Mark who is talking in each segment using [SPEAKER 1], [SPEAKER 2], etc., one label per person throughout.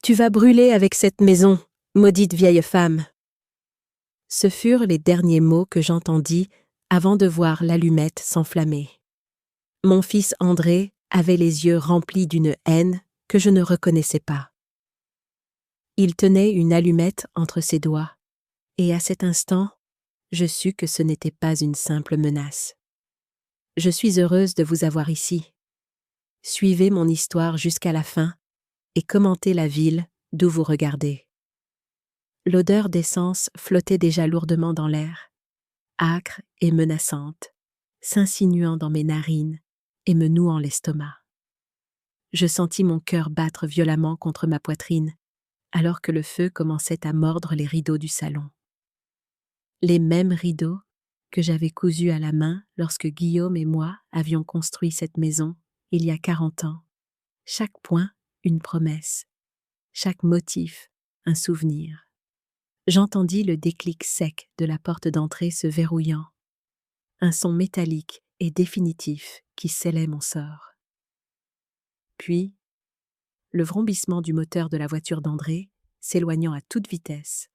[SPEAKER 1] Tu vas brûler avec cette maison, maudite vieille femme. » Ce furent les derniers mots que j'entendis avant de voir l'allumette s'enflammer. Mon fils André avait les yeux remplis d'une haine que je ne reconnaissais pas. Il tenait une allumette entre ses doigts, et à cet instant, je sus que ce n'était pas une simple menace. Je suis heureuse de vous avoir ici. Suivez mon histoire jusqu'à la fin et commentez la ville d'où vous regardez. L'odeur d'essence flottait déjà lourdement dans l'air, âcre et menaçante, s'insinuant dans mes narines et me nouant l'estomac. Je sentis mon cœur battre violemment contre ma poitrine, alors que le feu commençait à mordre les rideaux du salon. Les mêmes rideaux que j'avais cousus à la main lorsque Guillaume et moi avions construit cette maison il y a 40 ans. Chaque point, une promesse. Chaque motif, un souvenir. J'entendis le déclic sec de la porte d'entrée se verrouillant. Un son métallique et définitif qui scellait mon sort. Puis, le vrombissement du moteur de la voiture d'André s'éloignant à toute vitesse.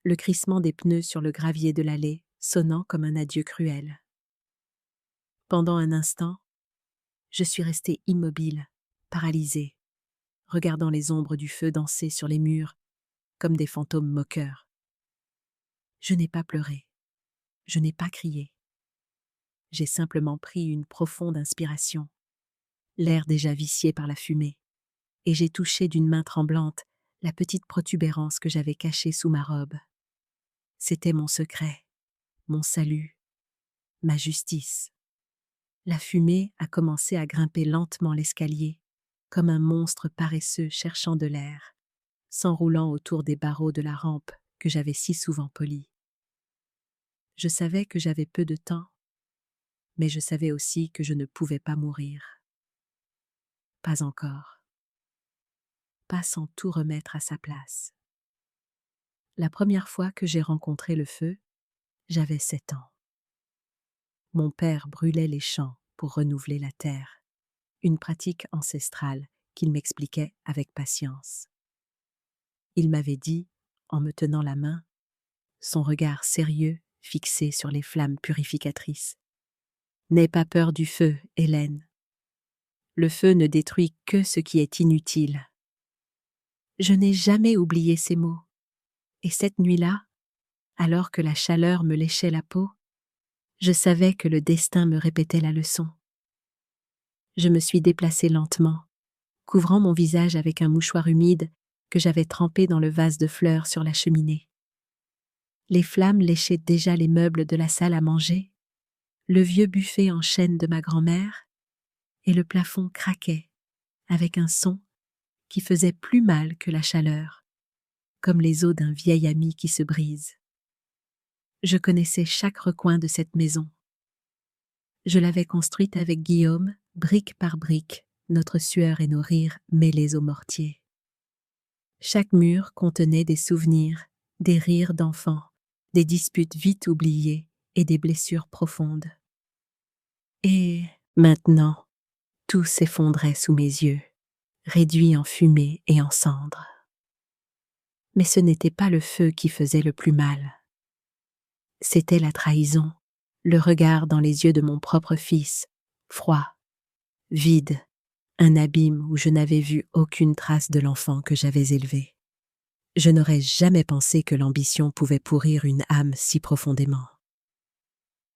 [SPEAKER 1] Le crissement des pneus sur le gravier de l'allée sonnant comme un adieu cruel. Pendant un instant, je suis restée immobile, paralysée, regardant les ombres du feu danser sur les murs comme des fantômes moqueurs. Je n'ai pas pleuré, je n'ai pas crié. J'ai simplement pris une profonde inspiration, l'air déjà vicié par la fumée, et j'ai touché d'une main tremblante la petite protubérance que j'avais cachée sous ma robe. C'était mon secret, mon salut, ma justice. La fumée a commencé à grimper lentement l'escalier, comme un monstre paresseux cherchant de l'air, s'enroulant autour des barreaux de la rampe que j'avais si souvent polie. Je savais que j'avais peu de temps, mais je savais aussi que je ne pouvais pas mourir. Pas encore. Pas sans tout remettre à sa place. La première fois que j'ai rencontré le feu, j'avais 7 ans. Mon père brûlait les champs pour renouveler la terre, une pratique ancestrale qu'il m'expliquait avec patience. Il m'avait dit, en me tenant la main, son regard sérieux fixé sur les flammes purificatrices: « N'aie pas peur du feu, Hélène. Le feu ne détruit que ce qui est inutile. » Je n'ai jamais oublié ces mots, et cette nuit-là, alors que la chaleur me léchait la peau, je savais que le destin me répétait la leçon. Je me suis déplacée lentement, couvrant mon visage avec un mouchoir humide que j'avais trempé dans le vase de fleurs sur la cheminée. Les flammes léchaient déjà les meubles de la salle à manger, le vieux buffet en chêne de ma grand-mère, et le plafond craquait avec un son qui faisait plus mal que la chaleur, comme les os d'un vieil ami qui se brise. Je connaissais chaque recoin de cette maison. Je l'avais construite avec Guillaume, brique par brique, notre sueur et nos rires mêlés au mortier. Chaque mur contenait des souvenirs, des rires d'enfants, des disputes vite oubliées et des blessures profondes. Et maintenant, tout s'effondrait sous mes yeux, réduit en fumée et en cendres. Mais ce n'était pas le feu qui faisait le plus mal. C'était la trahison, le regard dans les yeux de mon propre fils, froid, vide, un abîme où je n'avais vu aucune trace de l'enfant que j'avais élevé. Je n'aurais jamais pensé que l'ambition pouvait pourrir une âme si profondément.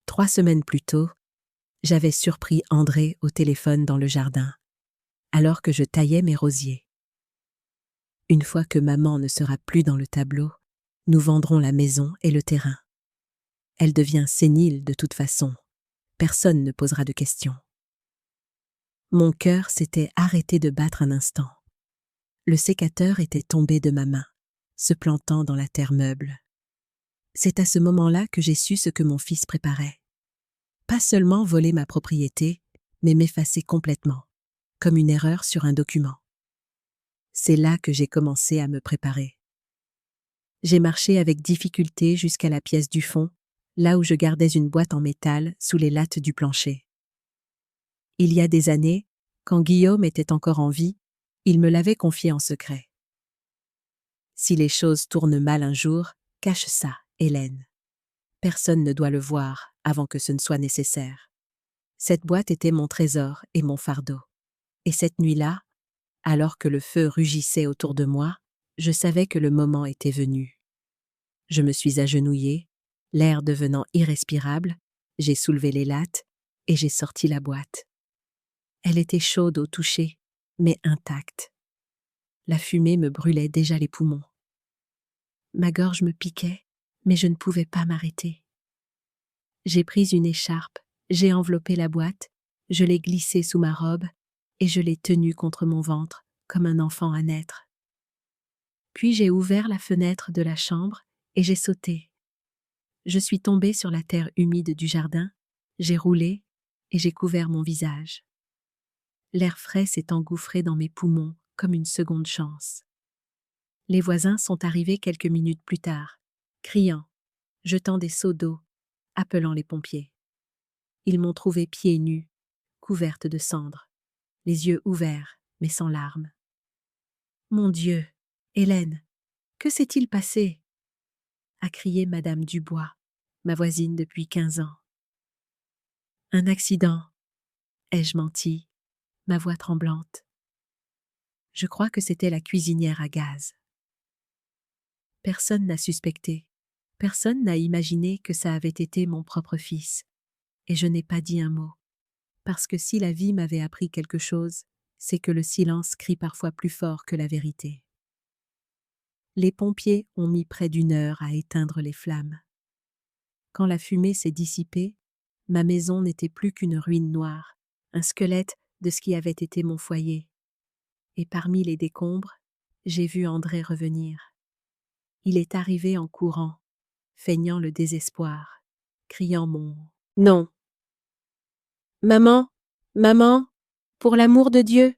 [SPEAKER 1] 3 semaines plus tôt, j'avais surpris André au téléphone dans le jardin, alors que je taillais mes rosiers. Une fois que maman ne sera plus dans le tableau, nous vendrons la maison et le terrain. Elle devient sénile de toute façon. Personne ne posera de questions. Mon cœur s'était arrêté de battre un instant. Le sécateur était tombé de ma main, se plantant dans la terre meuble. C'est à ce moment-là que j'ai su ce que mon fils préparait. Pas seulement voler ma propriété, mais m'effacer complètement, comme une erreur sur un document. C'est là que j'ai commencé à me préparer. J'ai marché avec difficulté jusqu'à la pièce du fond, là où je gardais une boîte en métal sous les lattes du plancher. Il y a des années, quand Guillaume était encore en vie, il me l'avait confiée en secret. Si les choses tournent mal un jour, cache ça, Hélène. Personne ne doit le voir avant que ce ne soit nécessaire. Cette boîte était mon trésor et mon fardeau. Et cette nuit-là, alors que le feu rugissait autour de moi, je savais que le moment était venu. Je me suis agenouillée, l'air devenant irrespirable, j'ai soulevé les lattes et j'ai sorti la boîte. Elle était chaude au toucher, mais intacte. La fumée me brûlait déjà les poumons. Ma gorge me piquait, mais je ne pouvais pas m'arrêter. J'ai pris une écharpe, j'ai enveloppé la boîte, je l'ai glissée sous ma robe et je l'ai tenue contre mon ventre comme un enfant à naître. Puis j'ai ouvert la fenêtre de la chambre et j'ai sauté. Je suis tombée sur la terre humide du jardin, j'ai roulé et j'ai couvert mon visage. L'air frais s'est engouffré dans mes poumons comme une seconde chance. Les voisins sont arrivés quelques minutes plus tard, criant, jetant des seaux d'eau, appelant les pompiers. Ils m'ont trouvée pieds nus, couverte de cendres, les yeux ouverts, mais sans larmes. Mon Dieu, Hélène, que s'est-il passé? A crié Madame Dubois, ma voisine depuis 15 ans. Un accident, ai-je menti, ma voix tremblante. Je crois que c'était la cuisinière à gaz. Personne n'a suspecté, personne n'a imaginé que ça avait été mon propre fils, et je n'ai pas dit un mot. Parce que si la vie m'avait appris quelque chose, c'est que le silence crie parfois plus fort que la vérité. Les pompiers ont mis près d'1 heure à éteindre les flammes. Quand la fumée s'est dissipée, ma maison n'était plus qu'une ruine noire, un squelette de ce qui avait été mon foyer. Et parmi les décombres, j'ai vu André revenir. Il est arrivé en courant, feignant le désespoir, criant mon « Non ». « Maman, maman, pour l'amour de Dieu,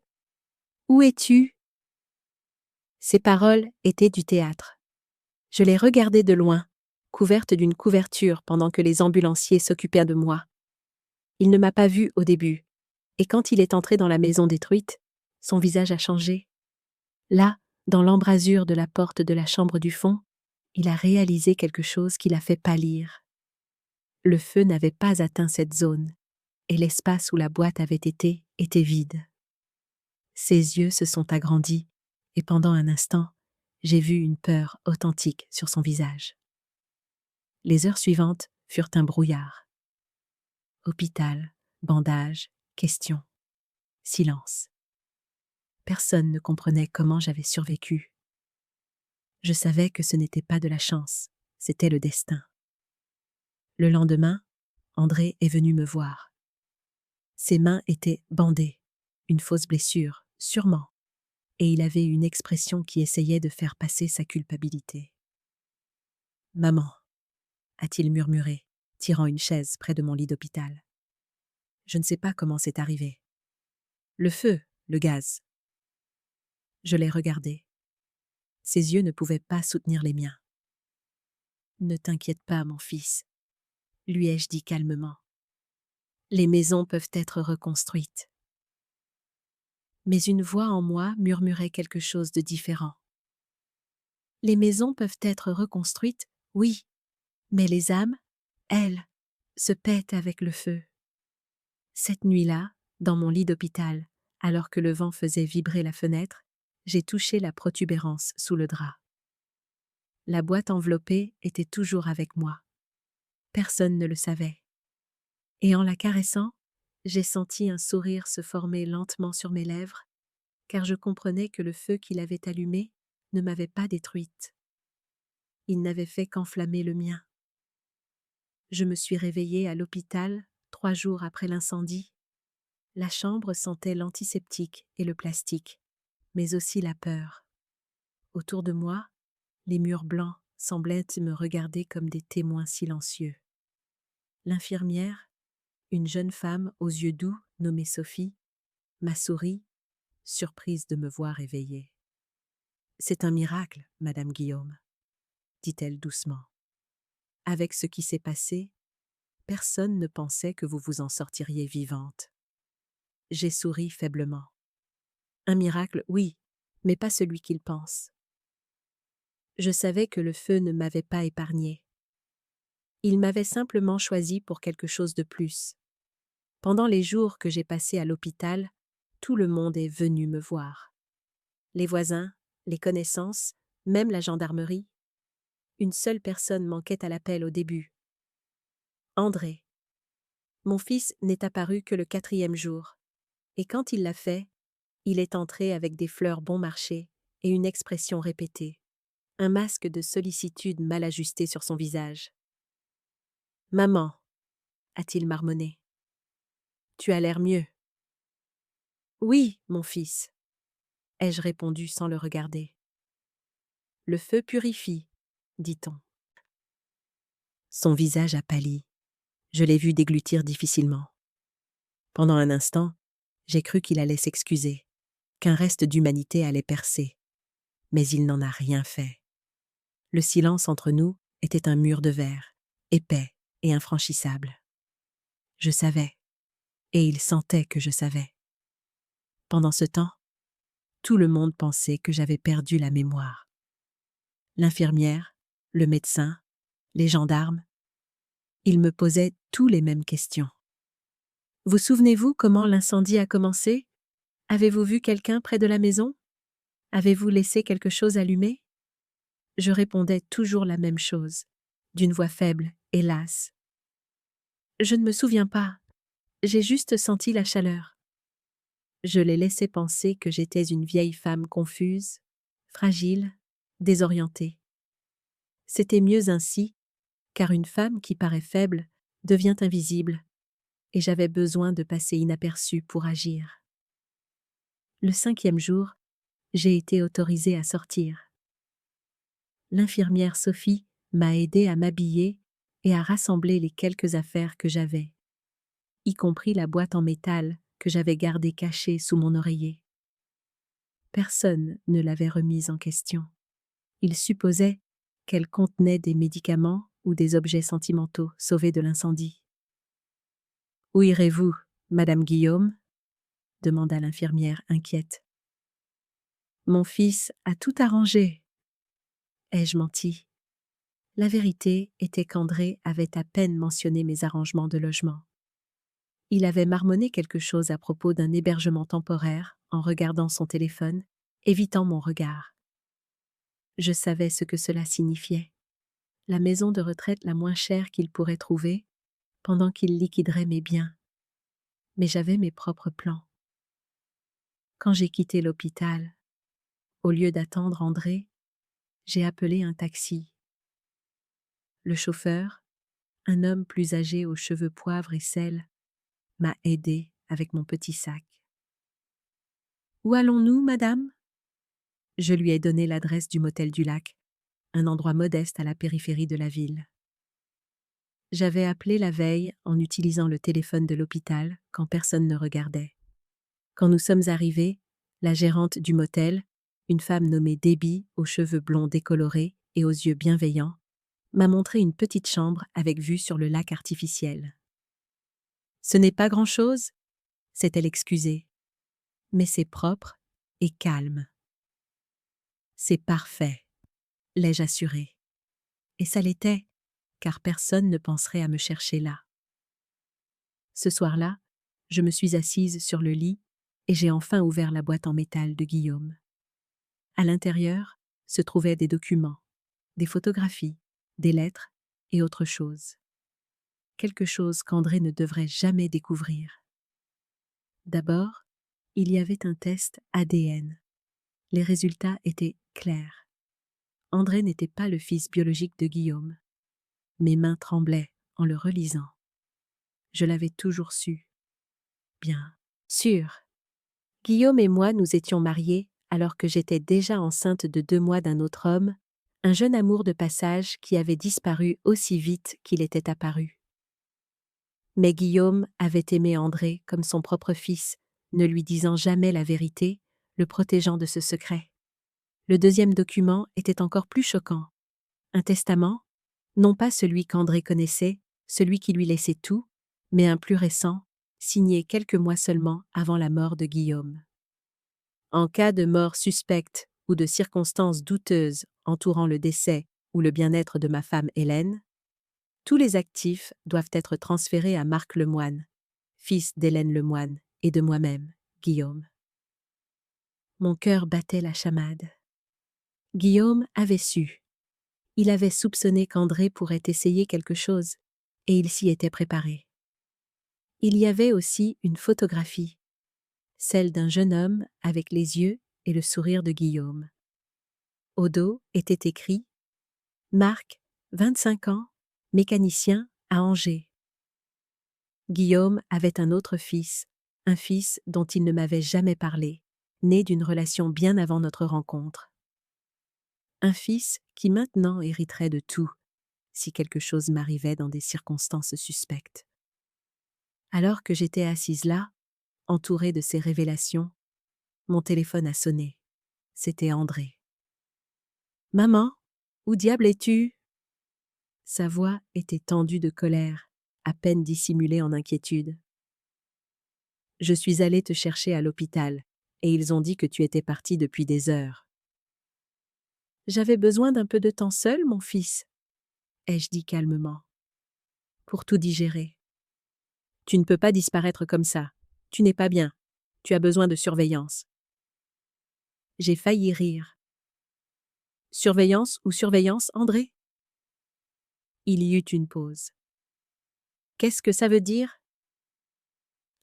[SPEAKER 1] où es-tu » Ces paroles étaient du théâtre. Je l'ai regardé de loin, couverte d'une couverture pendant que les ambulanciers s'occupaient de moi. Il ne m'a pas vue au début, et quand il est entré dans la maison détruite, son visage a changé. Là, dans l'embrasure de la porte de la chambre du fond, il a réalisé quelque chose qui l'a fait pâlir. Le feu n'avait pas atteint cette zone, et l'espace où la boîte avait été était vide. Ses yeux se sont agrandis, et pendant un instant, j'ai vu une peur authentique sur son visage. Les heures suivantes furent un brouillard. Hôpital, bandage, questions, silence. Personne ne comprenait comment j'avais survécu. Je savais que ce n'était pas de la chance, c'était le destin. Le lendemain, André est venu me voir. Ses mains étaient bandées, une fausse blessure, sûrement, et il avait une expression qui essayait de faire passer sa culpabilité. « Maman », a-t-il murmuré, tirant une chaise près de mon lit d'hôpital. Je ne sais pas comment c'est arrivé. Le feu, le gaz. Je l'ai regardé. Ses yeux ne pouvaient pas soutenir les miens. « Ne t'inquiète pas, mon fils, » lui ai-je dit calmement. Les maisons peuvent être reconstruites. Mais une voix en moi murmurait quelque chose de différent. Les maisons peuvent être reconstruites, oui, mais les âmes, elles, se paient avec le feu. Cette nuit-là, dans mon lit d'hôpital, alors que le vent faisait vibrer la fenêtre, j'ai touché la protubérance sous le drap. La boîte enveloppée était toujours avec moi. Personne ne le savait. Et en la caressant, j'ai senti un sourire se former lentement sur mes lèvres, car je comprenais que le feu qu'il avait allumé ne m'avait pas détruite. Il n'avait fait qu'enflammer le mien. Je me suis réveillée à l'hôpital 3 jours après l'incendie. La chambre sentait l'antiseptique et le plastique, mais aussi la peur. Autour de moi, les murs blancs semblaient me regarder comme des témoins silencieux. L'infirmière, une jeune femme aux yeux doux nommée Sophie, m'a souri, surprise de me voir éveillée. « C'est un miracle, Madame Guillaume, » dit-elle doucement. « Avec ce qui s'est passé, personne ne pensait que vous vous en sortiriez vivante. » J'ai souri faiblement. « Un miracle, oui, mais pas celui qu'il pense. » Je savais que le feu ne m'avait pas épargné. Il m'avait simplement choisi pour quelque chose de plus. Pendant les jours que j'ai passés à l'hôpital, tout le monde est venu me voir. Les voisins, les connaissances, même la gendarmerie. Une seule personne manquait à l'appel au début. André. Mon fils n'est apparu que le 4e jour. Et quand il l'a fait, il est entré avec des fleurs bon marché et une expression répétée. Un masque de sollicitude mal ajusté sur son visage. « Maman, a-t-il marmonné. Tu as l'air mieux. Oui, mon fils, ai-je répondu sans le regarder. Le feu purifie, dit-on. Son visage a pâli. Je l'ai vu déglutir difficilement. Pendant un instant, j'ai cru qu'il allait s'excuser, qu'un reste d'humanité allait percer. Mais il n'en a rien fait. Le silence entre nous était un mur de verre, épais et infranchissable. Je savais, et il sentait que je savais. Pendant ce temps, tout le monde pensait que j'avais perdu la mémoire. L'infirmière, le médecin, les gendarmes, ils me posaient tous les mêmes questions. Vous souvenez-vous comment l'incendie a commencé? Avez-vous vu quelqu'un près de la maison? Avez-vous laissé quelque chose allumé? Je répondais toujours la même chose, d'une voix faible, hélas. Je ne me souviens pas, j'ai juste senti la chaleur. Je les laissais penser que j'étais une vieille femme confuse, fragile, désorientée. C'était mieux ainsi, car une femme qui paraît faible devient invisible, et j'avais besoin de passer inaperçue pour agir. Le 5e jour, j'ai été autorisée à sortir. L'infirmière Sophie m'a aidée à m'habiller et à rassembler les quelques affaires que j'avais, y compris la boîte en métal que j'avais gardée cachée sous mon oreiller. Personne ne l'avait remise en question. Il supposait qu'elle contenait des médicaments ou des objets sentimentaux sauvés de l'incendie. « Où irez-vous, Madame Guillaume ?» demanda l'infirmière inquiète. « Mon fils a tout arrangé. » Ai-je menti? La vérité était qu'André avait à peine mentionné mes arrangements de logement. Il avait marmonné quelque chose à propos d'un hébergement temporaire en regardant son téléphone, évitant mon regard. Je savais ce que cela signifiait. La maison de retraite la moins chère qu'il pourrait trouver, pendant qu'il liquiderait mes biens. Mais j'avais mes propres plans. Quand j'ai quitté l'hôpital, au lieu d'attendre André, j'ai appelé un taxi. Le chauffeur, un homme plus âgé aux cheveux poivre et sel, m'a aidé avec mon petit sac. « Où allons-nous, madame ?» Je lui ai donné l'adresse du motel du Lac, un endroit modeste à la périphérie de la ville. J'avais appelé la veille en utilisant le téléphone de l'hôpital quand personne ne regardait. Quand nous sommes arrivés, la gérante du motel, une femme nommée Debbie aux cheveux blonds décolorés et aux yeux bienveillants, m'a montré une petite chambre avec vue sur le lac artificiel. « Ce n'est pas grand-chose » s'est-elle excusée. « Mais c'est propre et calme. »« C'est parfait » l'ai-je assuré. Et ça l'était, car personne ne penserait à me chercher là. Ce soir-là, je me suis assise sur le lit et j'ai enfin ouvert la boîte en métal de Guillaume. À l'intérieur se trouvaient des documents, des photographies, des lettres et autre chose. Quelque chose qu'André ne devrait jamais découvrir. D'abord, il y avait un test ADN. Les résultats étaient clairs. André n'était pas le fils biologique de Guillaume. Mes mains tremblaient en le relisant. Je l'avais toujours su. Bien sûr. Guillaume et moi nous étions mariés alors que j'étais déjà enceinte de 2 mois d'un autre homme, un jeune amour de passage qui avait disparu aussi vite qu'il était apparu. Mais Guillaume avait aimé André comme son propre fils, ne lui disant jamais la vérité, le protégeant de ce secret. Le deuxième document était encore plus choquant. Un testament, non pas celui qu'André connaissait, celui qui lui laissait tout, mais un plus récent, signé quelques mois seulement avant la mort de Guillaume. En cas de mort suspecte ou de circonstances douteuses entourant le décès ou le bien-être de ma femme Hélène, tous les actifs doivent être transférés à Marc Lemoine, fils d'Hélène Lemoine et de moi-même, Guillaume. Mon cœur battait la chamade. Guillaume avait su. Il avait soupçonné qu'André pourrait essayer quelque chose, et il s'y était préparé. Il y avait aussi une photographie, celle d'un jeune homme avec les yeux et le sourire de Guillaume. Au dos était écrit « Marc, 25 ans, mécanicien à Angers ». Guillaume avait un autre fils, un fils dont il ne m'avait jamais parlé, né d'une relation bien avant notre rencontre. Un fils qui maintenant hériterait de tout, si quelque chose m'arrivait dans des circonstances suspectes. Alors que j'étais assise là, entourée de ces révélations, mon téléphone a sonné. C'était André. « Maman, où diable es-tu » Sa voix était tendue de colère, à peine dissimulée en inquiétude. « Je suis allée te chercher à l'hôpital, et ils ont dit que tu étais parti depuis des heures. »« J'avais besoin d'un peu de temps seul, mon fils, » ai-je dit calmement, pour tout digérer. « Tu ne peux pas disparaître comme ça. Tu n'es pas bien. Tu as besoin de surveillance. » J'ai failli rire. « Surveillance ou surveillance, André ?» Il y eut une pause. « Qu'est-ce que ça veut dire ?»«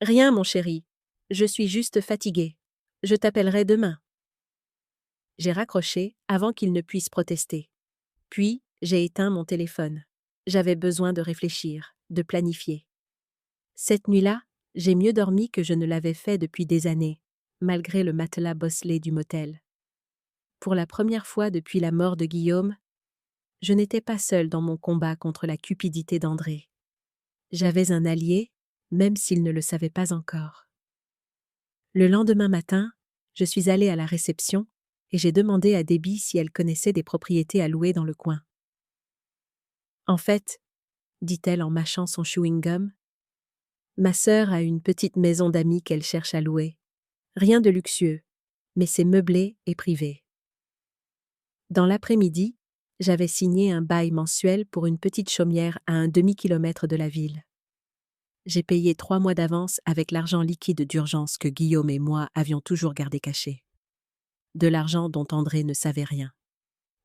[SPEAKER 1] Rien, mon chéri. Je suis juste fatiguée. Je t'appellerai demain. » J'ai raccroché avant qu'il ne puisse protester. Puis, j'ai éteint mon téléphone. J'avais besoin de réfléchir, de planifier. Cette nuit-là, j'ai mieux dormi que je ne l'avais fait depuis des années, malgré le matelas bosselé du motel. Pour la première fois depuis la mort de Guillaume, je n'étais pas seule dans mon combat contre la cupidité d'André. J'avais un allié, même s'il ne le savait pas encore. Le lendemain matin, je suis allée à la réception et j'ai demandé à Debbie si elle connaissait des propriétés à louer dans le coin. « En fait, » dit-elle en mâchant son chewing-gum, « ma sœur a une petite maison d'amis qu'elle cherche à louer. Rien de luxueux, mais c'est meublé et privé. » Dans l'après-midi, j'avais signé un bail mensuel pour une petite chaumière à un demi-kilomètre de la ville. J'ai payé 3 mois d'avance avec l'argent liquide d'urgence que Guillaume et moi avions toujours gardé caché. De l'argent dont André ne savait rien.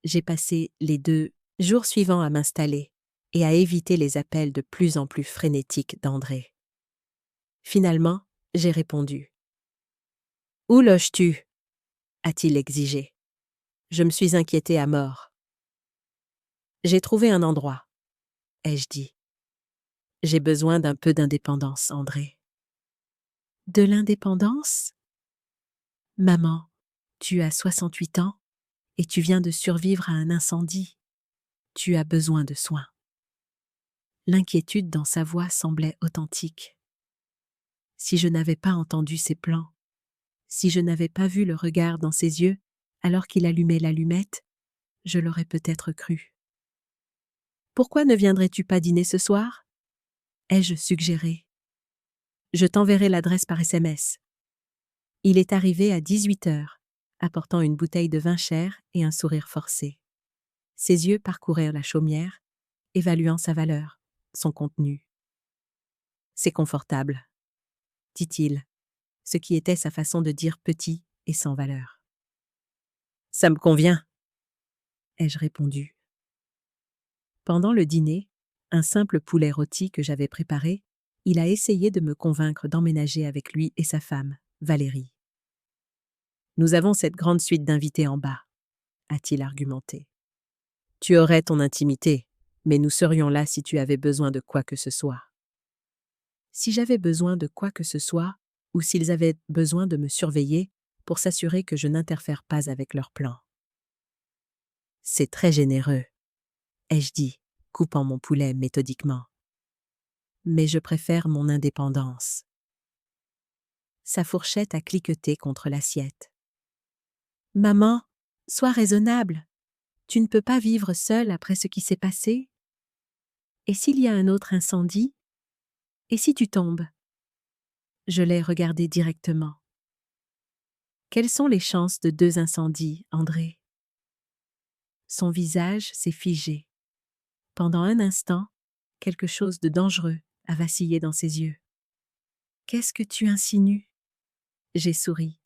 [SPEAKER 1] J'ai passé les 2 jours suivants à m'installer et à éviter les appels de plus en plus frénétiques d'André. Finalement, j'ai répondu. « Où loges-tu » a-t-il exigé. Je me suis inquiétée à mort. « J'ai trouvé un endroit » ai-je dit. « J'ai besoin d'un peu d'indépendance, André. » « De l'indépendance ? Maman, tu as 68 ans et tu viens de survivre à un incendie. Tu as besoin de soins. » L'inquiétude dans sa voix semblait authentique. Si je n'avais pas entendu ses plans, si je n'avais pas vu le regard dans ses yeux alors qu'il allumait l'allumette, je l'aurais peut-être cru. « Pourquoi ne viendrais-tu pas dîner ce soir » ai-je suggéré. « Je t'enverrai l'adresse par SMS. » Il est arrivé à 18 heures, apportant une bouteille de vin cher et un sourire forcé. Ses yeux parcoururent la chaumière, évaluant sa valeur, son contenu. « C'est confortable, » dit-il, ce qui était sa façon de dire petit et sans valeur. « Ça me convient, » ai-je répondu. Pendant le dîner, un simple poulet rôti que j'avais préparé, il a essayé de me convaincre d'emménager avec lui et sa femme, Valérie. « Nous avons cette grande suite d'invités en bas, » a-t-il argumenté. « Tu aurais ton intimité, mais nous serions là si tu avais besoin de quoi que ce soit. » Si j'avais besoin de quoi que ce soit, ou s'ils avaient besoin de me surveiller pour s'assurer que je n'interfère pas avec leurs plans. « C'est très généreux, » ai-je dit, coupant mon poulet méthodiquement. « Mais je préfère mon indépendance. » Sa fourchette a cliqueté contre l'assiette. « Maman, sois raisonnable. Tu ne peux pas vivre seule après ce qui s'est passé. Et s'il y a un autre incendie? Et si tu tombes ?» Je l'ai regardé directement. Quelles sont les chances de 2 incendies, André? Son visage s'est figé. Pendant un instant, quelque chose de dangereux a vacillé dans ses yeux. Qu'est-ce que tu insinues? J'ai souri.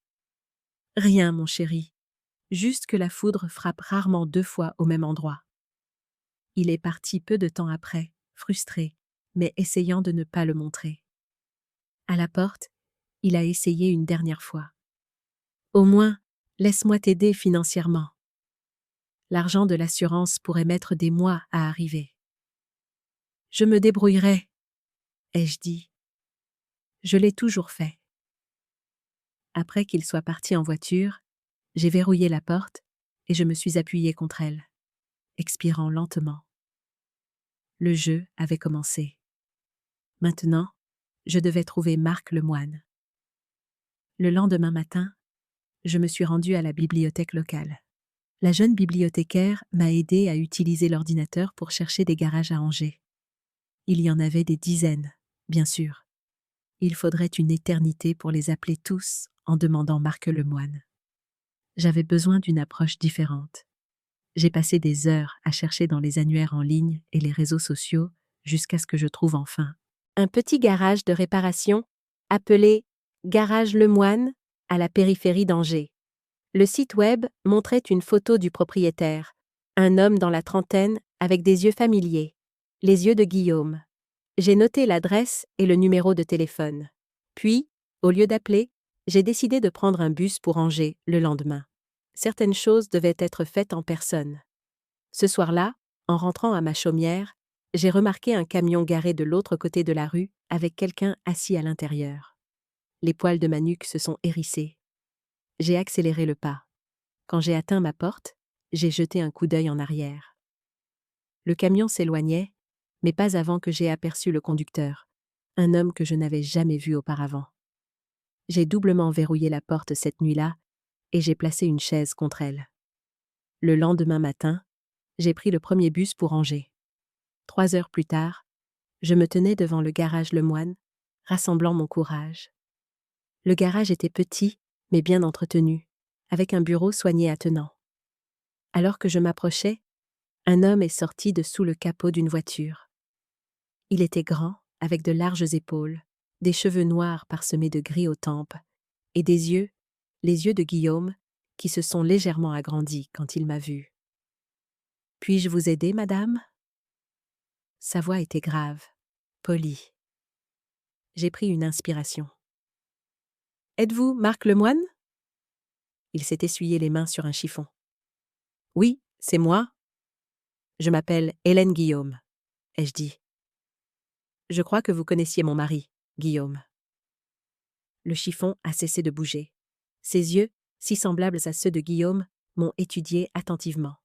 [SPEAKER 1] Rien, mon chéri. Juste que la foudre frappe rarement 2 fois au même endroit. Il est parti peu de temps après, frustré, mais essayant de ne pas le montrer. À la porte, il a essayé une dernière fois. Au moins, laisse-moi t'aider financièrement. L'argent de l'assurance pourrait mettre des mois à arriver. Je me débrouillerai, ai-je dit. Je l'ai toujours fait. Après qu'il soit parti en voiture, j'ai verrouillé la porte et je me suis appuyé contre elle, expirant lentement. Le jeu avait commencé. Maintenant, je devais trouver Marc Lemoine. Le lendemain matin, je me suis rendue à la bibliothèque locale. La jeune bibliothécaire m'a aidée à utiliser l'ordinateur pour chercher des garages à Angers. Il y en avait des dizaines, bien sûr. Il faudrait une éternité pour les appeler tous en demandant Marc Lemoine. J'avais besoin d'une approche différente. J'ai passé des heures à chercher dans les annuaires en ligne et les réseaux sociaux jusqu'à ce que je trouve enfin un petit garage de réparation appelé Garage Lemoine à la périphérie d'Angers. Le site web montrait une photo du propriétaire, un homme dans la trentaine avec des yeux familiers, les yeux de Guillaume. J'ai noté l'adresse et le numéro de téléphone. Puis, au lieu d'appeler, j'ai décidé de prendre un bus pour Angers le lendemain. Certaines choses devaient être faites en personne. Ce soir-là, en rentrant à ma chaumière, j'ai remarqué un camion garé de l'autre côté de la rue avec quelqu'un assis à l'intérieur. Les poils de ma nuque se sont hérissés. J'ai accéléré le pas. Quand j'ai atteint ma porte, j'ai jeté un coup d'œil en arrière. Le camion s'éloignait, mais pas avant que j'ai aperçu le conducteur, un homme que je n'avais jamais vu auparavant. J'ai doublement verrouillé la porte cette nuit-là et j'ai placé une chaise contre elle. Le lendemain matin, j'ai pris le premier bus pour Angers. 3 heures plus tard, je me tenais devant le garage Lemoine, rassemblant mon courage. Le garage était petit, mais bien entretenu, avec un bureau soigné attenant. Alors que je m'approchais, un homme est sorti de sous le capot d'une voiture. Il était grand, avec de larges épaules, des cheveux noirs parsemés de gris aux tempes, et des yeux, les yeux de Guillaume, qui se sont légèrement agrandis quand il m'a vue. « Puis-je vous aider, madame ?» Sa voix était grave, polie. J'ai pris une inspiration. « Êtes-vous Marc Lemoine ?» Il s'est essuyé les mains sur un chiffon. « Oui, c'est moi. Je m'appelle Hélène Guillaume, » ai-je dit. « Je crois que vous connaissiez mon mari, Guillaume. » Le chiffon a cessé de bouger. Ses yeux, si semblables à ceux de Guillaume, m'ont étudié attentivement.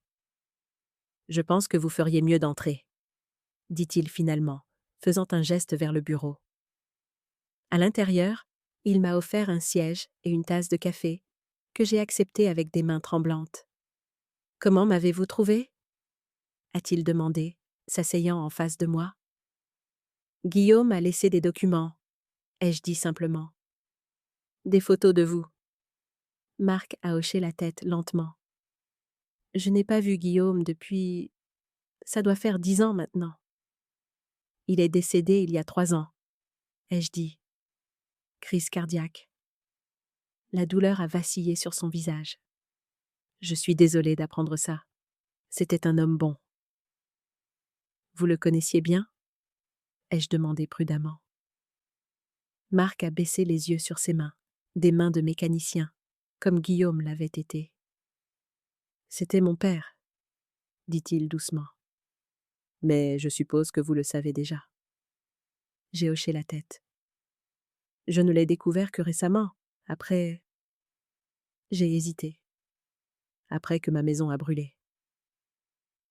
[SPEAKER 1] « Je pense que vous feriez mieux d'entrer, » dit-il finalement, faisant un geste vers le bureau. À l'intérieur, il m'a offert un siège et une tasse de café, que j'ai accepté avec des mains tremblantes. « Comment m'avez-vous trouvé ?» a-t-il demandé, s'asseyant en face de moi. « Guillaume a laissé des documents, » ai-je dit simplement. « Des photos de vous. » Marc a hoché la tête lentement. « Je n'ai pas vu Guillaume depuis... Ça doit faire 10 ans maintenant. » « Il est décédé il y a 3 ans, » ai-je dit. Crise cardiaque. La douleur a vacillé sur son visage. « Je suis désolée d'apprendre ça. C'était un homme bon. » « Vous le connaissiez bien ?» ai-je demandé prudemment. Marc a baissé les yeux sur ses mains, des mains de mécanicien, comme Guillaume l'avait été. « C'était mon père, » dit-il doucement. « Mais je suppose que vous le savez déjà. » J'ai hoché la tête. « Je ne l'ai découvert que récemment, après... » J'ai hésité. « Après que ma maison a brûlé. »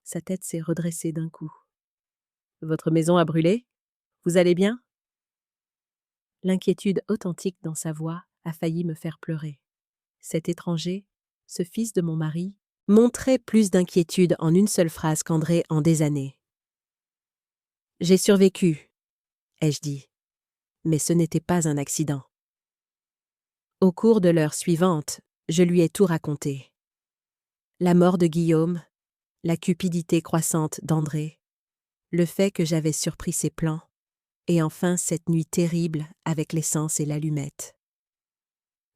[SPEAKER 1] Sa tête s'est redressée d'un coup. « Votre maison a brûlé ? Vous allez bien ?» L'inquiétude authentique dans sa voix a failli me faire pleurer. Cet étranger, ce fils de mon mari, montrait plus d'inquiétude en une seule phrase qu'André en des années. « J'ai survécu, » ai-je dit. Mais ce n'était pas un accident. Au cours de l'heure suivante, Je lui ai tout raconté. La mort de Guillaume, la cupidité croissante d'André, le fait que j'avais surpris ses plans, et enfin cette nuit terrible avec l'essence et l'allumette.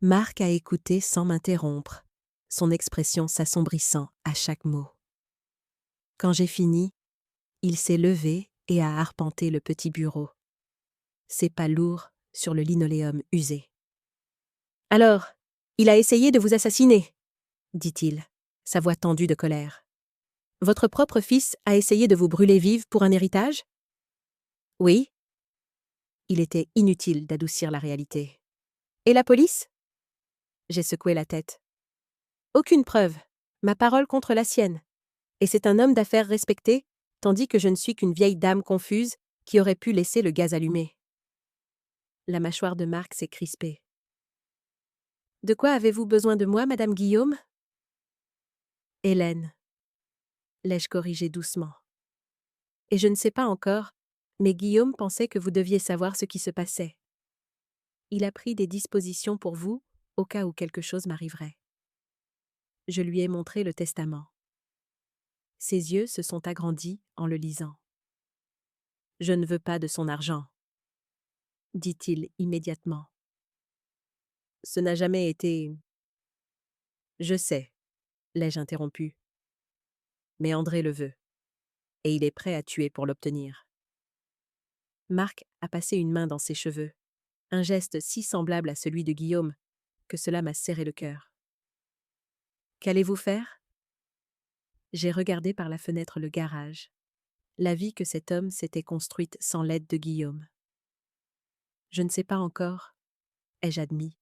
[SPEAKER 1] Marc a écouté sans m'interrompre, son expression s'assombrissant à chaque mot. Quand j'ai fini, il s'est levé et a arpenté le petit bureau, ses pas lourds sur le linoléum usé. « Alors, il a essayé de vous assassiner » dit-il, sa voix tendue de colère. « Votre propre fils a essayé de vous brûler vive pour un héritage ?» « Oui. » Il était inutile d'adoucir la réalité. « Et la police ?» J'ai secoué la tête. « Aucune preuve. Ma parole contre la sienne. Et c'est un homme d'affaires respecté, tandis que je ne suis qu'une vieille dame confuse qui aurait pu laisser le gaz allumé. » La mâchoire de Marc s'est crispée. « De quoi avez-vous besoin de moi, Madame Guillaume ?» « Hélène. » L'ai-je corrigé doucement. « Et je ne sais pas encore, mais Guillaume pensait que vous deviez savoir ce qui se passait. Il a pris des dispositions pour vous, au cas où quelque chose m'arriverait. » Je lui ai montré le testament. Ses yeux se sont agrandis en le lisant. « Je ne veux pas de son argent, » dit-il immédiatement. « Ce n'a jamais été... » « Je sais, » l'ai-je interrompu. « Mais André le veut, et il est prêt à tuer pour l'obtenir. » Marc a passé une main dans ses cheveux, un geste si semblable à celui de Guillaume que cela m'a serré le cœur. « Qu'allez-vous faire ?» J'ai regardé par la fenêtre le garage, la vie que cet homme s'était construite sans l'aide de Guillaume. « Je ne sais pas encore, » ai-je admis,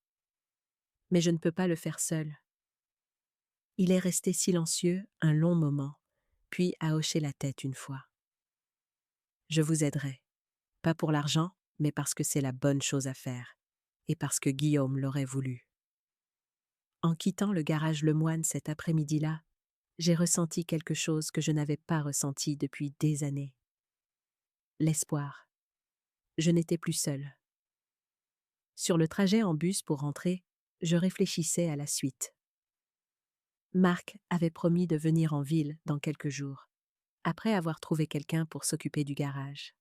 [SPEAKER 1] « mais je ne peux pas le faire seul. » Il est resté silencieux un long moment, puis a hoché la tête une fois. « Je vous aiderai, pas pour l'argent, mais parce que c'est la bonne chose à faire, et parce que Guillaume l'aurait voulu. » En quittant le garage Lemoine cet après-midi-là, j'ai ressenti quelque chose que je n'avais pas ressenti depuis des années. L'espoir. Je n'étais plus seule. Sur le trajet en bus pour rentrer, je réfléchissais à la suite. Marc avait promis de venir en ville dans quelques jours, après avoir trouvé quelqu'un pour s'occuper du garage.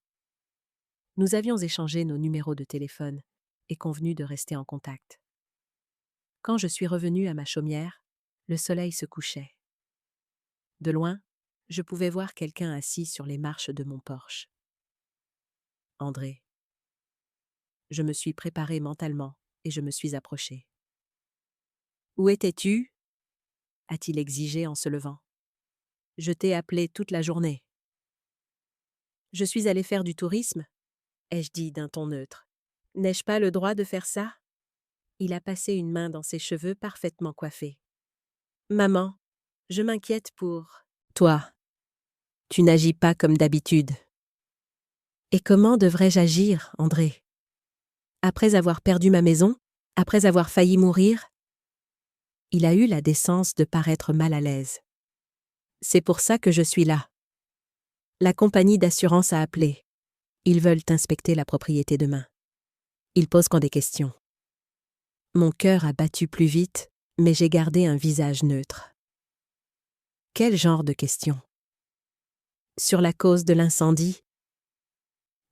[SPEAKER 1] Nous avions échangé nos numéros de téléphone et convenu de rester en contact. Quand je suis revenue à ma chaumière, le soleil se couchait. De loin, je pouvais voir quelqu'un assis sur les marches de mon porche. André. Je me suis préparée mentalement et je me suis approchée. « Où étais-tu » a-t-il exigé en se levant. « Je t'ai appelé toute la journée. »« Je suis allée faire du tourisme » ai-je dit d'un ton neutre. « N'ai-je pas le droit de faire ça ?» Il a passé une main dans ses cheveux parfaitement coiffés. « Maman, je m'inquiète pour... toi. Tu n'agis pas comme d'habitude. » « Et comment devrais-je agir, André ? Après avoir perdu ma maison, après avoir failli mourir ?» Il a eu la décence de paraître mal à l'aise. « C'est pour ça que je suis là. La compagnie d'assurance a appelé. Ils veulent inspecter la propriété demain. Ils posent quand des questions. » Mon cœur a battu plus vite, mais j'ai gardé un visage neutre. « Quel genre de questions ? Sur la cause de l'incendie ?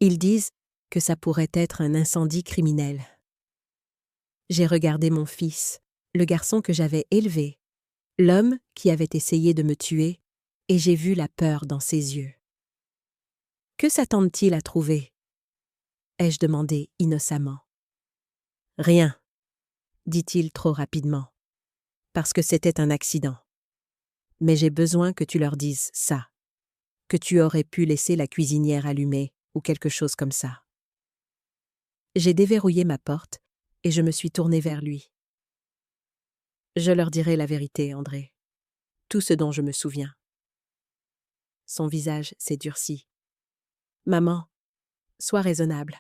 [SPEAKER 1] Ils disent que ça pourrait être un incendie criminel. » J'ai regardé mon fils, le garçon que j'avais élevé, l'homme qui avait essayé de me tuer, et j'ai vu la peur dans ses yeux. « Que s'attendent-ils à trouver ?» ai-je demandé innocemment. « Rien, » dit-il trop rapidement, parce que c'était un accident. Mais j'ai besoin que tu leur dises ça, que tu aurais pu laisser la cuisinière allumée ou quelque chose comme ça. J'ai déverrouillé ma porte et je me suis tournée vers lui. Je leur dirai la vérité, André, tout ce dont je me souviens. Son visage s'est durci. Maman, sois raisonnable.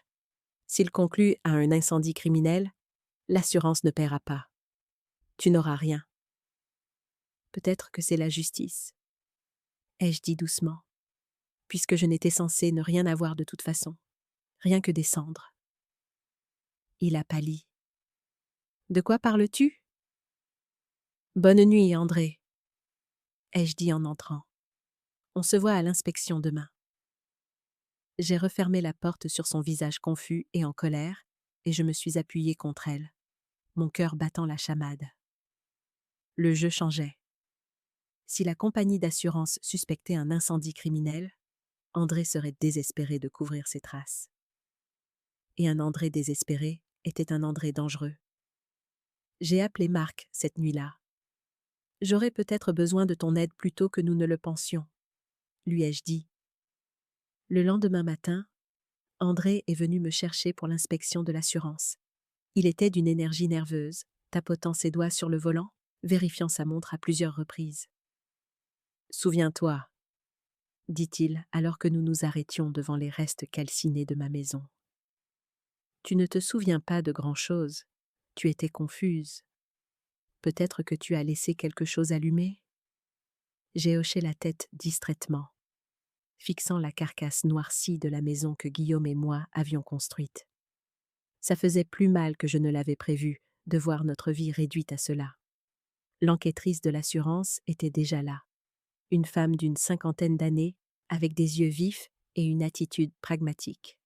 [SPEAKER 1] S'il conclut à un incendie criminel, l'assurance ne paiera pas. Tu n'auras rien. Peut-être que c'est la justice, ai-je dit doucement, puisque je n'étais censée ne rien avoir de toute façon, rien que des cendres. Il a pâli. De quoi parles-tu ? Bonne nuit, André, ai-je dit en entrant. On se voit à l'inspection demain. J'ai refermé la porte sur son visage confus et en colère, et je me suis appuyé contre elle, mon cœur battant la chamade. Le jeu changeait. Si la compagnie d'assurance suspectait un incendie criminel, André serait désespéré de couvrir ses traces. Et un André désespéré était un André dangereux. J'ai appelé Marc cette nuit-là. J'aurais peut-être besoin de ton aide plus tôt que nous ne le pensions, lui ai-je dit. Le lendemain matin, André est venu me chercher pour l'inspection de l'assurance. Il était d'une énergie nerveuse, tapotant ses doigts sur le volant, vérifiant sa montre à plusieurs reprises. « Souviens-toi, » dit-il alors que nous nous arrêtions devant les restes calcinés de ma maison. « Tu ne te souviens pas de grand-chose, tu étais confuse. Peut-être que tu as laissé quelque chose allumé ?» J'ai hoché la tête distraitement, fixant la carcasse noircie de la maison que Guillaume et moi avions construite. Ça faisait plus mal que je ne l'avais prévu, de voir notre vie réduite à cela. L'enquêtrice de l'assurance était déjà là, une femme d'une 50aine d'années, avec des yeux vifs et une attitude pragmatique.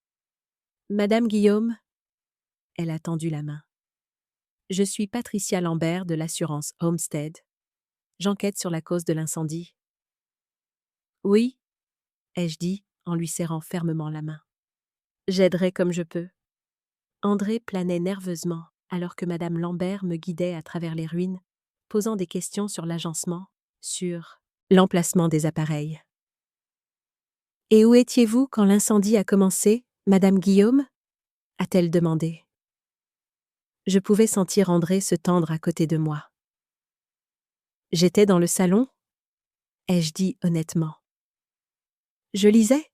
[SPEAKER 1] « Madame Guillaume ?» Elle a tendu la main. « Je suis Patricia Lambert de l'assurance Homestead. J'enquête sur la cause de l'incendie. »« Oui » ai-je dit en lui serrant fermement la main. « J'aiderai comme je peux. » André planait nerveusement alors que Madame Lambert me guidait à travers les ruines, posant des questions sur l'agencement, sur l'emplacement des appareils. « Et où étiez-vous quand l'incendie a commencé, Madame Guillaume ?» a-t-elle demandé. Je pouvais sentir André se tendre à côté de moi. « J'étais dans le salon ?» ai-je dit honnêtement. « Je lisais. »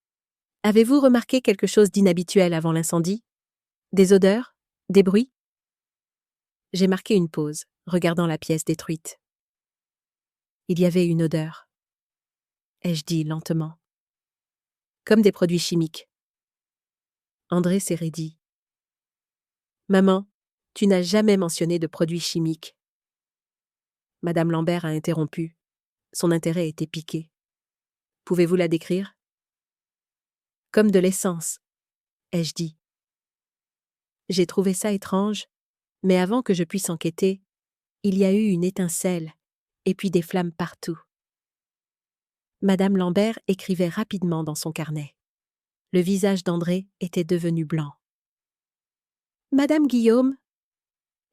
[SPEAKER 1] « Avez-vous remarqué quelque chose d'inhabituel avant l'incendie? Des odeurs? Des bruits ?» J'ai marqué une pause, regardant la pièce détruite. « Il y avait une odeur, » ai-je dit lentement. « Comme des produits chimiques. » André s'est raidi. « Maman, tu n'as jamais mentionné de produits chimiques. » Madame Lambert a interrompu. Son intérêt était piqué. « Pouvez-vous la décrire? » « Comme de l'essence, » ai-je dit. J'ai trouvé ça étrange, mais avant que je puisse enquêter, il y a eu une étincelle, et puis des flammes partout. Madame Lambert écrivait rapidement dans son carnet. Le visage d'André était devenu blanc. « Madame Guillaume, »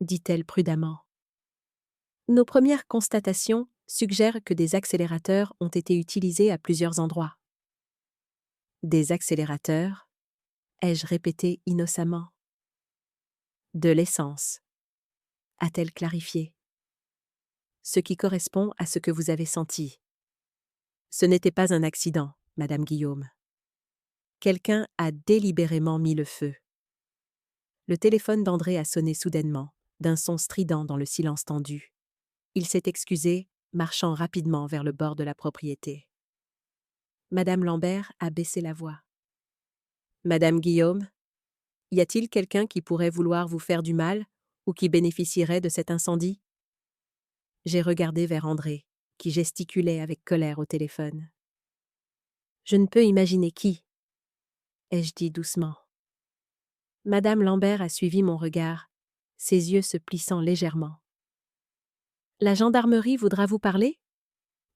[SPEAKER 1] dit-elle prudemment, « nos premières constatations suggèrent que des accélérateurs ont été utilisés à plusieurs endroits. » Des accélérateurs, ai-je répété innocemment. De l'essence, a-t-elle clarifié. Ce qui correspond à ce que vous avez senti. Ce n'était pas un accident, Madame Guillaume. Quelqu'un a délibérément mis le feu. Le téléphone d'André a sonné soudainement, d'un son strident dans le silence tendu. Il s'est excusé, marchant rapidement vers le bord de la propriété. Madame Lambert a baissé la voix. « Madame Guillaume, y a-t-il quelqu'un qui pourrait vouloir vous faire du mal ou qui bénéficierait de cet incendie ?» J'ai regardé vers André, qui gesticulait avec colère au téléphone. « Je ne peux imaginer qui, » ai-je dit doucement. Madame Lambert a suivi mon regard, ses yeux se plissant légèrement. « La gendarmerie voudra vous parler ?»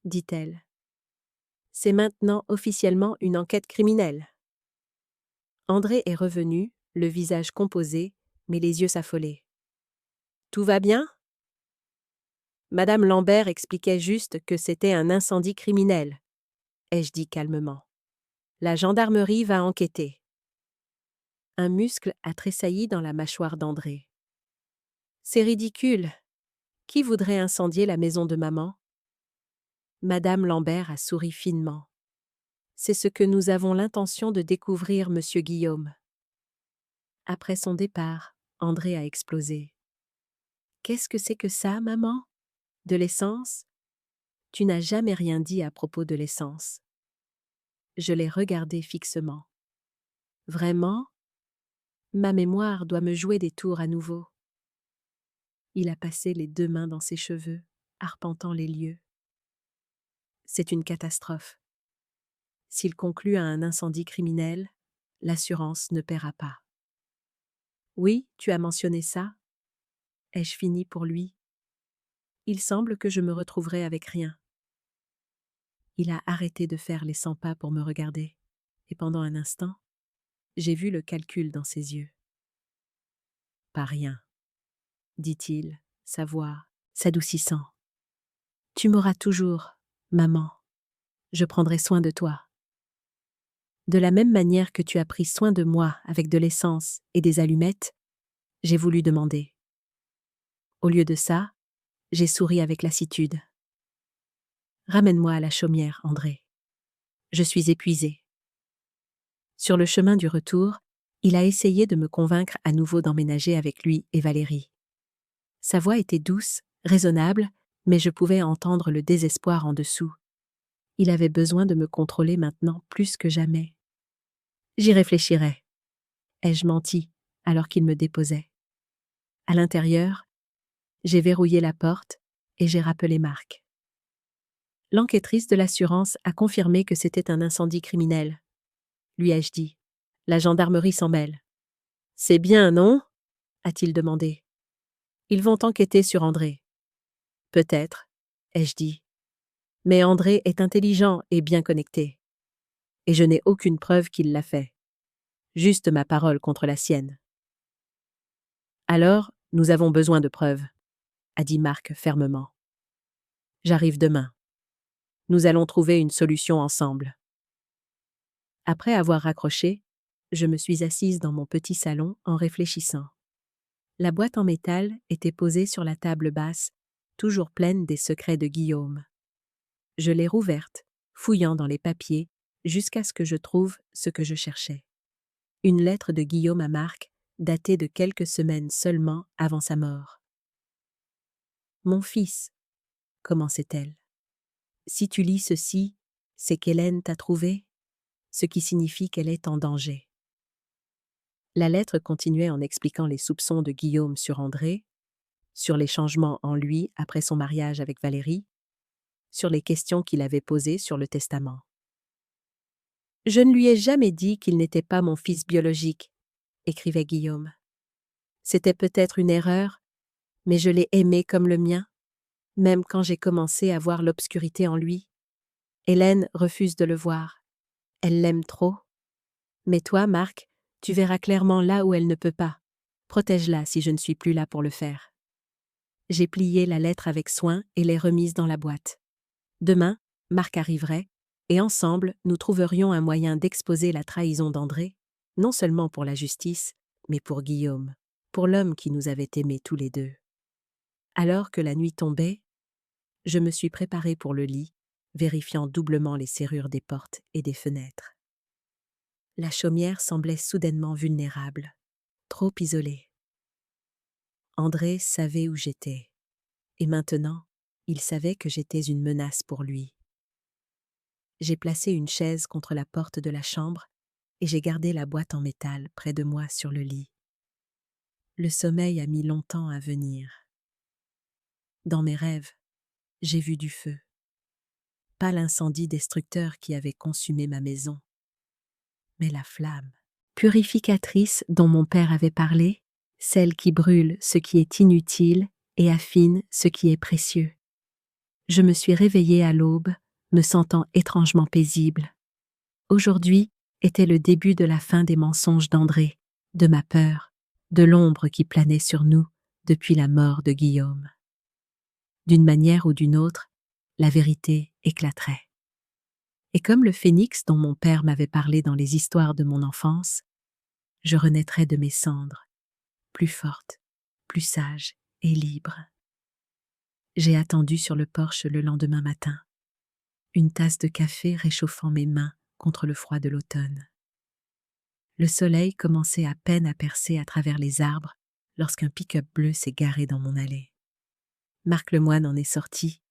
[SPEAKER 1] dit-elle. « C'est maintenant officiellement une enquête criminelle. » André est revenu, le visage composé, mais les yeux s'affolaient. « Tout va bien ?» Madame Lambert expliquait juste que c'était un incendie criminel, ai-je dit calmement. La gendarmerie va enquêter. Un muscle a tressailli dans la mâchoire d'André. C'est ridicule. Qui voudrait incendier la maison de maman? Madame Lambert a souri finement. C'est ce que nous avons l'intention de découvrir, monsieur Guillaume. Après son départ, André a explosé. Qu'est-ce que c'est que ça, maman? De l'essence? Tu n'as jamais rien dit à propos de l'essence. Je l'ai regardé fixement. Vraiment? Ma mémoire doit me jouer des tours à nouveau. Il a passé les 2 mains dans ses cheveux, arpentant les lieux. C'est une catastrophe. S'il conclut à un incendie criminel, l'assurance ne paiera pas. Oui, tu as mentionné ça. Ai-je fini pour lui? Il semble que je me retrouverai avec rien. Il a arrêté de faire les 100 pas pour me regarder, et pendant un instant, j'ai vu le calcul dans ses yeux. Pas rien, dit-il, sa voix s'adoucissant. Tu m'auras toujours, maman. Je prendrai soin de toi. De la même manière que tu as pris soin de moi avec de l'essence et des allumettes, j'ai voulu demander. Au lieu de ça, j'ai souri avec lassitude. Ramène-moi à la chaumière, André. Je suis épuisée. Sur le chemin du retour, il a essayé de me convaincre à nouveau d'emménager avec lui et Valérie. Sa voix était douce, raisonnable, mais je pouvais entendre le désespoir en dessous. Il avait besoin de me contrôler maintenant plus que jamais. J'y réfléchirai. Ai-je menti alors qu'il me déposait? À l'intérieur, j'ai verrouillé la porte et j'ai rappelé Marc. L'enquêtrice de l'assurance a confirmé que c'était un incendie criminel. Lui ai-je dit. La gendarmerie s'en mêle. C'est bien, non? A-t-il demandé. Ils vont enquêter sur André. Peut-être, ai-je dit. Mais André est intelligent et bien connecté. Et je n'ai aucune preuve qu'il l'a fait. Juste ma parole contre la sienne. Alors, nous avons besoin de preuves, a dit Marc fermement. J'arrive demain. Nous allons trouver une solution ensemble. Après avoir raccroché, je me suis assise dans mon petit salon en réfléchissant. La boîte en métal était posée sur la table basse, toujours pleine des secrets de Guillaume. Je l'ai rouverte, fouillant dans les papiers, jusqu'à ce que je trouve ce que je cherchais. Une lettre de Guillaume à Marc, datée de quelques semaines seulement avant sa mort. « Mon fils, » commençait-elle. « Si tu lis ceci, c'est qu'Hélène t'a trouvé, ce qui signifie qu'elle est en danger. » La lettre continuait en expliquant les soupçons de Guillaume sur André, sur les changements en lui après son mariage avec Valérie, sur les questions qu'il avait posées sur le testament. « Je ne lui ai jamais dit qu'il n'était pas mon fils biologique, » écrivait Guillaume. « C'était peut-être une erreur, mais je l'ai aimé comme le mien, même quand j'ai commencé à voir l'obscurité en lui. Hélène refuse de le voir. Elle l'aime trop. Mais toi, Marc, tu verras clairement là où elle ne peut pas. Protège-la si je ne suis plus là pour le faire. » J'ai plié la lettre avec soin et l'ai remise dans la boîte. Demain, Marc arriverait, et ensemble, nous trouverions un moyen d'exposer la trahison d'André, non seulement pour la justice, mais pour Guillaume, pour l'homme qui nous avait aimés tous les deux. Alors que la nuit tombait, je me suis préparée pour le lit, vérifiant doublement les serrures des portes et des fenêtres. La chaumière semblait soudainement vulnérable, trop isolée. André savait où j'étais, et maintenant, il savait que j'étais une menace pour lui. J'ai placé une chaise contre la porte de la chambre et j'ai gardé la boîte en métal près de moi sur le lit. Le sommeil a mis longtemps à venir. Dans mes rêves, j'ai vu du feu. Pas l'incendie destructeur qui avait consumé ma maison, mais la flamme purificatrice dont mon père avait parlé, celle qui brûle ce qui est inutile et affine ce qui est précieux. Je me suis réveillée à l'aube, me sentant étrangement paisible. Aujourd'hui était le début de la fin des mensonges d'André, de ma peur, de l'ombre qui planait sur nous depuis la mort de Guillaume. D'une manière ou d'une autre, la vérité éclaterait. Et comme le phénix dont mon père m'avait parlé dans les histoires de mon enfance, je renaîtrais de mes cendres, plus forte, plus sage et libre. J'ai attendu sur le porche le lendemain matin, une tasse de café réchauffant mes mains contre le froid de l'automne. Le soleil commençait à peine à percer à travers les arbres lorsqu'un pick-up bleu s'est garé dans mon allée. Marc Lemoine en est sorti,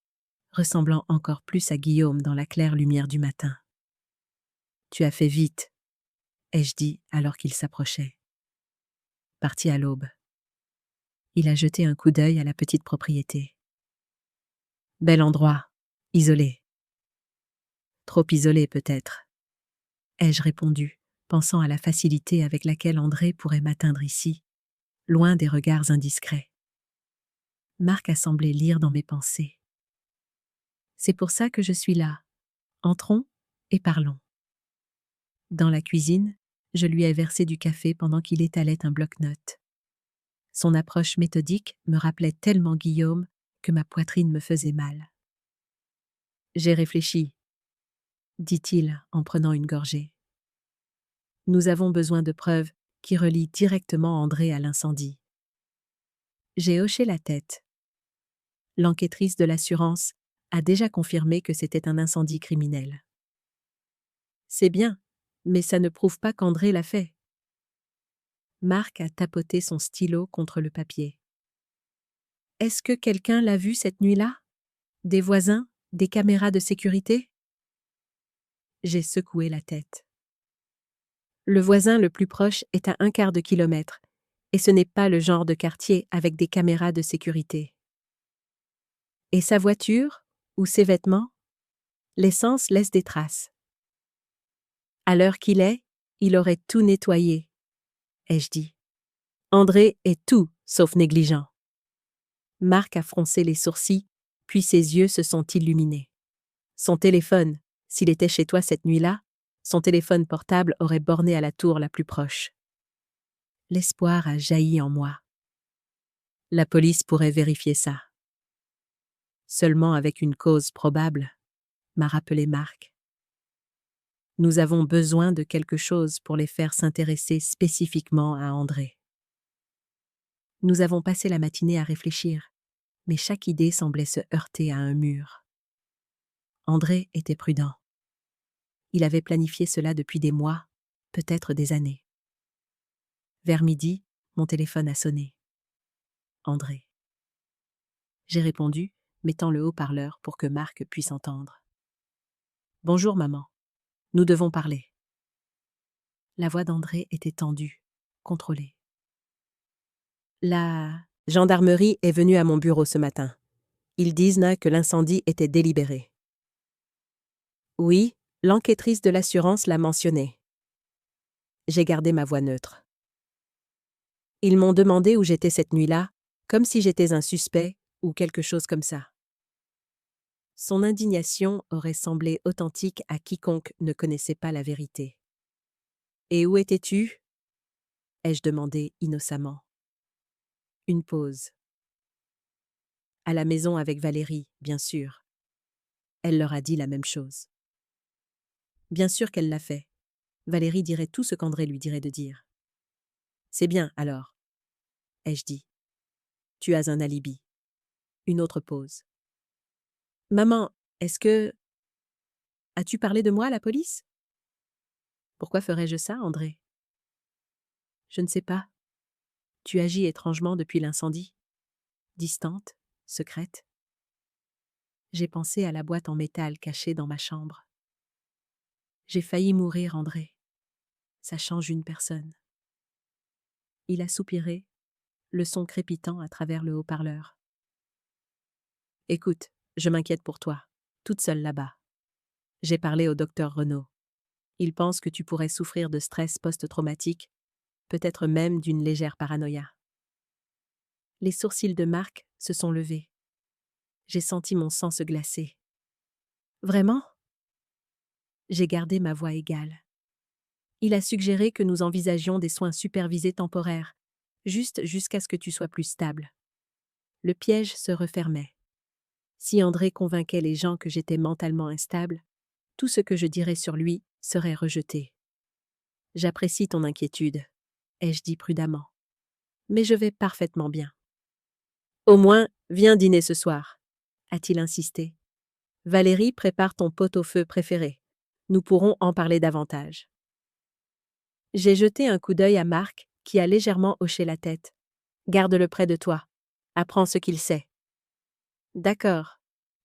[SPEAKER 1] ressemblant encore plus à Guillaume dans la claire lumière du matin. « Tu as fait vite, » ai-je dit alors qu'il s'approchait. Parti à l'aube. Il a jeté un coup d'œil à la petite propriété. Bel endroit, isolé. Trop isolé peut-être, ai-je répondu, pensant à la facilité avec laquelle André pourrait m'atteindre ici, loin des regards indiscrets. Marc a semblé lire dans mes pensées. C'est pour ça que je suis là. Entrons et parlons. Dans la cuisine, je lui ai versé du café pendant qu'il étalait un bloc-notes. Son approche méthodique me rappelait tellement Guillaume que ma poitrine me faisait mal. J'ai réfléchi, dit-il en prenant une gorgée. Nous avons besoin de preuves qui relient directement André à l'incendie. J'ai hoché la tête. L'enquêtrice de l'assurance a déjà confirmé que c'était un incendie criminel. C'est bien, mais ça ne prouve pas qu'André l'a fait. Marc a tapoté son stylo contre le papier. Est-ce que quelqu'un l'a vu cette nuit-là? Des voisins? Des caméras de sécurité? J'ai secoué la tête. Le voisin le plus proche est à 1/4 de kilomètre, et ce n'est pas le genre de quartier avec des caméras de sécurité. Et sa voiture? Ou ses vêtements? L'essence laisse des traces. À l'heure qu'il est, il aurait tout nettoyé, ai-je dit. André est tout sauf négligent. Marc a froncé les sourcils, puis ses yeux se sont illuminés. Son téléphone, s'il était chez toi cette nuit-là, son téléphone portable aurait borné à la tour la plus proche. L'espoir a jailli en moi. La police pourrait vérifier ça. Seulement avec une cause probable, m'a rappelé Marc. Nous avons besoin de quelque chose pour les faire s'intéresser spécifiquement à André. Nous avons passé la matinée à réfléchir, mais chaque idée semblait se heurter à un mur. André était prudent. Il avait planifié cela depuis des mois, peut-être des années. Vers midi, mon téléphone a sonné. André. J'ai répondu, mettant le haut-parleur pour que Marc puisse entendre. Bonjour maman. Nous devons parler. La voix d'André était tendue, contrôlée. La gendarmerie est venue à mon bureau ce matin. Ils disent que l'incendie était délibéré. Oui, l'enquêtrice de l'assurance l'a mentionné. J'ai gardé ma voix neutre. Ils m'ont demandé où j'étais cette nuit-là, comme si j'étais un suspect ou quelque chose comme ça. Son indignation aurait semblé authentique à quiconque ne connaissait pas la vérité. Et où étais-tu? Ai-je demandé innocemment. Une pause. À la maison avec Valérie, bien sûr. Elle leur a dit la même chose. Bien sûr qu'elle l'a fait. Valérie dirait tout ce qu'André lui dirait de dire. C'est bien, alors, ai-je dit. Tu as un alibi. Une autre pause. Maman, est-ce que... As-tu parlé de moi à la police? Pourquoi ferais-je ça, André? Je ne sais pas. Tu agis étrangement depuis l'incendie. Distante, secrète. J'ai pensé à la boîte en métal cachée dans ma chambre. J'ai failli mourir, André. Ça change une personne. Il a soupiré, le son crépitant à travers le haut-parleur. Écoute, je m'inquiète pour toi, toute seule là-bas. J'ai parlé au docteur Renaud. Il pense que tu pourrais souffrir de stress post-traumatique, peut-être même d'une légère paranoïa. Les sourcils de Marc se sont levés. J'ai senti mon sang se glacer. Vraiment? J'ai gardé ma voix égale. Il a suggéré que nous envisagions des soins supervisés temporaires, juste jusqu'à ce que tu sois plus stable. Le piège se refermait. Si André convainquait les gens que j'étais mentalement instable, tout ce que je dirais sur lui serait rejeté. J'apprécie ton inquiétude, ai-je dit prudemment. Mais je vais parfaitement bien. Au moins, viens dîner ce soir, a-t-il insisté. Valérie prépare ton pot-au-feu préféré. Nous pourrons en parler davantage. J'ai jeté un coup d'œil à Marc, qui a légèrement hoché la tête. Garde-le près de toi. Apprends ce qu'il sait. D'accord,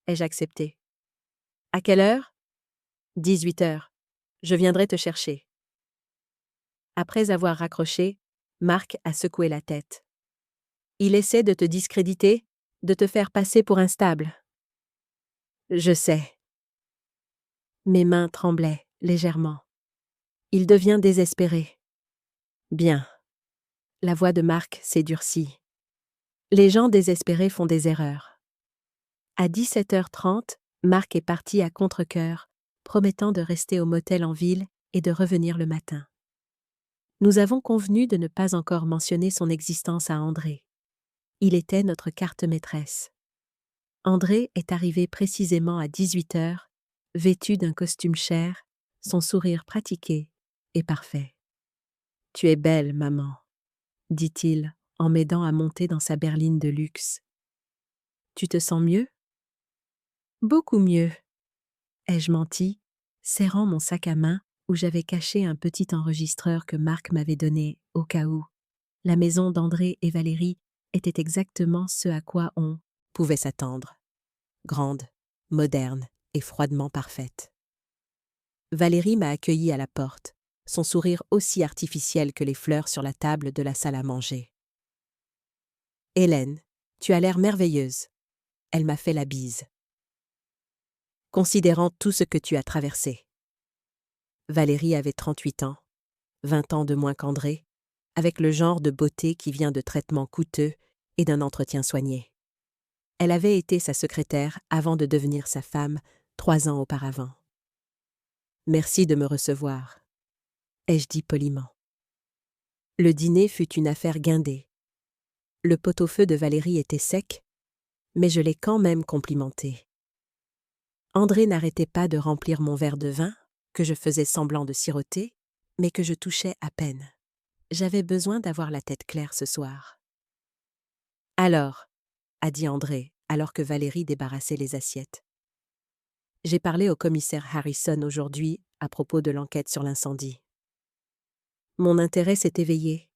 [SPEAKER 1] ai-je accepté. À quelle heure? 18h. Je viendrai te chercher. Après avoir raccroché, Marc a secoué la tête. Il essaie de te discréditer, de te faire passer pour instable. Je sais. Mes mains tremblaient, légèrement. Il devient désespéré. Bien. La voix de Marc s'est durcie. Les gens désespérés font des erreurs. À 17h30, Marc est parti à contre-cœur, promettant de rester au motel en ville et de revenir le matin. Nous avons convenu de ne pas encore mentionner son existence à André. Il était notre carte maîtresse. André est arrivé précisément à 18h, vêtu d'un costume cher, son sourire pratiqué et parfait. « Tu es belle, maman », dit-il en m'aidant à monter dans sa berline de luxe. « Tu te sens mieux ?»« Beaucoup mieux, » ai-je menti, serrant mon sac à main où j'avais caché un petit enregistreur que Marc m'avait donné au cas où. La maison d'André et Valérie était exactement ce à quoi on pouvait s'attendre. Grande, moderne et froidement parfaite. Valérie m'a accueillie à la porte, son sourire aussi artificiel que les fleurs sur la table de la salle à manger. « Hélène, tu as l'air merveilleuse. » Elle m'a fait la bise. « Considérant tout ce que tu as traversé. » Valérie avait 38 ans, 20 ans de moins qu'André, avec le genre de beauté qui vient de traitements coûteux et d'un entretien soigné. Elle avait été sa secrétaire avant de devenir sa femme 3 ans auparavant. « Merci de me recevoir », ai-je dit poliment. Le dîner fut une affaire guindée. Le pot-au-feu de Valérie était sec, mais je l'ai quand même complimenté. André n'arrêtait pas de remplir mon verre de vin, que je faisais semblant de siroter, mais que je touchais à peine. J'avais besoin d'avoir la tête claire ce soir. « Alors » a dit André, alors que Valérie débarrassait les assiettes. « J'ai parlé au commissaire Harrison aujourd'hui à propos de l'enquête sur l'incendie. Mon intérêt s'est éveillé.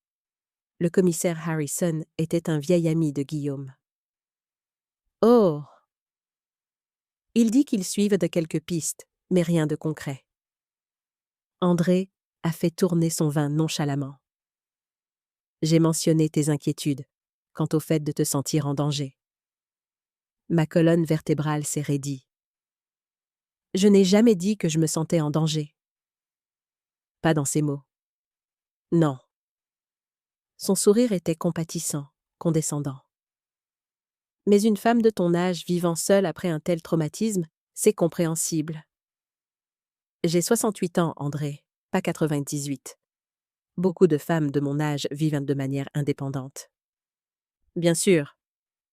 [SPEAKER 1] Le commissaire Harrison était un vieil ami de Guillaume. »« Oh !» Il dit qu'ils suivent de quelques pistes, mais rien de concret. André a fait tourner son vin nonchalamment. « J'ai mentionné tes inquiétudes quant au fait de te sentir en danger. » Ma colonne vertébrale s'est raidie. Je n'ai jamais dit que je me sentais en danger. Pas dans ces mots. Non. Son sourire était compatissant, condescendant. Mais une femme de ton âge vivant seule après un tel traumatisme, c'est compréhensible. J'ai 68 ans, André, pas 98. Beaucoup de femmes de mon âge vivent de manière indépendante. Bien sûr,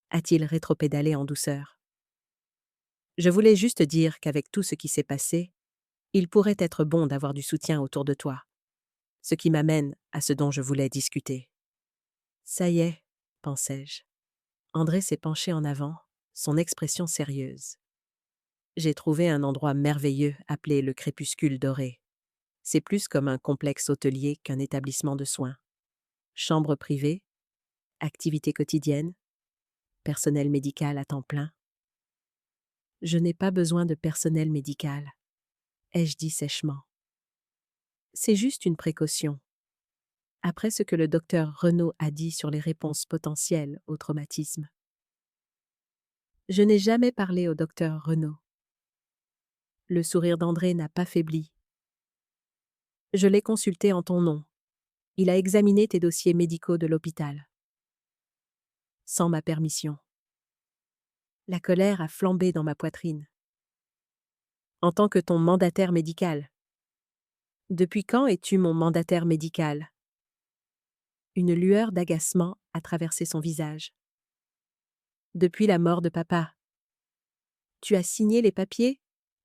[SPEAKER 1] a-t-il rétropédalé en douceur. Je voulais juste dire qu'avec tout ce qui s'est passé, il pourrait être bon d'avoir du soutien autour de toi. Ce qui m'amène à ce dont je voulais discuter. Ça y est, pensai-je. André s'est penché en avant, son expression sérieuse. J'ai trouvé un endroit merveilleux appelé le Crépuscule doré. C'est plus comme un complexe hôtelier qu'un établissement de soins. Chambre privée, activités quotidiennes, personnel médical à temps plein. Je n'ai pas besoin de personnel médical, ai-je dit sèchement. C'est juste une précaution. Après ce que le docteur Renaud a dit sur les réponses potentielles au traumatisme. Je n'ai jamais parlé au docteur Renaud. Le sourire d'André n'a pas faibli. Je l'ai consulté en ton nom. Il a examiné tes dossiers médicaux de l'hôpital. Sans ma permission. La colère a flambé dans ma poitrine. En tant que ton mandataire médical. Depuis quand es-tu mon mandataire médical ? Une lueur d'agacement a traversé son visage. Depuis la mort de papa. Tu as signé les papiers ?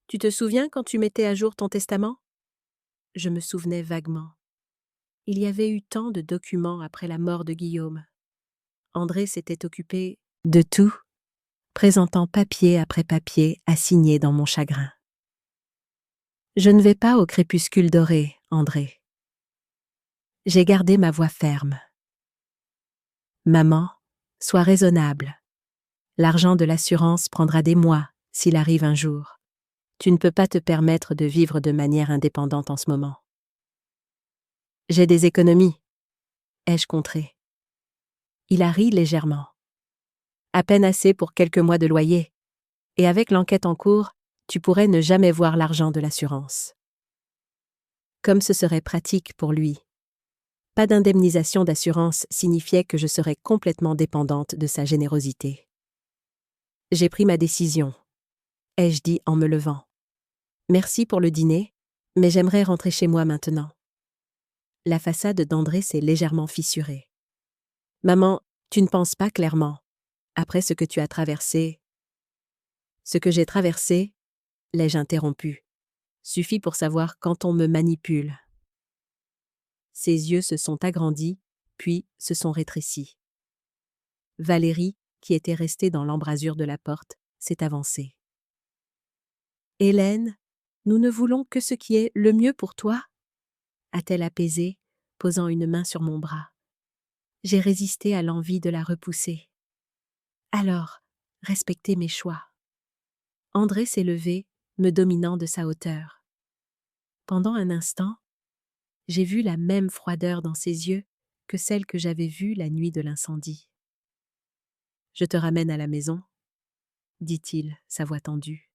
[SPEAKER 1] Tu te souviens quand tu mettais à jour ton testament ? Je me souvenais vaguement. Il y avait eu tant de documents après la mort de Guillaume. André s'était occupé de tout, présentant papier après papier à signer dans mon chagrin. Je ne vais pas au crépuscule doré, André. J'ai gardé ma voix ferme. Maman, sois raisonnable. L'argent de l'assurance prendra des mois s'il arrive un jour. Tu ne peux pas te permettre de vivre de manière indépendante en ce moment. J'ai des économies, ai-je contré. Il a ri légèrement. À peine assez pour quelques mois de loyer. Et avec l'enquête en cours, tu pourrais ne jamais voir l'argent de l'assurance. Comme ce serait pratique pour lui. Pas d'indemnisation d'assurance signifiait que je serais complètement dépendante de sa générosité. J'ai pris ma décision, ai-je dit en me levant. Merci pour le dîner, mais j'aimerais rentrer chez moi maintenant. La façade d'André s'est légèrement fissurée. Maman, tu ne penses pas clairement. Après ce que tu as traversé. Ce que j'ai traversé, l'ai-je interrompu. Suffit pour savoir quand on me manipule. Ses yeux se sont agrandis, puis se sont rétrécis. Valérie, qui était restée dans l'embrasure de la porte, s'est avancée. Hélène, nous ne voulons que ce qui est le mieux pour toi, a-t-elle apaisé, posant une main sur mon bras. J'ai résisté à l'envie de la repousser. Alors, respectez mes choix. André s'est levé, me dominant de sa hauteur. Pendant un instant, j'ai vu la même froideur dans ses yeux que celle que j'avais vue la nuit de l'incendie. Je te ramène à la maison, dit-il, sa voix tendue.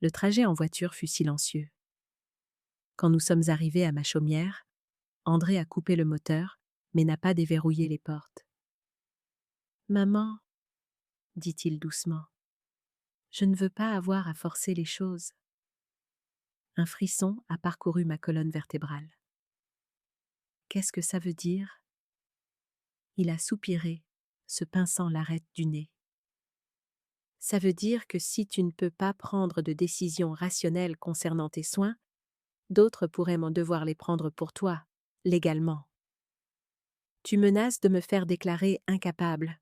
[SPEAKER 1] Le trajet en voiture fut silencieux. Quand nous sommes arrivés à ma chaumière, André a coupé le moteur, mais n'a pas déverrouillé les portes. « Maman, dit-il doucement, je ne veux pas avoir à forcer les choses. » Un frisson a parcouru ma colonne vertébrale. Qu'est-ce que ça veut dire ? Il a soupiré, se pinçant l'arête du nez. Ça veut dire que si tu ne peux pas prendre de décision rationnelle concernant tes soins, d'autres pourraient m'en devoir les prendre pour toi, légalement. Tu menaces de me faire déclarer incapable.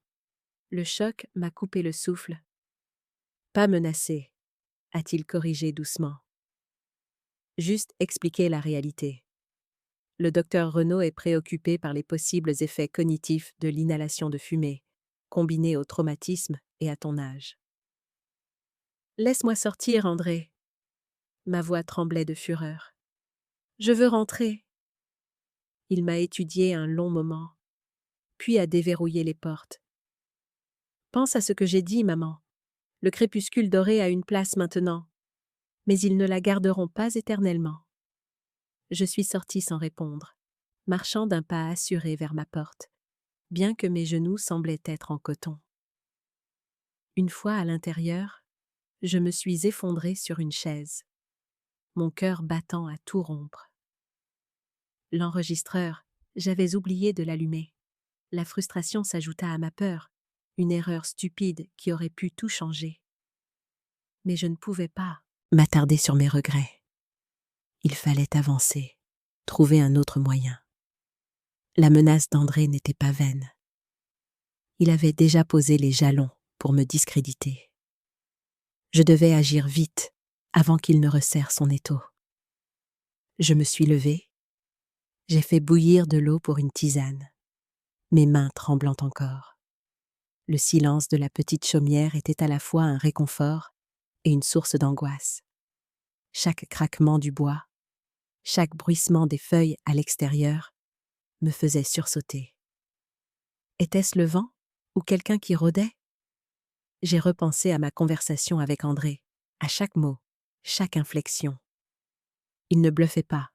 [SPEAKER 1] Le choc m'a coupé le souffle. Pas menacé, a-t-il corrigé doucement. Juste expliquer la réalité. Le docteur Renaud est préoccupé par les possibles effets cognitifs de l'inhalation de fumée, combinés au traumatisme et à ton âge. Laisse-moi sortir, André. Ma voix tremblait de fureur. Je veux rentrer. Il m'a étudié un long moment, puis a déverrouillé les portes. Pense à ce que j'ai dit, maman. Le crépuscule doré a une place maintenant, mais ils ne la garderont pas éternellement. Je suis sortie sans répondre, marchant d'un pas assuré vers ma porte, bien que mes genoux semblaient être en coton. Une fois à l'intérieur, je me suis effondrée sur une chaise, mon cœur battant à tout rompre. L'enregistreur, j'avais oublié de l'allumer. La frustration s'ajouta à ma peur, une erreur stupide qui aurait pu tout changer. Mais je ne pouvais pas m'attarder sur mes regrets. Il fallait avancer, trouver un autre moyen. La menace d'André n'était pas vaine. Il avait déjà posé les jalons pour me discréditer. Je devais agir vite, avant qu'il ne resserre son étau. Je me suis levée. J'ai fait bouillir de l'eau pour une tisane, mes mains tremblant encore. Le silence de la petite chaumière était à la fois un réconfort et une source d'angoisse. Chaque craquement du bois, chaque bruissement des feuilles à l'extérieur me faisait sursauter. Était-ce le vent ou quelqu'un qui rôdait ? J'ai repensé à ma conversation avec André, à chaque mot, chaque inflexion. Il ne bluffait pas.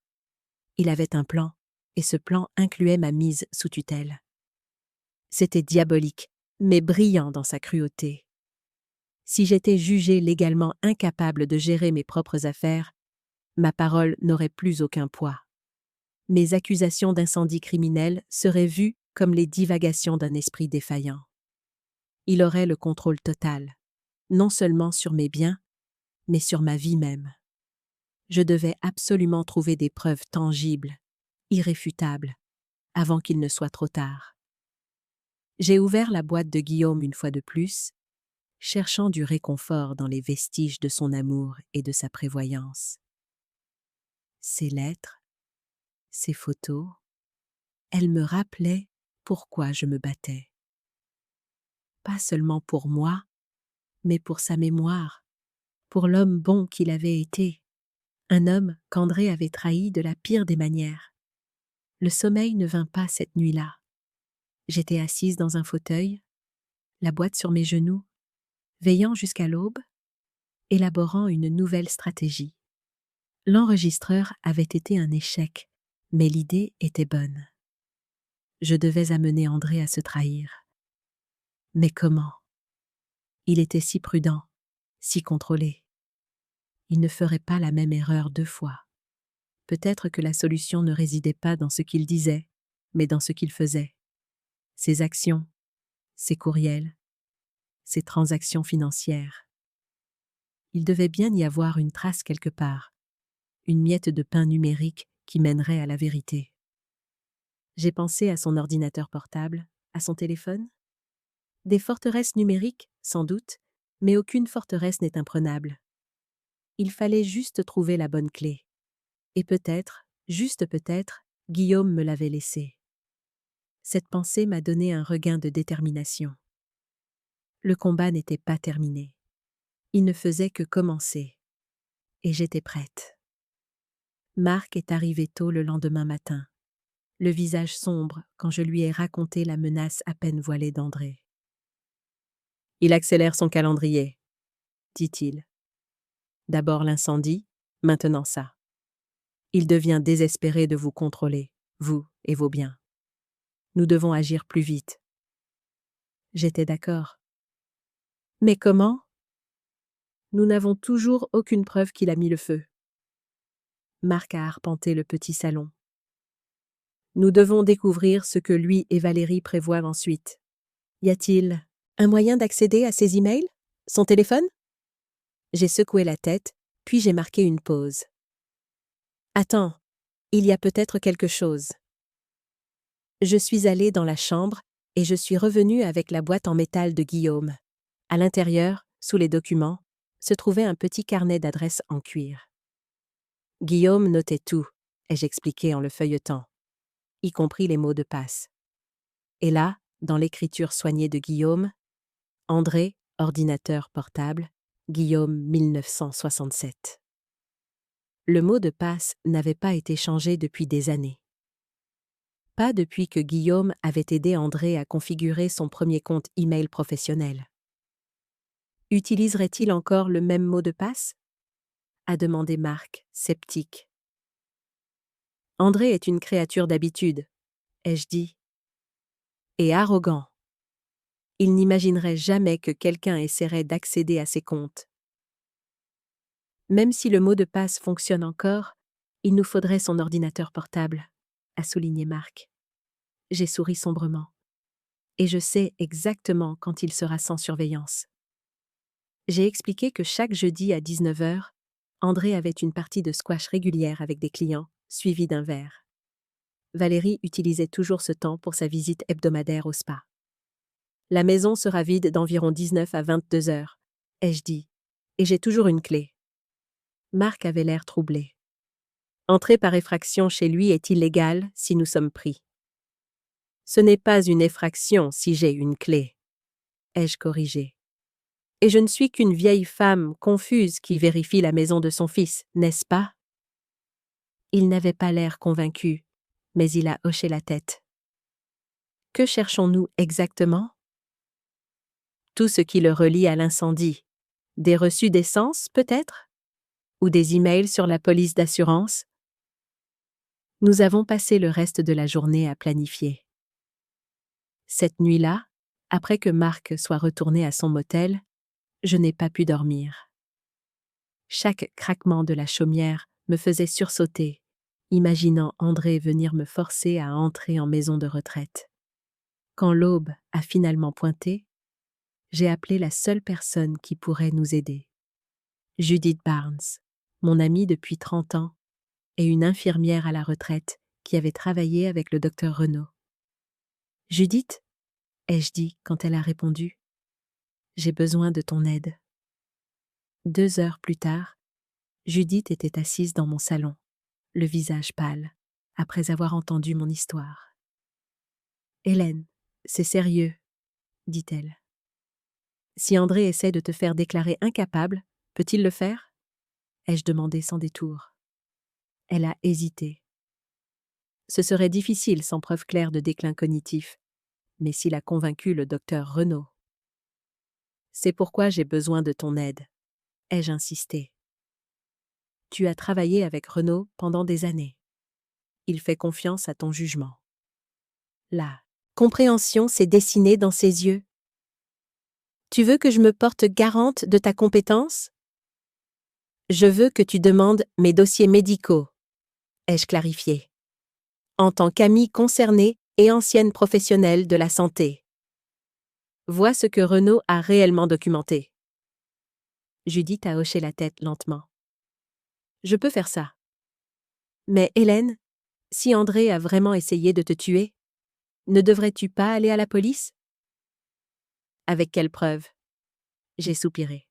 [SPEAKER 1] Il avait un plan, et ce plan incluait ma mise sous tutelle. C'était diabolique, mais brillant dans sa cruauté. Si j'étais jugée légalement incapable de gérer mes propres affaires, ma parole n'aurait plus aucun poids. Mes accusations d'incendie criminel seraient vues comme les divagations d'un esprit défaillant. Il aurait le contrôle total, non seulement sur mes biens, mais sur ma vie même. Je devais absolument trouver des preuves tangibles, irréfutables, avant qu'il ne soit trop tard. J'ai ouvert la boîte de Guillaume une fois de plus, cherchant du réconfort dans les vestiges de son amour et de sa prévoyance. Ces lettres, ces photos, elles me rappelaient pourquoi je me battais. Pas seulement pour moi, mais pour sa mémoire, pour l'homme bon qu'il avait été, un homme qu'André avait trahi de la pire des manières. Le sommeil ne vint pas cette nuit-là. J'étais assise dans un fauteuil, la boîte sur mes genoux, veillant jusqu'à l'aube, élaborant une nouvelle stratégie. L'enregistreur avait été un échec, mais l'idée était bonne. Je devais amener André à se trahir. Mais comment? Il était si prudent, si contrôlé. Il ne ferait pas la même erreur 2 fois. Peut-être que la solution ne résidait pas dans ce qu'il disait, mais dans ce qu'il faisait. Ses actions, ses courriels, ses transactions financières. Il devait bien y avoir une trace quelque part, une miette de pain numérique qui mènerait à la vérité. J'ai pensé à son ordinateur portable, à son téléphone. Des forteresses numériques, sans doute, mais aucune forteresse n'est imprenable. Il fallait juste trouver la bonne clé. Et peut-être, juste peut-être, Guillaume me l'avait laissée. Cette pensée m'a donné un regain de détermination. Le combat n'était pas terminé. Il ne faisait que commencer. Et j'étais prête. Marc est arrivé tôt le lendemain matin, le visage sombre quand je lui ai raconté la menace à peine voilée d'André. Il accélère son calendrier, dit-il. D'abord l'incendie, maintenant ça. Il devient désespéré de vous contrôler, vous et vos biens. Nous devons agir plus vite. J'étais d'accord. Mais comment? Nous n'avons toujours aucune preuve qu'il a mis le feu. Marc a arpenté le petit salon. Nous devons découvrir ce que lui et Valérie prévoient ensuite. Y a-t-il un moyen d'accéder à ses emails? Son téléphone? J'ai secoué la tête, puis j'ai marqué une pause. Attends, il y a peut-être quelque chose. Je suis allée dans la chambre et je suis revenue avec la boîte en métal de Guillaume. À l'intérieur, sous les documents, se trouvait un petit carnet d'adresses en cuir. Guillaume notait tout, ai-je expliqué en le feuilletant, y compris les mots de passe. Et là, dans l'écriture soignée de Guillaume, André, ordinateur portable, Guillaume 1967. Le mot de passe n'avait pas été changé depuis des années. Pas depuis que Guillaume avait aidé André à configurer son premier compte email professionnel. Utiliserait-il encore le même mot de passe? A demandé Marc, sceptique. André est une créature d'habitude, ai-je dit. Et arrogant. Il n'imaginerait jamais que quelqu'un essaierait d'accéder à ses comptes. Même si le mot de passe fonctionne encore, il nous faudrait son ordinateur portable, a souligné Marc. J'ai souri sombrement. Et je sais exactement quand il sera sans surveillance. J'ai expliqué que chaque jeudi à 19h, André avait une partie de squash régulière avec des clients, suivie d'un verre. Valérie utilisait toujours ce temps pour sa visite hebdomadaire au spa. La maison sera vide d'environ 19 à 22h, ai-je dit, et j'ai toujours une clé. Marc avait l'air troublé. Entrer par effraction chez lui est illégal si nous sommes pris. Ce n'est pas une effraction si j'ai une clé, ai-je corrigé. Et je ne suis qu'une vieille femme confuse qui vérifie la maison de son fils, n'est-ce pas? Il n'avait pas l'air convaincu, mais il a hoché la tête. Que cherchons-nous exactement? Tout ce qui le relie à l'incendie. Des reçus d'essence, peut-être? Ou des emails sur la police d'assurance? Nous avons passé le reste de la journée à planifier. Cette nuit-là, après que Marc soit retourné à son motel, je n'ai pas pu dormir. Chaque craquement de la chaumière me faisait sursauter, imaginant André venir me forcer à entrer en maison de retraite. Quand l'aube a finalement pointé, j'ai appelé la seule personne qui pourrait nous aider. Judith Barnes, mon amie depuis 30 ans, et une infirmière à la retraite qui avait travaillé avec le docteur Renaud. « Judith ?» ai-je dit quand elle a répondu. « J'ai besoin de ton aide. » 2 heures plus tard, Judith était assise dans mon salon, le visage pâle, après avoir entendu mon histoire. « Hélène, c'est sérieux, » dit-elle. « Si André essaie de te faire déclarer incapable, peut-il le faire ?» ai-je demandé sans détour. Elle a hésité. Ce serait difficile sans preuve claire de déclin cognitif, mais s'il a convaincu le docteur Renaud. C'est pourquoi j'ai besoin de ton aide, ai-je insisté. Tu as travaillé avec Renaud pendant des années. Il fait confiance à ton jugement. La compréhension s'est dessinée dans ses yeux. Tu veux que je me porte garante de ta compétence? Je veux que tu demandes mes dossiers médicaux, ai-je clarifié. En tant qu'amie concernée et ancienne professionnelle de la santé. Vois ce que Renaud a réellement documenté. Judith a hoché la tête lentement. Je peux faire ça. Mais Hélène, si André a vraiment essayé de te tuer, ne devrais-tu pas aller à la police? Avec quelle preuve? J'ai soupiré.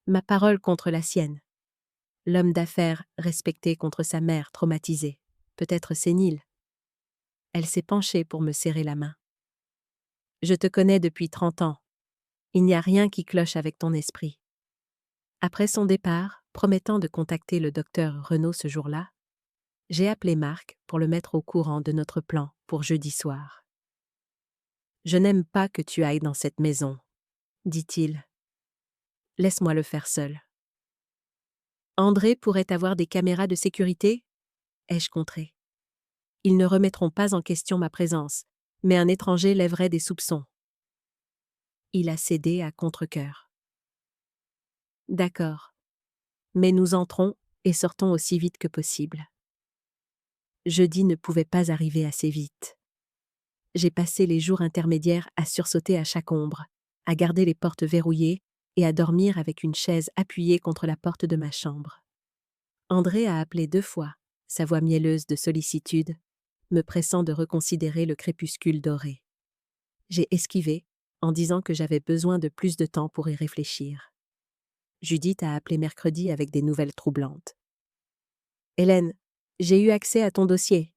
[SPEAKER 1] Ma parole contre la sienne. L'homme d'affaires respecté contre sa mère traumatisée, peut-être sénile. Elle s'est penchée pour me serrer la main. Je te connais depuis 30 ans. Il n'y a rien qui cloche avec ton esprit. Après son départ, promettant de contacter le docteur Renaud ce jour-là, j'ai appelé Marc pour le mettre au courant de notre plan pour jeudi soir. Je n'aime pas que tu ailles dans cette maison, dit-il. Laisse-moi le faire seul. André pourrait avoir des caméras de sécurité? Ai-je contré. Ils ne remettront pas en question ma présence, mais un étranger lèverait des soupçons. Il a cédé à contre-cœur. D'accord. Mais nous entrons et sortons aussi vite que possible. Jeudi ne pouvait pas arriver assez vite. J'ai passé les jours intermédiaires à sursauter à chaque ombre, à garder les portes verrouillées et à dormir avec une chaise appuyée contre la porte de ma chambre. André a appelé 2 fois, sa voix mielleuse de sollicitude, me pressant de reconsidérer le crépuscule doré. J'ai esquivé, en disant que j'avais besoin de plus de temps pour y réfléchir. Judith a appelé mercredi avec des nouvelles troublantes. « Hélène, j'ai eu accès à ton dossier.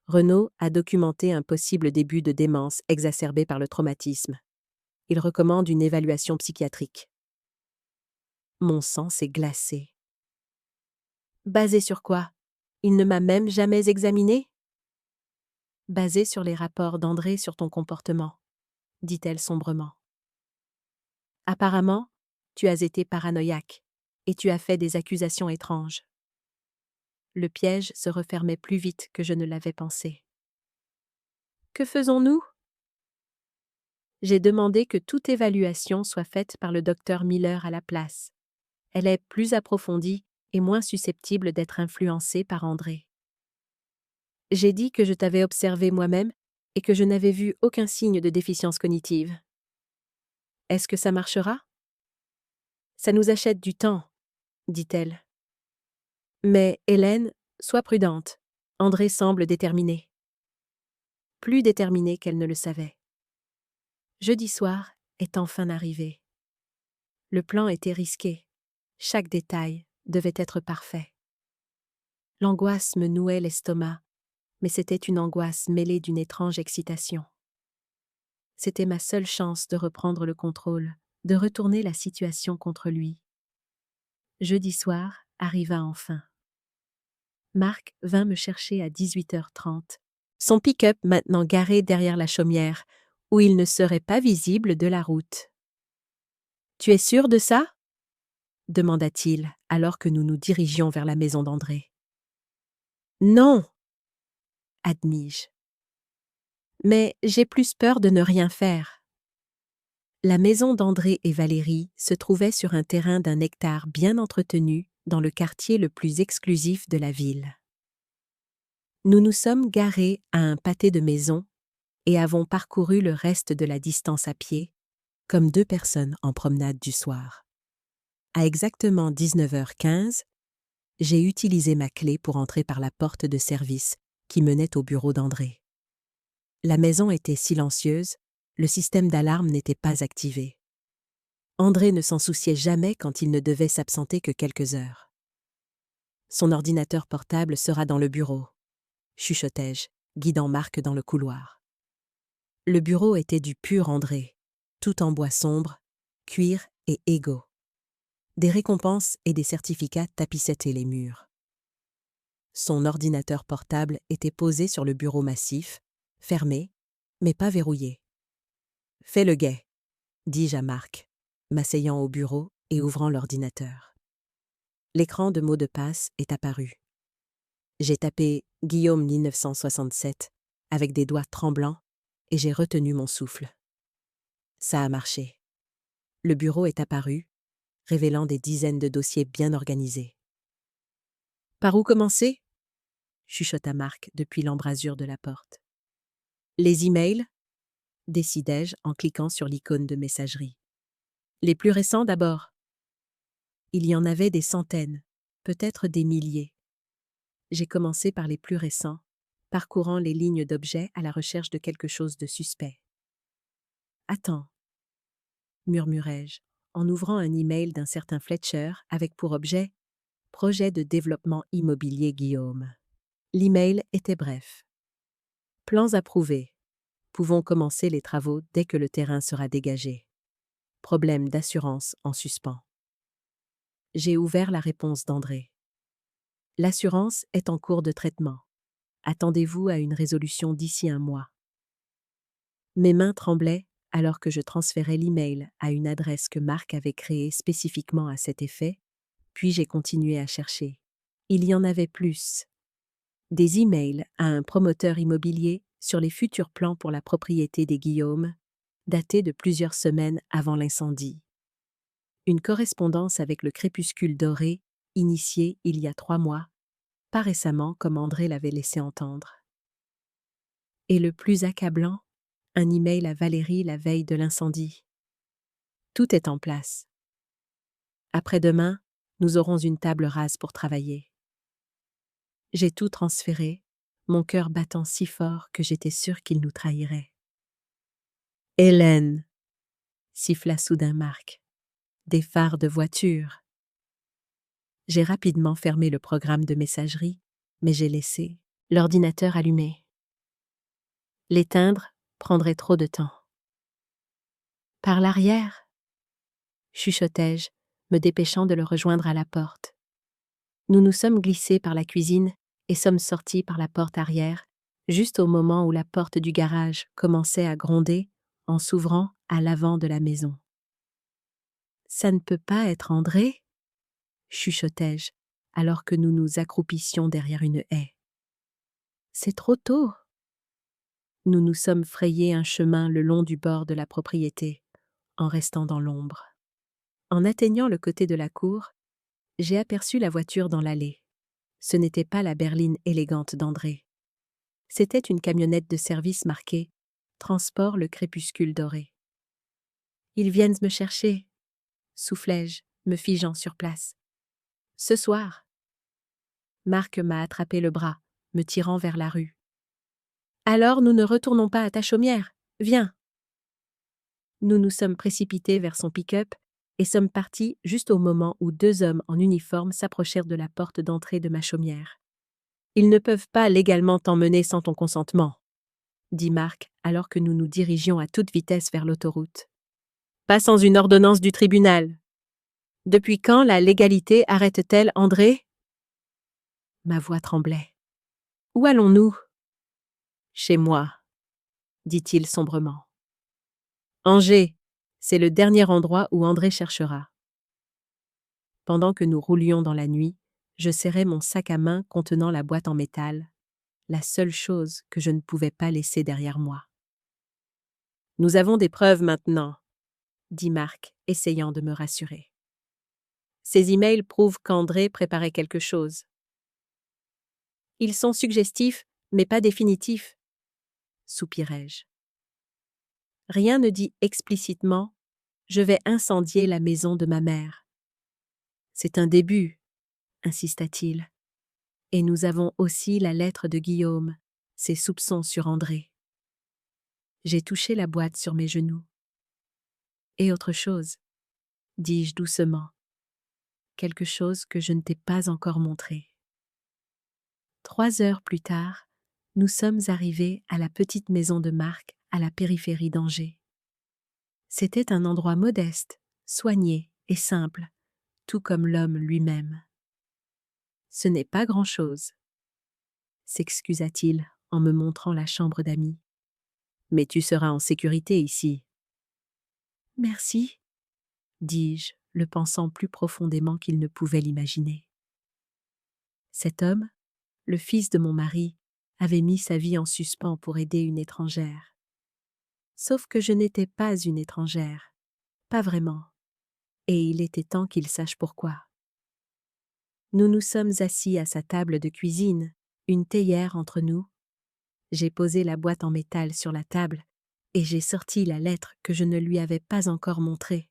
[SPEAKER 1] Renaud a documenté un possible début de démence exacerbé par le traumatisme. Il recommande une évaluation psychiatrique. » Mon sang s'est glacé. Basé sur quoi? Il ne m'a même jamais examiné? Basé sur les rapports d'André sur ton comportement, dit-elle sombrement. Apparemment, tu as été paranoïaque et tu as fait des accusations étranges. Le piège se refermait plus vite que je ne l'avais pensé. Que faisons-nous? J'ai demandé que toute évaluation soit faite par le docteur Miller à la place. Elle est plus approfondie et moins susceptible d'être influencée par André. J'ai dit que je t'avais observé moi-même et que je n'avais vu aucun signe de déficience cognitive. Est-ce que ça marchera? Ça nous achète du temps, dit-elle. Mais, Hélène, sois prudente. André semble déterminé. Plus déterminé qu'elle ne le savait. Jeudi soir est enfin arrivé. Le plan était risqué. Chaque détail devait être parfait. L'angoisse me nouait l'estomac, mais c'était une angoisse mêlée d'une étrange excitation. C'était ma seule chance de reprendre le contrôle, de retourner la situation contre lui. Jeudi soir arriva enfin. Marc vint me chercher à 18h30, son pick-up maintenant garé derrière la chaumière, où il ne serait pas visible de la route. « Tu es sûr de ça ?» demanda-t-il, alors que nous nous dirigions vers la maison d'André. « Non !» admis-je. « Mais j'ai plus peur de ne rien faire. » La maison d'André et Valérie se trouvait sur un terrain d'un hectare bien entretenu dans le quartier le plus exclusif de la ville. Nous nous sommes garés à un pâté de maisons et avons parcouru le reste de la distance à pied, comme 2 personnes en promenade du soir. À exactement 19h15, j'ai utilisé ma clé pour entrer par la porte de service qui menait au bureau d'André. La maison était silencieuse, le système d'alarme n'était pas activé. André ne s'en souciait jamais quand il ne devait s'absenter que quelques heures. Son ordinateur portable sera dans le bureau, chuchotai-je, guidant Marc dans le couloir. Le bureau était du pur André, tout en bois sombre, cuir et égo. Des récompenses et des certificats tapissaient les murs. Son ordinateur portable était posé sur le bureau massif, fermé, mais pas verrouillé. Fais le guet, dis-je à Marc, m'asseyant au bureau et ouvrant l'ordinateur. L'écran de mots de passe est apparu. J'ai tapé Guillaume 1967 avec des doigts tremblants et j'ai retenu mon souffle. Ça a marché. Le bureau est apparu, révélant des dizaines de dossiers bien organisés. Par où commencer ? Chuchota Marc depuis l'embrasure de la porte. Les emails ? Décidai-je en cliquant sur l'icône de messagerie. Les plus récents d'abord. Il y en avait des centaines, peut-être des milliers. J'ai commencé par les plus récents, parcourant les lignes d'objets à la recherche de quelque chose de suspect. Attends, murmurai-je, en ouvrant un email d'un certain Fletcher avec pour objet « Projet de développement immobilier Guillaume ». L'email était bref. Plans approuvés. Pouvons commencer les travaux dès que le terrain sera dégagé. Problème d'assurance en suspens. J'ai ouvert la réponse d'André. L'assurance est en cours de traitement. Attendez-vous à une résolution d'ici un mois. Mes mains tremblaient alors que je transférais l'email à une adresse que Marc avait créée spécifiquement à cet effet, puis j'ai continué à chercher. Il y en avait plus. Des emails à un promoteur immobilier sur les futurs plans pour la propriété des Guillaume, datés de plusieurs semaines avant l'incendie. Une correspondance avec le crépuscule doré, initiée il y a 3 mois, pas récemment comme André l'avait laissé entendre. Et le plus accablant, un email à Valérie la veille de l'incendie. Tout est en place. Après-demain, nous aurons une table rase pour travailler. J'ai tout transféré, mon cœur battant si fort que j'étais sûre qu'il nous trahirait. « Hélène !» siffla soudain Marc. « Des phares de voiture !» J'ai rapidement fermé le programme de messagerie, mais j'ai laissé l'ordinateur allumé. L'éteindre prendrait trop de temps. « Par l'arrière !» chuchotai-je, me dépêchant de le rejoindre à la porte. Nous nous sommes glissés par la cuisine et sommes sortis par la porte arrière, juste au moment où la porte du garage commençait à gronder en s'ouvrant à l'avant de la maison. « Ça ne peut pas être André ?» chuchotai-je, alors que nous nous accroupissions derrière une haie. « C'est trop tôt !» Nous nous sommes frayés un chemin le long du bord de la propriété, en restant dans l'ombre. En atteignant le côté de la cour, j'ai aperçu la voiture dans l'allée. Ce n'était pas la berline élégante d'André. C'était une camionnette de service marquée « Transport le crépuscule doré ». « Ils viennent me chercher », soufflai-je, me figeant sur place. « Ce soir !» Marc m'a attrapé le bras, me tirant vers la rue. « Alors nous ne retournons pas à ta chaumière, viens !» Nous nous sommes précipités vers son pick-up et sommes partis juste au moment où 2 hommes en uniforme s'approchèrent de la porte d'entrée de ma chaumière. « Ils ne peuvent pas légalement t'emmener sans ton consentement, » dit Marc alors que nous nous dirigions à toute vitesse vers l'autoroute. « Pas sans une ordonnance du tribunal. Depuis quand la légalité arrête-t-elle André ?» Ma voix tremblait. « Où allons-nous ?»« Chez moi, » dit-il sombrement. « Angers, c'est le dernier endroit où André cherchera. » Pendant que nous roulions dans la nuit, je serrais mon sac à main contenant la boîte en métal, la seule chose que je ne pouvais pas laisser derrière moi. « Nous avons des preuves maintenant, » dit Marc, essayant de me rassurer. « Ces emails prouvent qu'André préparait quelque chose. »« Ils sont suggestifs, mais pas définitifs, » soupirai-je. « Rien ne dit explicitement « Je vais incendier la maison de ma mère. » C'est un début, insista-t-il. Et nous avons aussi la lettre de Guillaume, ses soupçons sur André. J'ai touché la boîte sur mes genoux. Et autre chose, dis-je doucement. Quelque chose que je ne t'ai pas encore montré. 3 heures plus tard, nous sommes arrivés à la petite maison de Marc à la périphérie d'Angers. C'était un endroit modeste, soigné et simple, tout comme l'homme lui-même. Ce n'est pas grand-chose, s'excusa-t-il en me montrant la chambre d'amis. Mais tu seras en sécurité ici. Merci, dis-je, le pensant plus profondément qu'il ne pouvait l'imaginer. Cet homme, le fils de mon mari, avait mis sa vie en suspens pour aider une étrangère. Sauf que je n'étais pas une étrangère, pas vraiment, et il était temps qu'il sache pourquoi. Nous nous sommes assis à sa table de cuisine, une théière entre nous. J'ai posé la boîte en métal sur la table et j'ai sorti la lettre que je ne lui avais pas encore montrée,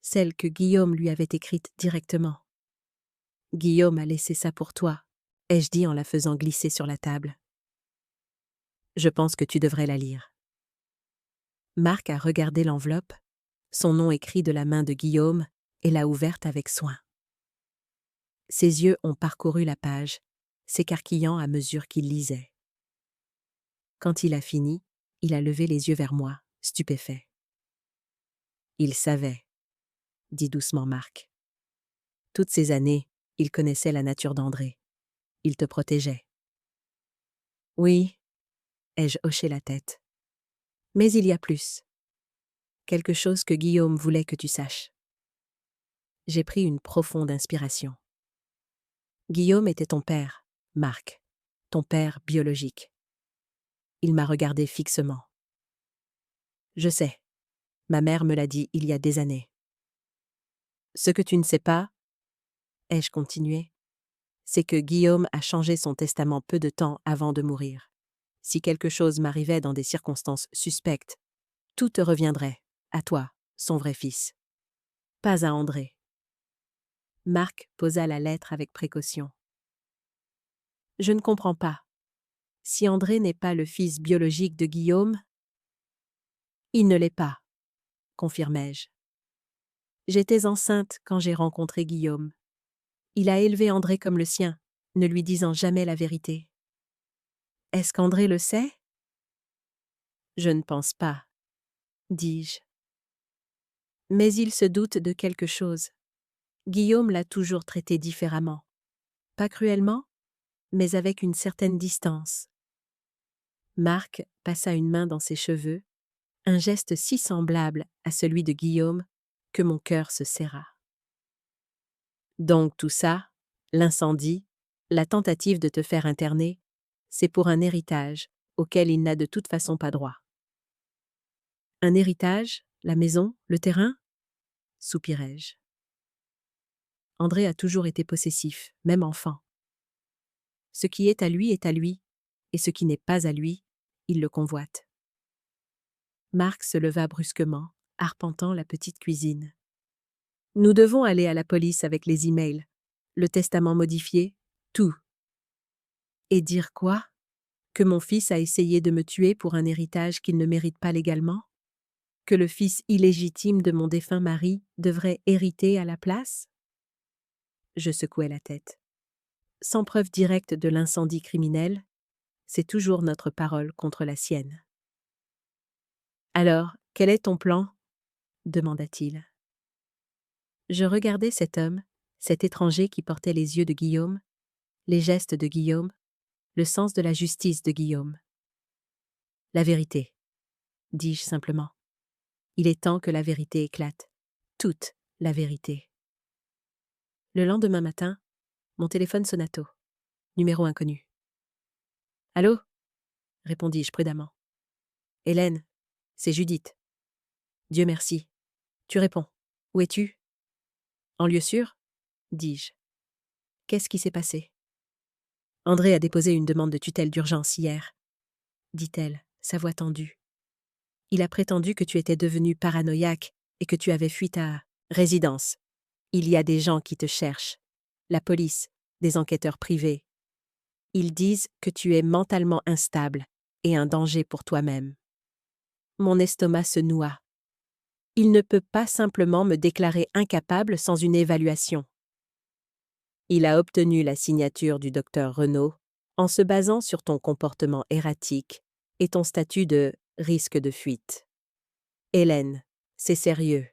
[SPEAKER 1] celle que Guillaume lui avait écrite directement. « Guillaume a laissé ça pour toi », ai-je dit en la faisant glisser sur la table. « Je pense que tu devrais la lire. » Marc a regardé l'enveloppe, son nom écrit de la main de Guillaume, et l'a ouverte avec soin. Ses yeux ont parcouru la page, s'écarquillant à mesure qu'il lisait. Quand il a fini, il a levé les yeux vers moi, stupéfait. « Il savait », dit doucement Marc. « Toutes ces années, il connaissait la nature d'André. Il te protégeait. »« Oui, » ai-je hoché la tête. « Mais il y a plus. Quelque chose que Guillaume voulait que tu saches. » J'ai pris une profonde inspiration. Guillaume était ton père, Marc, ton père biologique. Il m'a regardé fixement. « Je sais. Ma mère me l'a dit il y a des années. » « Ce que tu ne sais pas, » ai-je continué, « c'est que Guillaume a changé son testament peu de temps avant de mourir. Si quelque chose m'arrivait dans des circonstances suspectes, tout te reviendrait, à toi, son vrai fils. Pas à André. » Marc posa la lettre avec précaution. « Je ne comprends pas. Si André n'est pas le fils biologique de Guillaume, » »« Il ne l'est pas, » confirmai-je. « J'étais enceinte quand j'ai rencontré Guillaume. Il a élevé André comme le sien, ne lui disant jamais la vérité. Est-ce qu'André le sait ? » ?»« Je ne pense pas, » dis-je. « Mais il se doute de quelque chose. Guillaume l'a toujours traité différemment. Pas cruellement, mais avec une certaine distance. » Marc passa une main dans ses cheveux, un geste si semblable à celui de Guillaume que mon cœur se serra. « Donc tout ça, l'incendie, la tentative de te faire interner, c'est pour un héritage auquel il n'a de toute façon pas droit. » « Un héritage, la maison, le terrain ?» soupirai-je. André a toujours été possessif, même enfant. Ce qui est à lui, et ce qui n'est pas à lui, il le convoite. Marc se leva brusquement, arpentant la petite cuisine. « Nous devons aller à la police avec les emails, le testament modifié, tout. » « Et dire quoi ? Que mon fils a essayé de me tuer pour un héritage qu'il ne mérite pas légalement ? Que le fils illégitime de mon défunt mari devrait hériter à la place ? » Je secouai la tête. Sans preuve directe de l'incendie criminel, c'est toujours notre parole contre la sienne. « Alors, quel est ton plan ? » demanda-t-il. Je regardais cet homme, cet étranger qui portait les yeux de Guillaume, les gestes de Guillaume, le sens de la justice de Guillaume. « La vérité, » dis-je simplement. « Il est temps que la vérité éclate. Toute la vérité. » Le lendemain matin, mon téléphone sonna tôt. Numéro inconnu. « Allô ?» répondis-je prudemment. « Hélène, c'est Judith. »« Dieu merci. Tu réponds. Où es-tu ? » ?»« En lieu sûr ?» dis-je. « Qu'est-ce qui s'est passé ? » ?»« André a déposé une demande de tutelle d'urgence hier, » dit-elle, sa voix tendue. « Il a prétendu que tu étais devenue paranoïaque et que tu avais fui ta résidence. Il y a des gens qui te cherchent. La police, des enquêteurs privés. Ils disent que tu es mentalement instable et un danger pour toi-même. » Mon estomac se noua. Il ne peut pas simplement me déclarer incapable sans une évaluation. Il a obtenu la signature du docteur Renaud en se basant sur ton comportement erratique et ton statut de risque de fuite. Hélène, c'est sérieux.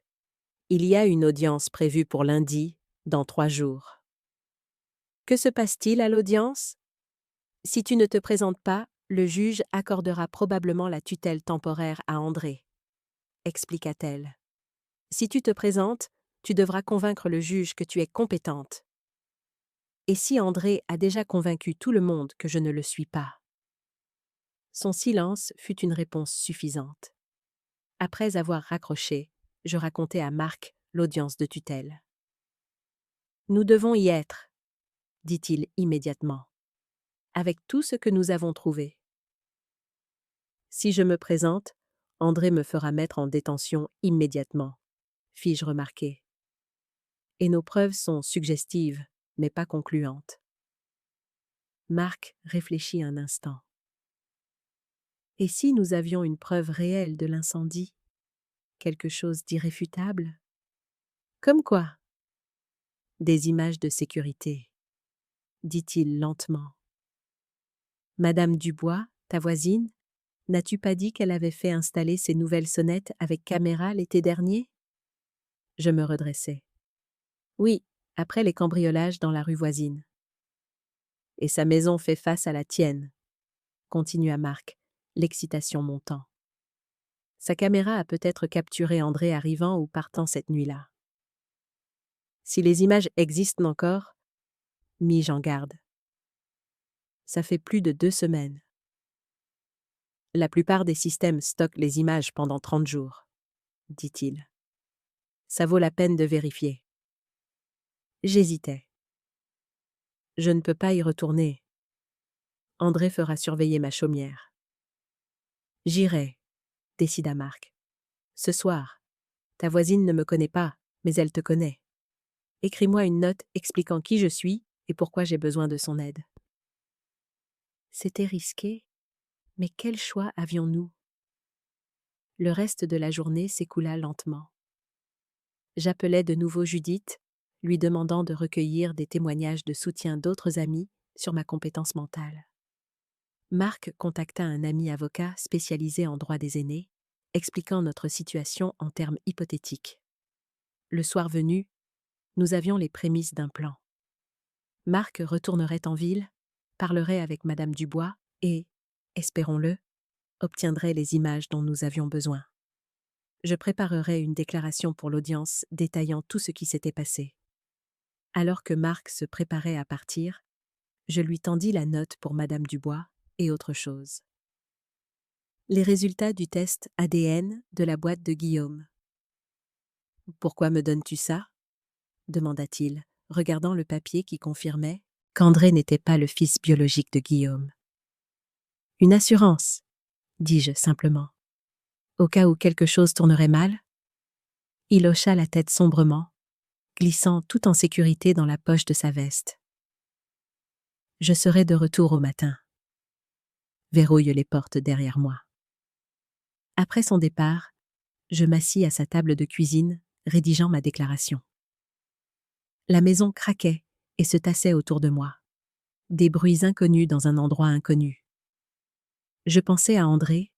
[SPEAKER 1] Il y a une audience prévue pour lundi, dans 3 jours. Que se passe-t-il à l'audience ? Si tu ne te présentes pas, Le juge accordera probablement la tutelle temporaire à André, expliqua-t-elle. Si tu te présentes, tu devras convaincre le juge que tu es compétente. Et si André a déjà convaincu tout le monde que je ne le suis pas? Son silence fut une réponse suffisante. Après avoir raccroché, je racontai à Marc l'audience de tutelle. Nous devons y être, dit-il immédiatement, avec tout ce que nous avons trouvé. Si je me présente, André me fera mettre en détention immédiatement, fis-je remarquer. Et nos preuves sont suggestives, mais pas concluantes. Marc réfléchit un instant. Et si nous avions une preuve réelle de l'incendie? Quelque chose d'irréfutable? Comme quoi? Des images de sécurité, dit-il lentement. Madame Dubois, ta voisine, n'as-tu pas dit qu'elle avait fait installer ces nouvelles sonnettes avec caméra l'été dernier? Je me redressai. Oui, après les cambriolages dans la rue voisine. Et sa maison fait face à la tienne, continua Marc, l'excitation montant. Sa caméra a peut-être capturé André arrivant ou partant cette nuit-là. Si les images existent encore, mis-je en garde. Ça fait plus de 2 semaines. La plupart des systèmes stockent les images pendant 30 jours, dit-il. Ça vaut la peine de vérifier. J'hésitais. Je ne peux pas y retourner. André fera surveiller ma chaumière. J'irai, décida Marc. Ce soir. Ta voisine ne me connaît pas, mais elle te connaît. Écris-moi une note expliquant qui je suis et pourquoi j'ai besoin de son aide. C'était risqué, mais quel choix avions-nous? Le reste de la journée s'écoula lentement. J'appelai de nouveau Judith, lui demandant de recueillir des témoignages de soutien d'autres amis sur ma compétence mentale. Marc contacta un ami avocat spécialisé en droit des aînés, expliquant notre situation en termes hypothétiques. Le soir venu, nous avions les prémices d'un plan. Marc retournerait en ville, parlerait avec Madame Dubois et, espérons-le, obtiendrait les images dont nous avions besoin. Je préparerai une déclaration pour l'audience détaillant tout ce qui s'était passé. Alors que Marc se préparait à partir, je lui tendis la note pour Madame Dubois et autre chose. Les résultats du test ADN de la boîte de Guillaume. « Pourquoi me donnes-tu ça ?» demanda-t-il, regardant le papier qui confirmait qu'André n'était pas le fils biologique de Guillaume. « Une assurance, dis-je simplement. Au cas où quelque chose tournerait mal. » Il hocha la tête sombrement, glissant tout en sécurité dans la poche de sa veste. « Je serai de retour au matin. » Verrouille les portes derrière moi. Après son départ, je m'assis à sa table de cuisine, rédigeant ma déclaration. La maison craquait et se tassait autour de moi. Des bruits inconnus dans un endroit inconnu. Je pensais à André,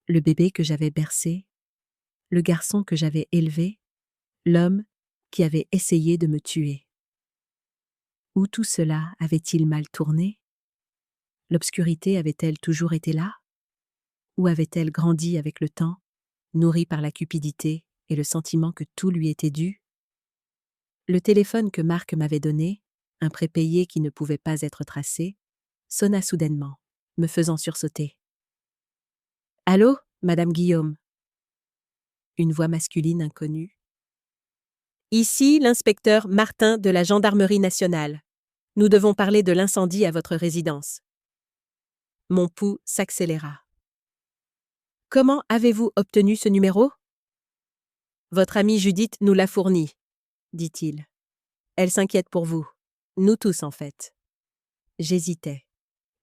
[SPEAKER 1] le bébé que j'avais bercé, le garçon que j'avais élevé, l'homme qui avait essayé de me tuer. Où tout cela avait-il mal tourné? L'obscurité avait-elle toujours été là? Ou avait-elle grandi avec le temps, nourrie par la cupidité et le sentiment que tout lui était dû? Le téléphone que Marc m'avait donné, un prépayé qui ne pouvait pas être tracé, sonna soudainement, me faisant sursauter. « Allô, Madame Guillaume ?» Une voix masculine inconnue. « Ici l'inspecteur Martin de la Gendarmerie nationale. Nous devons parler de l'incendie à votre résidence. » Mon pouls s'accéléra. « Comment avez-vous obtenu ce numéro ? » « Votre amie Judith nous l'a fourni, » dit-il. « Elle s'inquiète pour vous. Nous tous, en fait. » J'hésitais.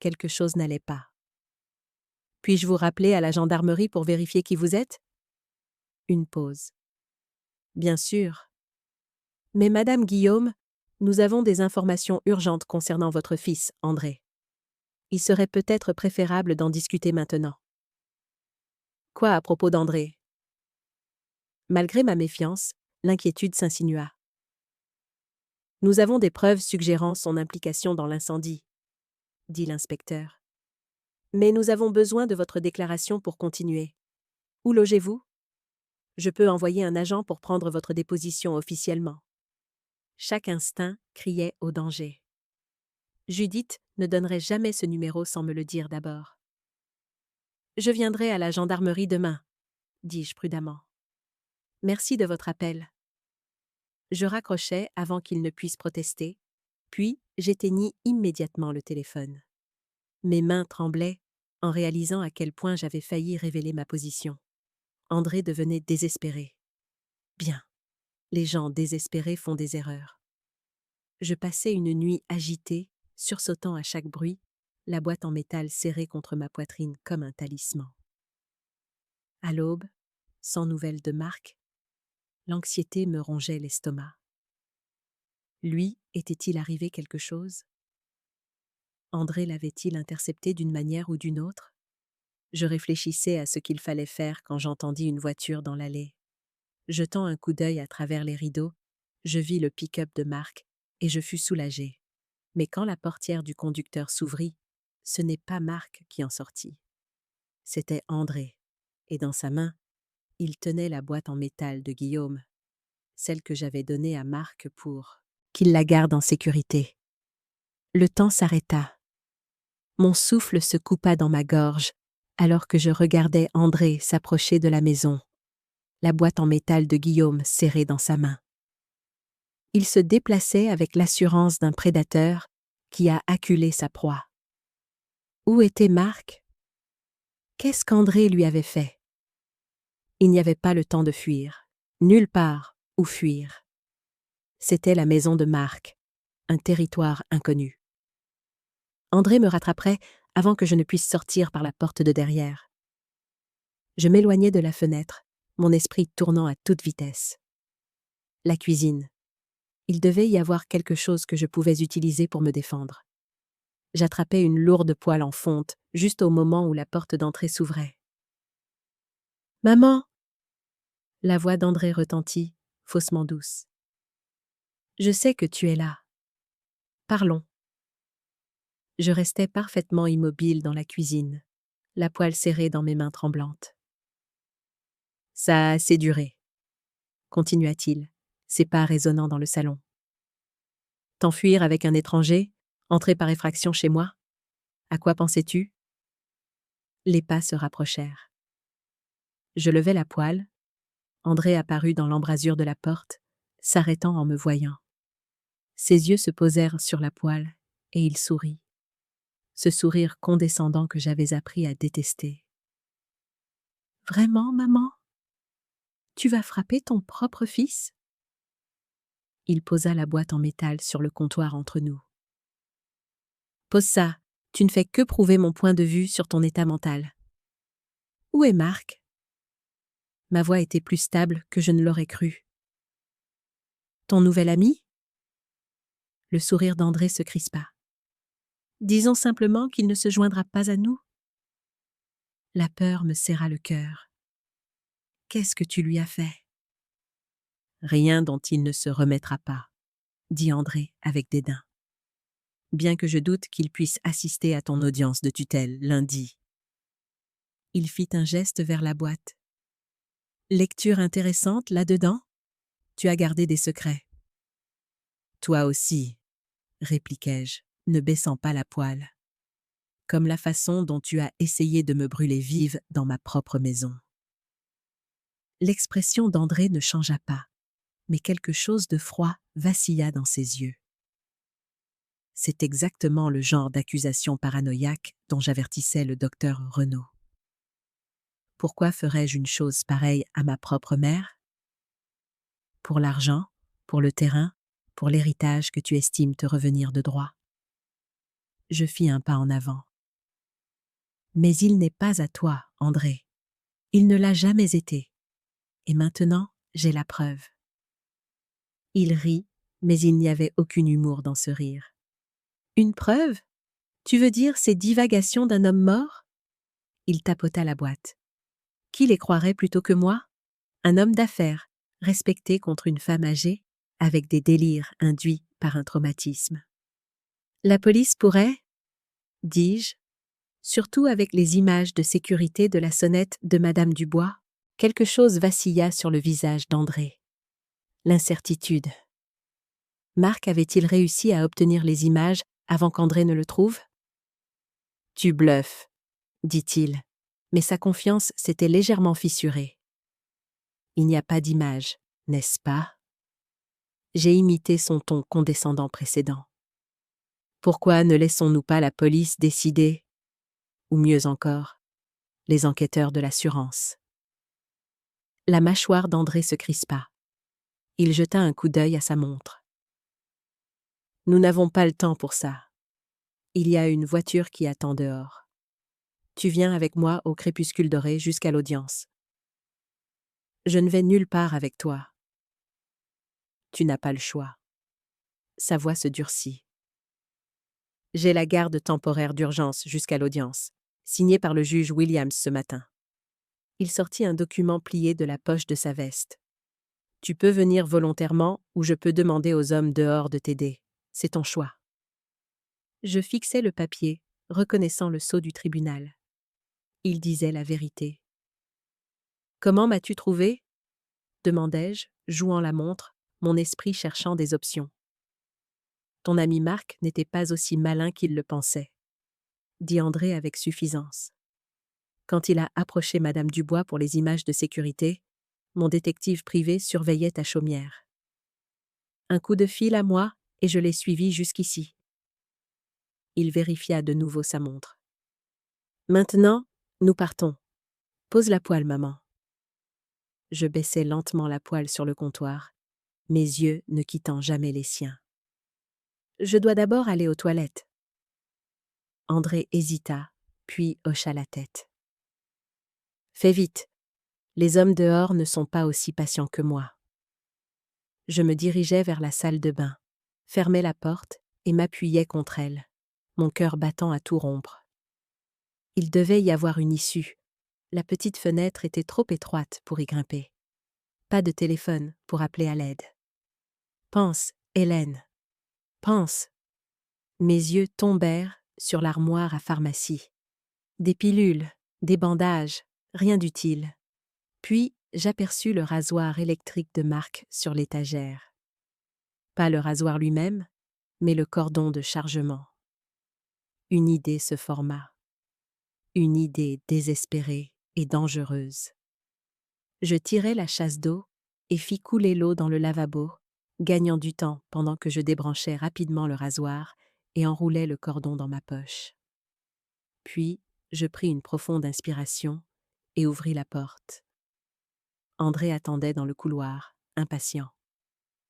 [SPEAKER 1] Quelque chose n'allait pas. « Puis-je vous rappeler à la gendarmerie pour vérifier qui vous êtes ? » Une pause. « Bien sûr. Mais Madame Guillaume, nous avons des informations urgentes concernant votre fils, André. Il serait peut-être préférable d'en discuter maintenant. » « Quoi à propos d'André ? » Malgré ma méfiance, l'inquiétude s'insinua. « Nous avons des preuves suggérant son implication dans l'incendie, » dit l'inspecteur. Mais nous avons besoin de votre déclaration pour continuer. Où logez-vous? Je peux envoyer un agent pour prendre votre déposition officiellement. Chaque instinct criait au danger. Judith ne donnerait jamais ce numéro sans me le dire d'abord. Je viendrai à la gendarmerie demain, dis-je prudemment. Merci de votre appel. Je raccrochai avant qu'il ne puisse protester, puis j'éteignis immédiatement le téléphone. Mes mains tremblaient en réalisant à quel point j'avais failli révéler ma position. André devenait désespéré. Bien, les gens désespérés font des erreurs. Je passai une nuit agitée, sursautant à chaque bruit, la boîte en métal serrée contre ma poitrine comme un talisman. À l'aube, sans nouvelles de Marc, l'anxiété me rongeait l'estomac. Lui, était-il arrivé quelque chose? André l'avait-il intercepté d'une manière ou d'une autre? Je réfléchissais à ce qu'il fallait faire quand j'entendis une voiture dans l'allée. Jetant un coup d'œil à travers les rideaux, je vis le pick-up de Marc et je fus soulagé. Mais quand la portière du conducteur s'ouvrit, ce n'est pas Marc qui en sortit. C'était André, et dans sa main, il tenait la boîte en métal de Guillaume, celle que j'avais donnée à Marc pour qu'il la garde en sécurité. Le temps s'arrêta. Mon souffle se coupa dans ma gorge alors que je regardais André s'approcher de la maison, la boîte en métal de Guillaume serrée dans sa main. Il se déplaçait avec l'assurance d'un prédateur qui a acculé sa proie. Où était Marc? Qu'est-ce qu'André lui avait fait? Il n'y avait pas le temps de fuir, nulle part où fuir. C'était la maison de Marc, un territoire inconnu. André me rattraperait avant que je ne puisse sortir par la porte de derrière. Je m'éloignai de la fenêtre, mon esprit tournant à toute vitesse. La cuisine. Il devait y avoir quelque chose que je pouvais utiliser pour me défendre. J'attrapai une lourde poêle en fonte, juste au moment où la porte d'entrée s'ouvrait. « Maman !» La voix d'André retentit, faussement douce. « Je sais que tu es là. Parlons. » Je restais parfaitement immobile dans la cuisine, la poêle serrée dans mes mains tremblantes. « Ça a assez duré, » continua-t-il, ses pas résonnant dans le salon. « T'enfuir avec un étranger, entrer par effraction chez moi? À quoi pensais-tu? » Les pas se rapprochèrent. Je levai la poêle. André apparut dans l'embrasure de la porte, s'arrêtant en me voyant. Ses yeux se posèrent sur la poêle, et il sourit. Ce sourire condescendant que j'avais appris à détester. « Vraiment, maman? Tu vas frapper ton propre fils? » Il posa la boîte en métal sur le comptoir entre nous. « Pose ça, tu ne fais que prouver mon point de vue sur ton état mental. » « Où est Marc? » Ma voix était plus stable que je ne l'aurais cru. « Ton nouvel ami? » Le sourire d'André se crispa. « Disons simplement qu'il ne se joindra pas à nous. » La peur me serra le cœur. « Qu'est-ce que tu lui as fait? » « Rien dont il ne se remettra pas, » dit André avec dédain. « Bien que je doute qu'il puisse assister à ton audience de tutelle lundi. » Il fit un geste vers la boîte. « Lecture intéressante là-dedans? Tu as gardé des secrets. »« Toi aussi, » répliquai-je, ne baissant pas la poêle. « Comme la façon dont tu as essayé de me brûler vive dans ma propre maison. » L'expression d'André ne changea pas, mais quelque chose de froid vacilla dans ses yeux. C'est exactement le genre d'accusation paranoïaque dont j'avertissais le docteur Renaud. Pourquoi ferais-je une chose pareille à ma propre mère? Pour l'argent, pour le terrain, pour l'héritage que tu estimes te revenir de droit. Je fis un pas en avant. Mais il n'est pas à toi, André. Il ne l'a jamais été. Et maintenant, j'ai la preuve. Il rit, mais il n'y avait aucun humour dans ce rire. Une preuve? Tu veux dire ces divagations d'un homme mort? Il tapota la boîte. Qui les croirait plutôt que moi? Un homme d'affaires, respecté contre une femme âgée, avec des délires induits par un traumatisme. La police pourrait, dis-je, Surtout avec les images de sécurité de la sonnette de Madame Dubois, quelque chose vacilla sur le visage d'André. L'incertitude. Marc avait-il réussi à obtenir les images avant qu'André ne le trouve? Tu bluffes, dit-il, mais sa confiance s'était légèrement fissurée. Il n'y a pas d'image, n'est-ce pas? J'ai imité son ton condescendant précédent. Pourquoi ne laissons-nous pas la police décider? Ou mieux encore, les enquêteurs de l'assurance. La mâchoire d'André se crispa. Il jeta un coup d'œil à sa montre. Nous n'avons pas le temps pour ça. Il y a une voiture qui attend dehors. Tu viens avec moi au crépuscule doré jusqu'à l'audience. Je ne vais nulle part avec toi. Tu n'as pas le choix. Sa voix se durcit. J'ai la garde temporaire d'urgence jusqu'à l'audience, signée par le juge Williams ce matin. Il sortit un document plié de la poche de sa veste. Tu peux venir volontairement ou je peux demander aux hommes dehors de t'aider. C'est ton choix. Je fixai le papier, reconnaissant le sceau du tribunal. Il disait la vérité. Comment m'as-tu trouvé? Demandai-je, jouant la montre, mon esprit cherchant des options. Ton ami Marc n'était pas aussi malin qu'il le pensait, dit André avec suffisance. Quand il a approché Madame Dubois pour les images de sécurité, mon détective privé surveillait ta chaumière. Un coup de fil à moi et je l'ai suivi jusqu'ici. Il vérifia de nouveau sa montre. Maintenant, nous partons. Pose la poêle, maman. Je baissai lentement la poêle sur le comptoir, mes yeux ne quittant jamais les siens. Je dois d'abord aller aux toilettes. André hésita, puis hocha la tête. Fais vite. Les hommes dehors ne sont pas aussi patients que moi. Je me dirigeai vers la salle de bain, fermai la porte et m'appuyai contre elle, mon cœur battant à tout rompre. Il devait y avoir une issue. La petite fenêtre était trop étroite pour y grimper. Pas de téléphone pour appeler à l'aide. Pense, Hélène. Pense. Mes yeux tombèrent sur l'armoire à pharmacie. Des pilules, des bandages, rien d'utile. Puis j'aperçus le rasoir électrique de Marc sur l'étagère. Pas le rasoir lui-même, mais le cordon de chargement. Une idée se forma. Une idée désespérée et dangereuse. Je tirai la chasse d'eau et fis couler l'eau dans le lavabo, gagnant du temps pendant que je débranchais rapidement le rasoir et enroulais le cordon dans ma poche. Puis, je pris une profonde inspiration et ouvris la porte. André attendait dans le couloir, impatient.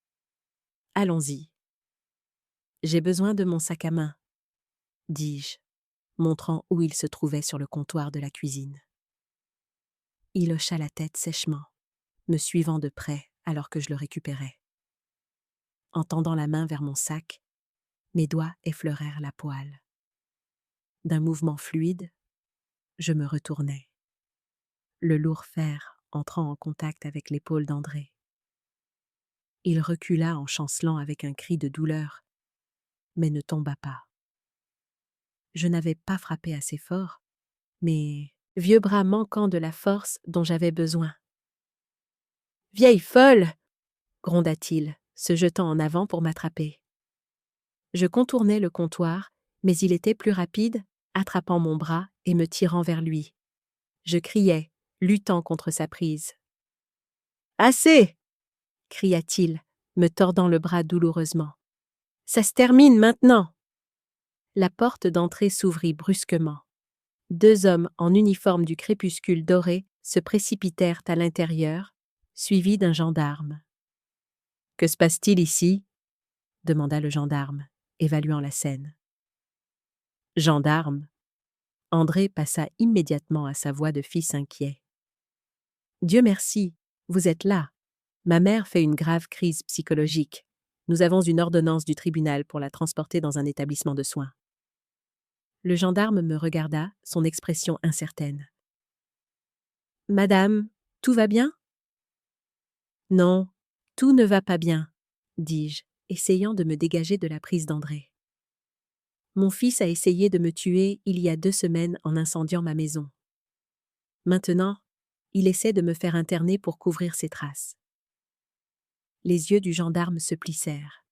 [SPEAKER 1] « Allons-y. »« J'ai besoin de mon sac à main, » dis-je, montrant où il se trouvait sur le comptoir de la cuisine. Il hocha la tête sèchement, me suivant de près alors que je le récupérais. En tendant la main vers mon sac, mes doigts effleurèrent la poêle. D'un mouvement fluide, je me retournai. Le lourd fer entrant en contact avec l'épaule d'André. Il recula en chancelant avec un cri de douleur, mais ne tomba pas. Je n'avais pas frappé assez fort, mes vieux bras manquant de la force dont j'avais besoin. « Vieille folle !» gronda-t-il, se jetant en avant pour m'attraper. Je contournai le comptoir, mais il était plus rapide, attrapant mon bras et me tirant vers lui. Je criai, luttant contre sa prise. « Assez !» cria-t-il, me tordant le bras douloureusement. « Ça se termine maintenant !» La porte d'entrée s'ouvrit brusquement. 2 hommes en uniforme du crépuscule doré se précipitèrent à l'intérieur, suivis d'un gendarme. « Que se passe-t-il ici ?» demanda le gendarme, évaluant la scène. « Gendarme !» André passa immédiatement à sa voix de fils inquiet. « Dieu merci, vous êtes là. Ma mère fait une grave crise psychologique. Nous avons une ordonnance du tribunal pour la transporter dans un établissement de soins. » Le gendarme me regarda, son expression incertaine. « Madame, tout va bien ?»« Non, tout ne va pas bien, » dis-je, essayant de me dégager de la prise d'André. Mon fils a essayé de me tuer il y a 2 semaines en incendiant ma maison. Maintenant, il essaie de me faire interner pour couvrir ses traces. Les yeux du gendarme se plissèrent.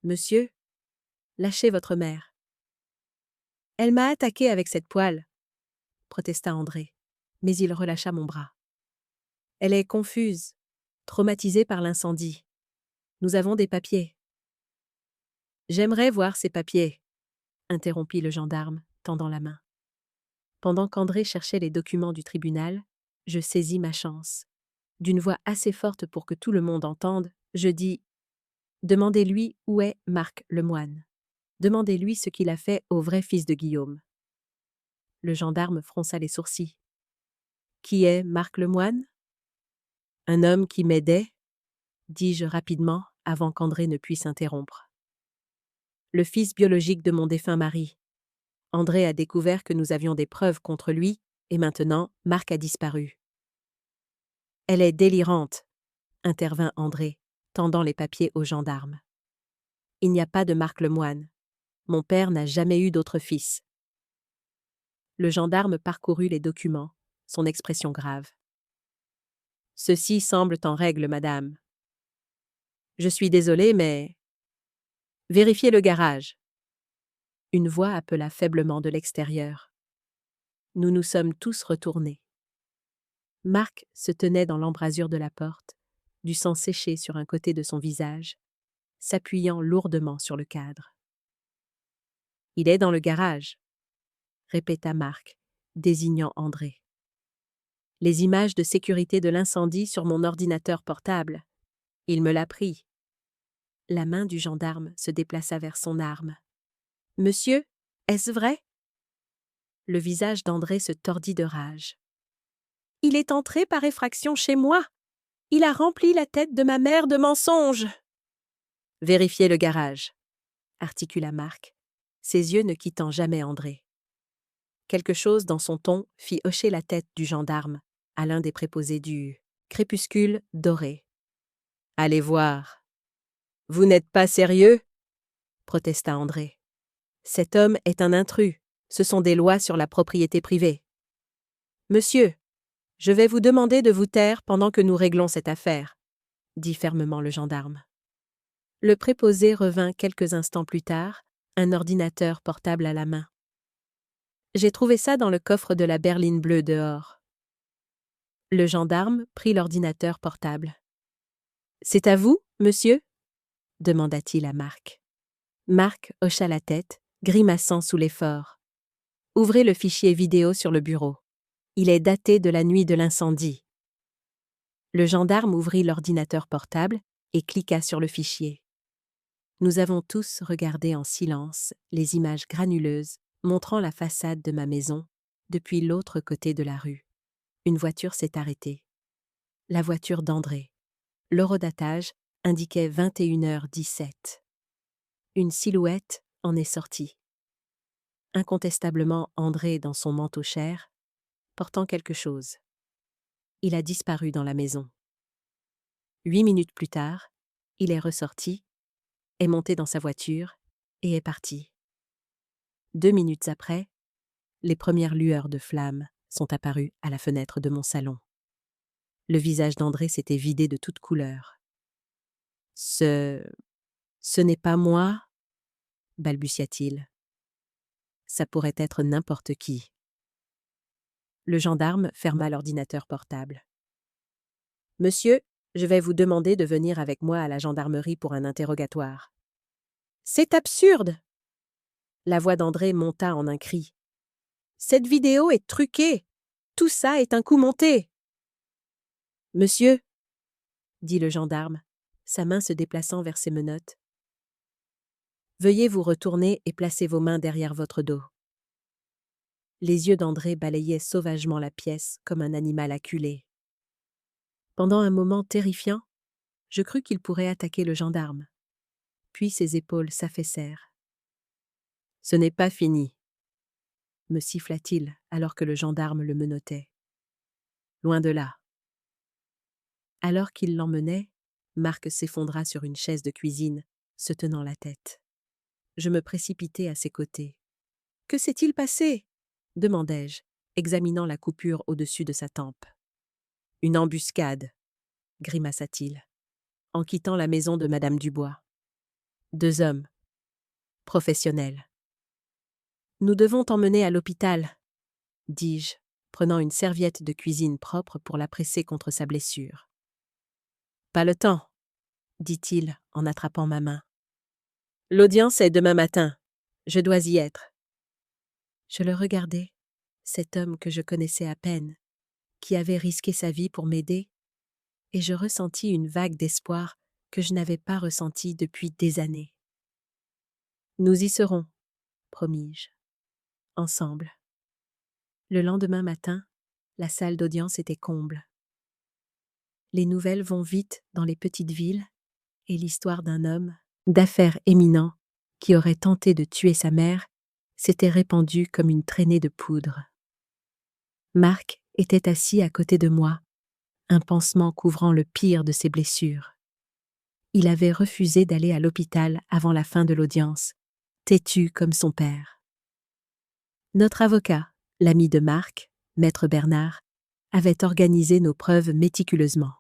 [SPEAKER 1] Monsieur, lâchez votre mère. Elle m'a attaqué avec cette poêle, protesta André, mais il relâcha mon bras. Elle est confuse, traumatisée par l'incendie. Nous avons des papiers. J'aimerais voir ces papiers, interrompit le gendarme, tendant la main. Pendant qu'André cherchait les documents du tribunal, je saisis ma chance. D'une voix assez forte pour que tout le monde entende, je dis « Demandez-lui où est Marc Lemoine. Demandez-lui ce qu'il a fait au vrai fils de Guillaume. » Le gendarme fronça les sourcils. « Qui est Marc Lemoine ?»« Un homme qui m'aidait, » dis-je rapidement avant qu'André ne puisse interrompre. « Le fils biologique de mon défunt mari. André a découvert que nous avions des preuves contre lui, et maintenant, Marc a disparu. » « Elle est délirante, » intervint André, tendant les papiers au gendarme. « Il n'y a pas de Marc Lemoine. Mon père n'a jamais eu d'autre fils. » Le gendarme parcourut les documents, son expression grave. « Ceux-ci semblent en règle, madame. Je suis désolé, mais... Vérifiez le garage. » Une voix appela faiblement de l'extérieur. Nous nous sommes tous retournés. Marc se tenait dans l'embrasure de la porte, du sang séché sur un côté de son visage, s'appuyant lourdement sur le cadre. « Il est dans le garage, » répéta Marc, désignant André. « Les images de sécurité de l'incendie sur mon ordinateur portable. Il me l'a pris. » La main du gendarme se déplaça vers son arme. « Monsieur, est-ce vrai ?» Le visage d'André se tordit de rage. « Il est entré par effraction chez moi. Il a rempli la tête de ma mère de mensonges. » « Vérifiez le garage, » articula Marc, ses yeux ne quittant jamais André. Quelque chose dans son ton fit hocher la tête du gendarme à l'un des préposés du crépuscule doré. « Allez voir. »« Vous n'êtes pas sérieux ?» protesta André. « Cet homme est un intrus. Ce sont des lois sur la propriété privée. »« Monsieur, je vais vous demander de vous taire pendant que nous réglons cette affaire, » dit fermement le gendarme. Le préposé revint quelques instants plus tard, un ordinateur portable à la main. « J'ai trouvé ça dans le coffre de la berline bleue dehors. » Le gendarme prit l'ordinateur portable. « C'est à vous, monsieur ?» demanda-t-il à Marc. Marc hocha la tête, grimaçant sous l'effort. « Ouvrez le fichier vidéo sur le bureau. Il est daté de la nuit de l'incendie. » Le gendarme ouvrit l'ordinateur portable et cliqua sur le fichier. Nous avons tous regardé en silence les images granuleuses montrant la façade de ma maison depuis l'autre côté de la rue. Une voiture s'est arrêtée. La voiture d'André. L'horodatage indiquait 21h17. Une silhouette en est sortie. Incontestablement André dans son manteau cher, portant quelque chose. Il a disparu dans la maison. 8 minutes plus tard, il est ressorti, est monté dans sa voiture et est parti. 2 minutes après, les premières lueurs de flammes sont apparues à la fenêtre de mon salon. Le visage d'André s'était vidé de toute couleur. « Ce n'est pas moi ?» balbutia-t-il. « Ça pourrait être n'importe qui. » Le gendarme ferma l'ordinateur portable. « Monsieur, je vais vous demander de venir avec moi à la gendarmerie pour un interrogatoire. »« C'est absurde !» La voix d'André monta en un cri. « Cette vidéo est truquée. Tout ça est un coup monté. »« Monsieur, » dit le gendarme, sa main se déplaçant vers ses menottes. « Veuillez vous retourner et placer vos mains derrière votre dos. » Les yeux d'André balayaient sauvagement la pièce comme un animal acculé. Pendant un moment terrifiant, je crus qu'il pourrait attaquer le gendarme. Puis ses épaules s'affaissèrent. « Ce n'est pas fini, » me siffla-t-il alors que le gendarme le menottait. « Loin de là. » Alors qu'il l'emmenait, Marc s'effondra sur une chaise de cuisine, se tenant la tête. Je me précipitai à ses côtés. « Que s'est-il passé ?» demandai-je, examinant la coupure au-dessus de sa tempe. « Une embuscade », grimaça-t-il, en quittant la maison de Madame Dubois. « 2 hommes. Professionnels. »« Nous devons t'emmener à l'hôpital, » dis-je, prenant une serviette de cuisine propre pour la presser contre sa blessure. « Pas le temps, » dit-il en attrapant ma main. « L'audience est demain matin. Je dois y être. » Je le regardais, cet homme que je connaissais à peine, qui avait risqué sa vie pour m'aider, et je ressentis une vague d'espoir que je n'avais pas ressentie depuis des années. « Nous y serons, » promis-je. Ensemble. Le lendemain matin, la salle d'audience était comble. Les nouvelles vont vite dans les petites villes, et l'histoire d'un homme d'affaires éminent qui aurait tenté de tuer sa mère s'était répandue comme une traînée de poudre. Marc était assis à côté de moi, un pansement couvrant le pire de ses blessures. Il avait refusé d'aller à l'hôpital avant la fin de l'audience, têtu comme son père. Notre avocat, l'ami de Marc, maître Bernard, avait organisé nos preuves méticuleusement.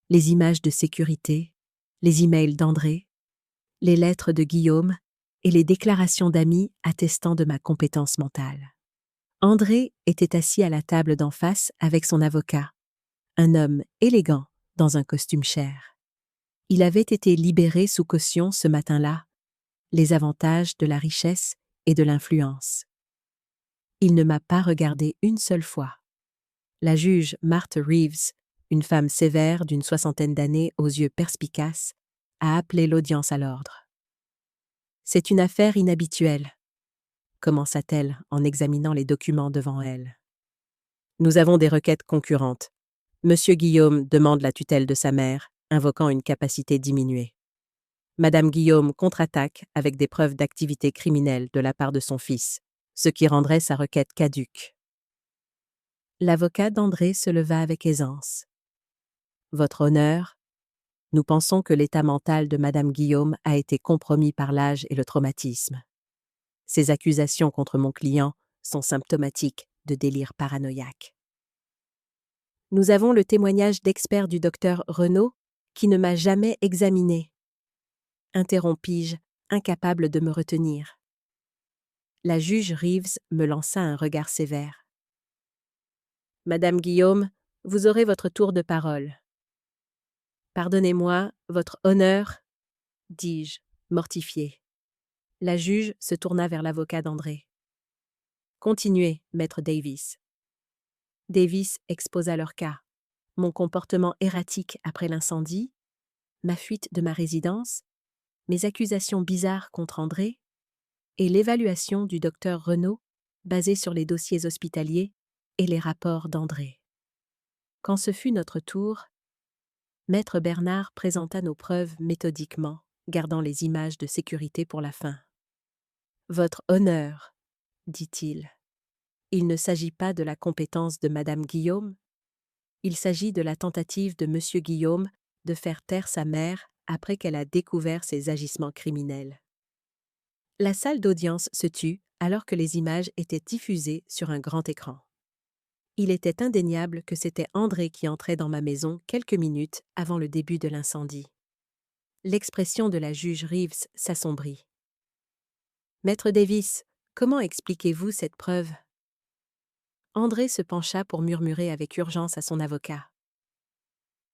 [SPEAKER 1] Les images de sécurité, les emails d'André, les lettres de Guillaume et les déclarations d'amis attestant de ma compétence mentale. André était assis à la table d'en face avec son avocat, un homme élégant dans un costume cher. Il avait été libéré sous caution ce matin-là, les avantages de la richesse et de l'influence. Il ne m'a pas regardé une seule fois. La juge Marthe Reeves, une femme sévère d'une 60aine d'années aux yeux perspicaces, a appelé l'audience à l'ordre. « C'est une affaire inhabituelle, » commença-t-elle en examinant les documents devant elle. « Nous avons des requêtes concurrentes. Monsieur Guillaume demande la tutelle de sa mère, invoquant une capacité diminuée. Madame Guillaume contre-attaque avec des preuves d'activité criminelle de la part de son fils, ce qui rendrait sa requête caduque. » L'avocat d'André se leva avec aisance. « Votre honneur, nous pensons que l'état mental de Madame Guillaume a été compromis par l'âge et le traumatisme. Ces accusations contre mon client sont symptomatiques de délire paranoïaque. Nous avons le témoignage d'expert du docteur Renaud qui ne m'a jamais examiné. » Interrompis-je, incapable de me retenir. La juge Reeves me lança un regard sévère. « Madame Guillaume, vous aurez votre tour de parole. »« Pardonnez-moi, votre honneur, » dis-je, mortifié. La juge se tourna vers l'avocat d'André. « Continuez, maître Davis. » Davis exposa leur cas. Mon comportement erratique après l'incendie, ma fuite de ma résidence, mes accusations bizarres contre André et l'évaluation du docteur Renaud basée sur les dossiers hospitaliers et les rapports d'André. Quand ce fut notre tour, maître Bernard présenta nos preuves méthodiquement, gardant les images de sécurité pour la fin. « Votre honneur, » dit-il, « il ne s'agit pas de la compétence de Madame Guillaume, il s'agit de la tentative de Monsieur Guillaume de faire taire sa mère après qu'elle a découvert ses agissements criminels. » La salle d'audience se tut alors que les images étaient diffusées sur un grand écran. Il était indéniable que c'était André qui entrait dans ma maison quelques minutes avant le début de l'incendie. L'expression de la juge Reeves s'assombrit. « Maître Davis, comment expliquez-vous cette preuve ?» André se pencha pour murmurer avec urgence à son avocat.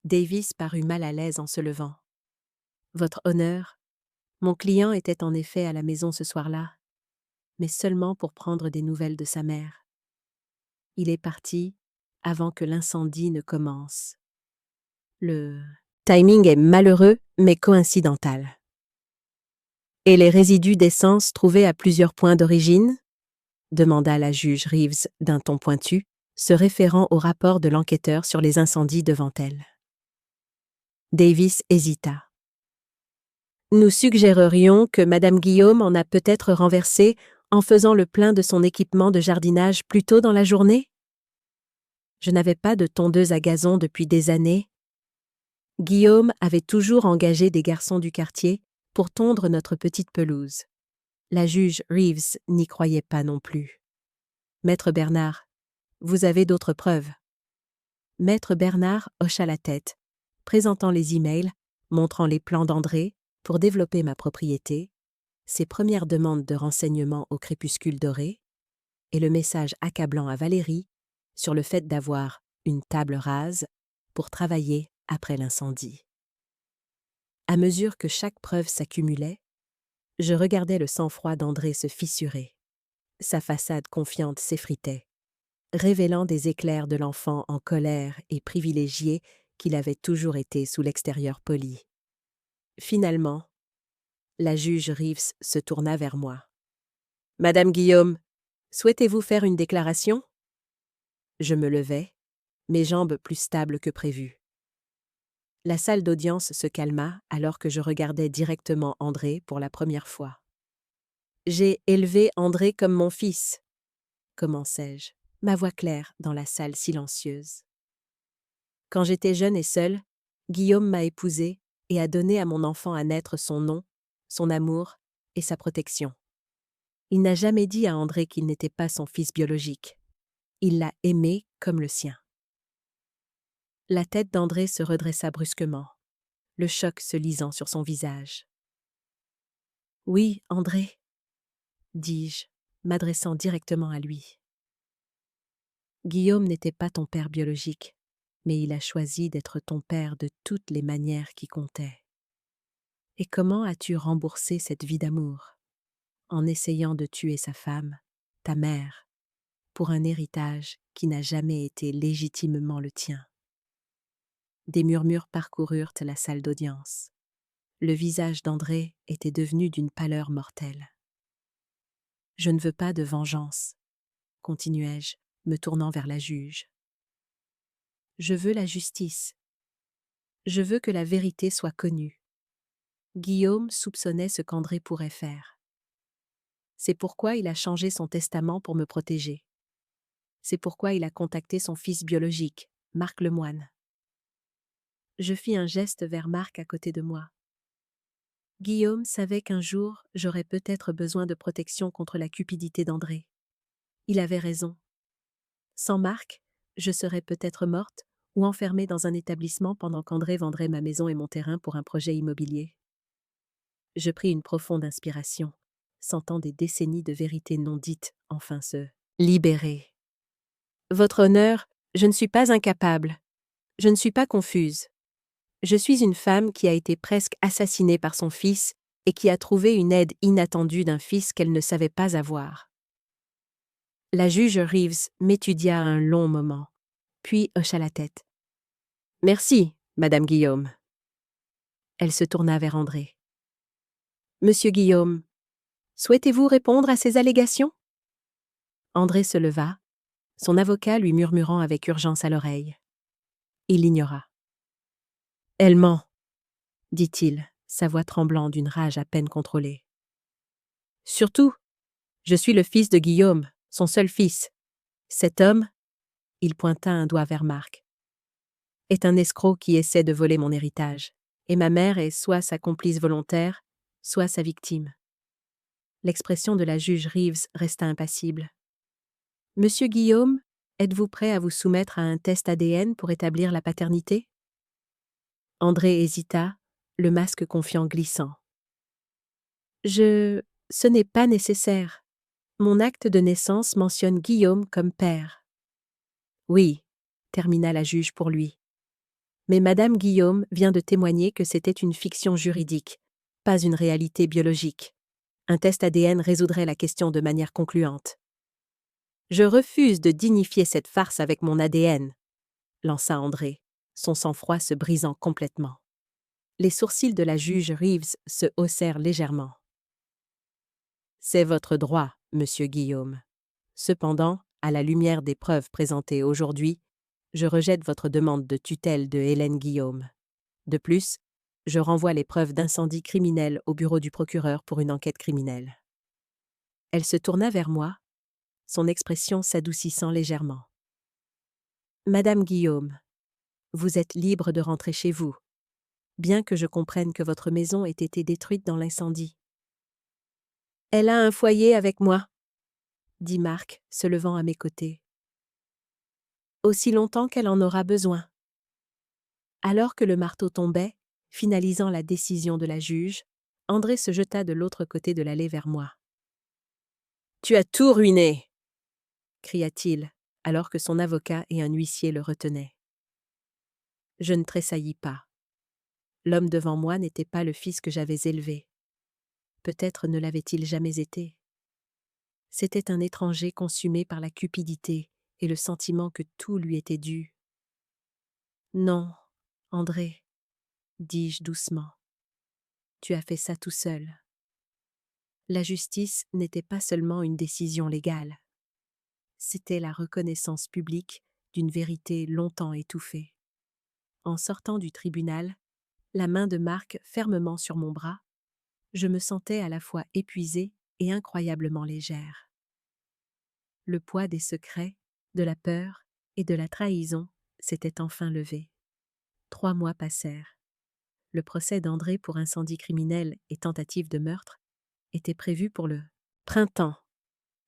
[SPEAKER 1] Davis parut mal à l'aise en se levant. « Votre honneur, mon client était en effet à la maison ce soir-là, mais seulement pour prendre des nouvelles de sa mère. Il est parti avant que l'incendie ne commence. Le timing est malheureux mais coïncidental. Et les résidus d'essence trouvés à plusieurs points d'origine ? Demanda la juge Reeves d'un ton pointu, se référant au rapport de l'enquêteur sur les incendies devant elle. Davis hésita. Nous suggérerions que Madame Guillaume en a peut-être renversé en faisant le plein de son équipement de jardinage plus tôt dans la journée ? Je n'avais pas de tondeuse à gazon depuis des années. Guillaume avait toujours engagé des garçons du quartier pour tondre notre petite pelouse. La juge Reeves n'y croyait pas non plus. « Maître Bernard, vous avez d'autres preuves ?» Maître Bernard hocha la tête, présentant les emails, montrant les plans d'André pour développer ma propriété, ses premières demandes de renseignements au crépuscule doré, et le message accablant à Valérie sur le fait d'avoir une table rase pour travailler après l'incendie. À mesure que chaque preuve s'accumulait, je regardais le sang-froid d'André se fissurer. Sa façade confiante s'effritait, révélant des éclairs de l'enfant en colère et privilégié qu'il avait toujours été sous l'extérieur poli. Finalement, la juge Reeves se tourna vers moi. « Madame Guillaume, souhaitez-vous faire une déclaration ?» Je me levai, mes jambes plus stables que prévu. La salle d'audience se calma alors que je regardais directement André pour la première fois. « J'ai élevé André comme mon fils, » commençai-je, ma voix claire dans la salle silencieuse. Quand j'étais jeune et seule, Guillaume m'a épousée et a donné à mon enfant à naître son nom, son amour et sa protection. Il n'a jamais dit à André qu'il n'était pas son fils biologique. Il l'a aimé comme le sien. La tête d'André se redressa brusquement, le choc se lisant sur son visage. « Oui, André, » dis-je, m'adressant directement à lui. « Guillaume n'était pas ton père biologique, mais il a choisi d'être ton père de toutes les manières qui comptaient. Et comment as-tu remboursé cette vie d'amour ? En essayant de tuer sa femme, ta mère, pour un héritage qui n'a jamais été légitimement le tien. » Des murmures parcoururent la salle d'audience. Le visage d'André était devenu d'une pâleur mortelle. « Je ne veux pas de vengeance, » continuai-je, me tournant vers la juge. « Je veux la justice. Je veux que la vérité soit connue. Guillaume soupçonnait ce qu'André pourrait faire. C'est pourquoi il a changé son testament pour me protéger. C'est pourquoi il a contacté son fils biologique, Marc Lemoine. » Je fis un geste vers Marc à côté de moi. Guillaume savait qu'un jour, j'aurais peut-être besoin de protection contre la cupidité d'André. Il avait raison. Sans Marc, je serais peut-être morte ou enfermée dans un établissement pendant qu'André vendrait ma maison et mon terrain pour un projet immobilier. Je pris une profonde inspiration, sentant des décennies de vérités non dites enfin se libérer. « Votre honneur, je ne suis pas incapable. Je ne suis pas confuse. Je suis une femme qui a été presque assassinée par son fils et qui a trouvé une aide inattendue d'un fils qu'elle ne savait pas avoir. » La juge Reeves m'étudia un long moment, puis hocha la tête. « Merci, Madame Guillaume. » Elle se tourna vers André. « Monsieur Guillaume, souhaitez-vous répondre à ces allégations ?» André se leva, son avocat lui murmurant avec urgence à l'oreille. Il l'ignora. « Elle ment, » dit-il, sa voix tremblant d'une rage à peine contrôlée. « Surtout, je suis le fils de Guillaume, son seul fils. Cet homme, » il pointa un doigt vers Marc, « est un escroc qui essaie de voler mon héritage, et ma mère est soit sa complice volontaire, soit sa victime. » L'expression de la juge Reeves resta impassible. « Monsieur Guillaume, êtes-vous prêt à vous soumettre à un test ADN pour établir la paternité ?» André hésita, le masque confiant glissant. « Ce n'est pas nécessaire. Mon acte de naissance mentionne Guillaume comme père. » « Oui, » termina la juge pour lui. « Mais Madame Guillaume vient de témoigner que c'était une fiction juridique, pas une réalité biologique. Un test ADN résoudrait la question de manière concluante. »« Je refuse de dignifier cette farce avec mon ADN, » lança André, son sang-froid se brisant complètement. Les sourcils de la juge Reeves se haussèrent légèrement. « C'est votre droit, monsieur Guillaume. Cependant, à la lumière des preuves présentées aujourd'hui, je rejette votre demande de tutelle de Hélène Guillaume. De plus, je renvoie les preuves d'incendie criminel au bureau du procureur pour une enquête criminelle. » Elle se tourna vers moi, son expression s'adoucissant légèrement. « Madame Guillaume, vous êtes libre de rentrer chez vous, bien que je comprenne que votre maison ait été détruite dans l'incendie. » Elle a un foyer avec moi, dit Marc, se levant à mes côtés. Aussi longtemps qu'elle en aura besoin. Alors que le marteau tombait, finalisant la décision de la juge, André se jeta de l'autre côté de l'allée vers moi. « Tu as tout ruiné !» cria-t-il, alors que son avocat et un huissier le retenaient. Je ne tressaillis pas. L'homme devant moi n'était pas le fils que j'avais élevé. Peut-être ne l'avait-il jamais été. C'était un étranger consumé par la cupidité et le sentiment que tout lui était dû. « Non, André, dis-je doucement. Tu as fait ça tout seul. » La justice n'était pas seulement une décision légale. C'était la reconnaissance publique d'une vérité longtemps étouffée. En sortant du tribunal, la main de Marc fermement sur mon bras, je me sentais à la fois épuisée et incroyablement légère. Le poids des secrets, de la peur et de la trahison s'était enfin levé. 3 mois passèrent. Le procès d'André pour incendie criminel et tentative de meurtre était prévu pour le printemps.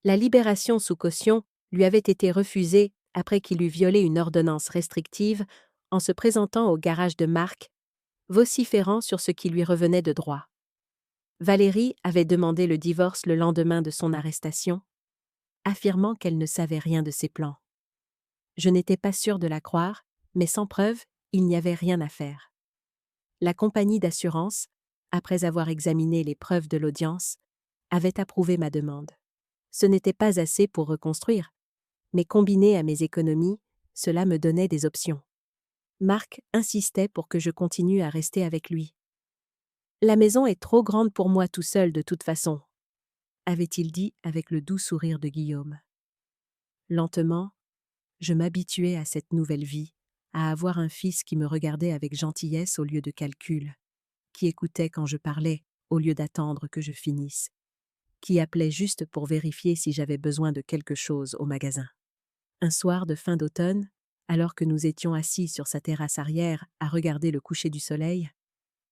[SPEAKER 1] La libération sous caution lui avait été refusée après qu'il eut violé une ordonnance restrictive en se présentant au garage de Marc, vociférant sur ce qui lui revenait de droit. Valérie avait demandé le divorce le lendemain de son arrestation, affirmant qu'elle ne savait rien de ses plans. Je n'étais pas sûre de la croire, mais sans preuve, il n'y avait rien à faire. La compagnie d'assurance, après avoir examiné les preuves de l'audience, avait approuvé ma demande. Ce n'était pas assez pour reconstruire, mais combiné à mes économies, cela me donnait des options. Marc insistait pour que je continue à rester avec lui. « La maison est trop grande pour moi tout seul de toute façon », avait-il dit avec le doux sourire de Guillaume. Lentement, je m'habituais à cette nouvelle vie, à avoir un fils qui me regardait avec gentillesse au lieu de calcul, qui écoutait quand je parlais au lieu d'attendre que je finisse, qui appelait juste pour vérifier si j'avais besoin de quelque chose au magasin. Un soir de fin d'automne, alors que nous étions assis sur sa terrasse arrière à regarder le coucher du soleil,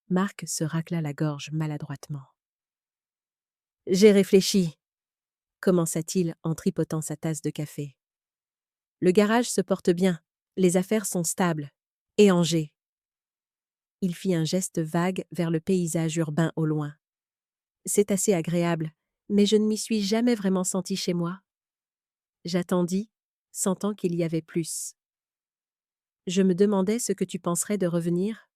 [SPEAKER 1] Marc se racla la gorge maladroitement. « J'ai réfléchi », commença-t-il en tripotant sa tasse de café. « Le garage se porte bien, les affaires sont stables. Et Angers ?» Il fit un geste vague vers le paysage urbain au loin. « C'est assez agréable, mais je ne m'y suis jamais vraiment senti chez moi. » J'attendis, sentant qu'il y avait plus. « Je me demandais ce que tu penserais de revenir, »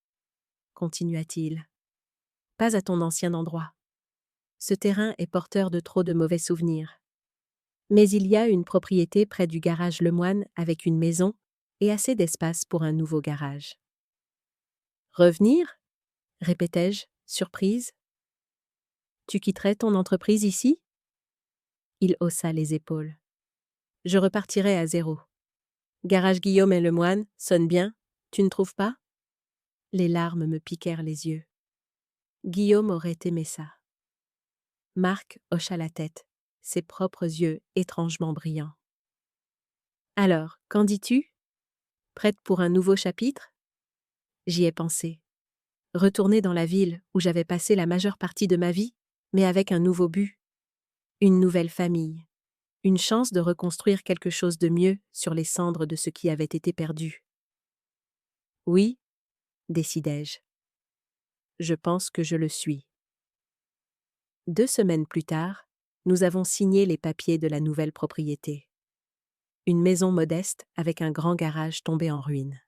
[SPEAKER 1] continua-t-il. « Pas à ton ancien endroit. Ce terrain est porteur de trop de mauvais souvenirs. Mais il y a une propriété près du garage Lemoine avec une maison et assez d'espace pour un nouveau garage. » « Revenir ?» répétai-je, surprise. « Tu quitterais ton entreprise ici ?» Il haussa les épaules. « Je repartirai à zéro. Garage Guillaume et Lemoine sonne bien, tu ne trouves pas ?» Les larmes me piquèrent les yeux. Guillaume aurait aimé ça. Marc hocha la tête, ses propres yeux étrangement brillants. « Alors, qu'en dis-tu ? Prête pour un nouveau chapitre ? » J'y ai pensé. Retourner dans la ville où j'avais passé la majeure partie de ma vie, mais avec un nouveau but. Une nouvelle famille. Une chance de reconstruire quelque chose de mieux sur les cendres de ce qui avait été perdu. « Oui, » décidai-je. Je pense que je le suis. 2 semaines plus tard, nous avons signé les papiers de la nouvelle propriété. Une maison modeste avec un grand garage tombé en ruine.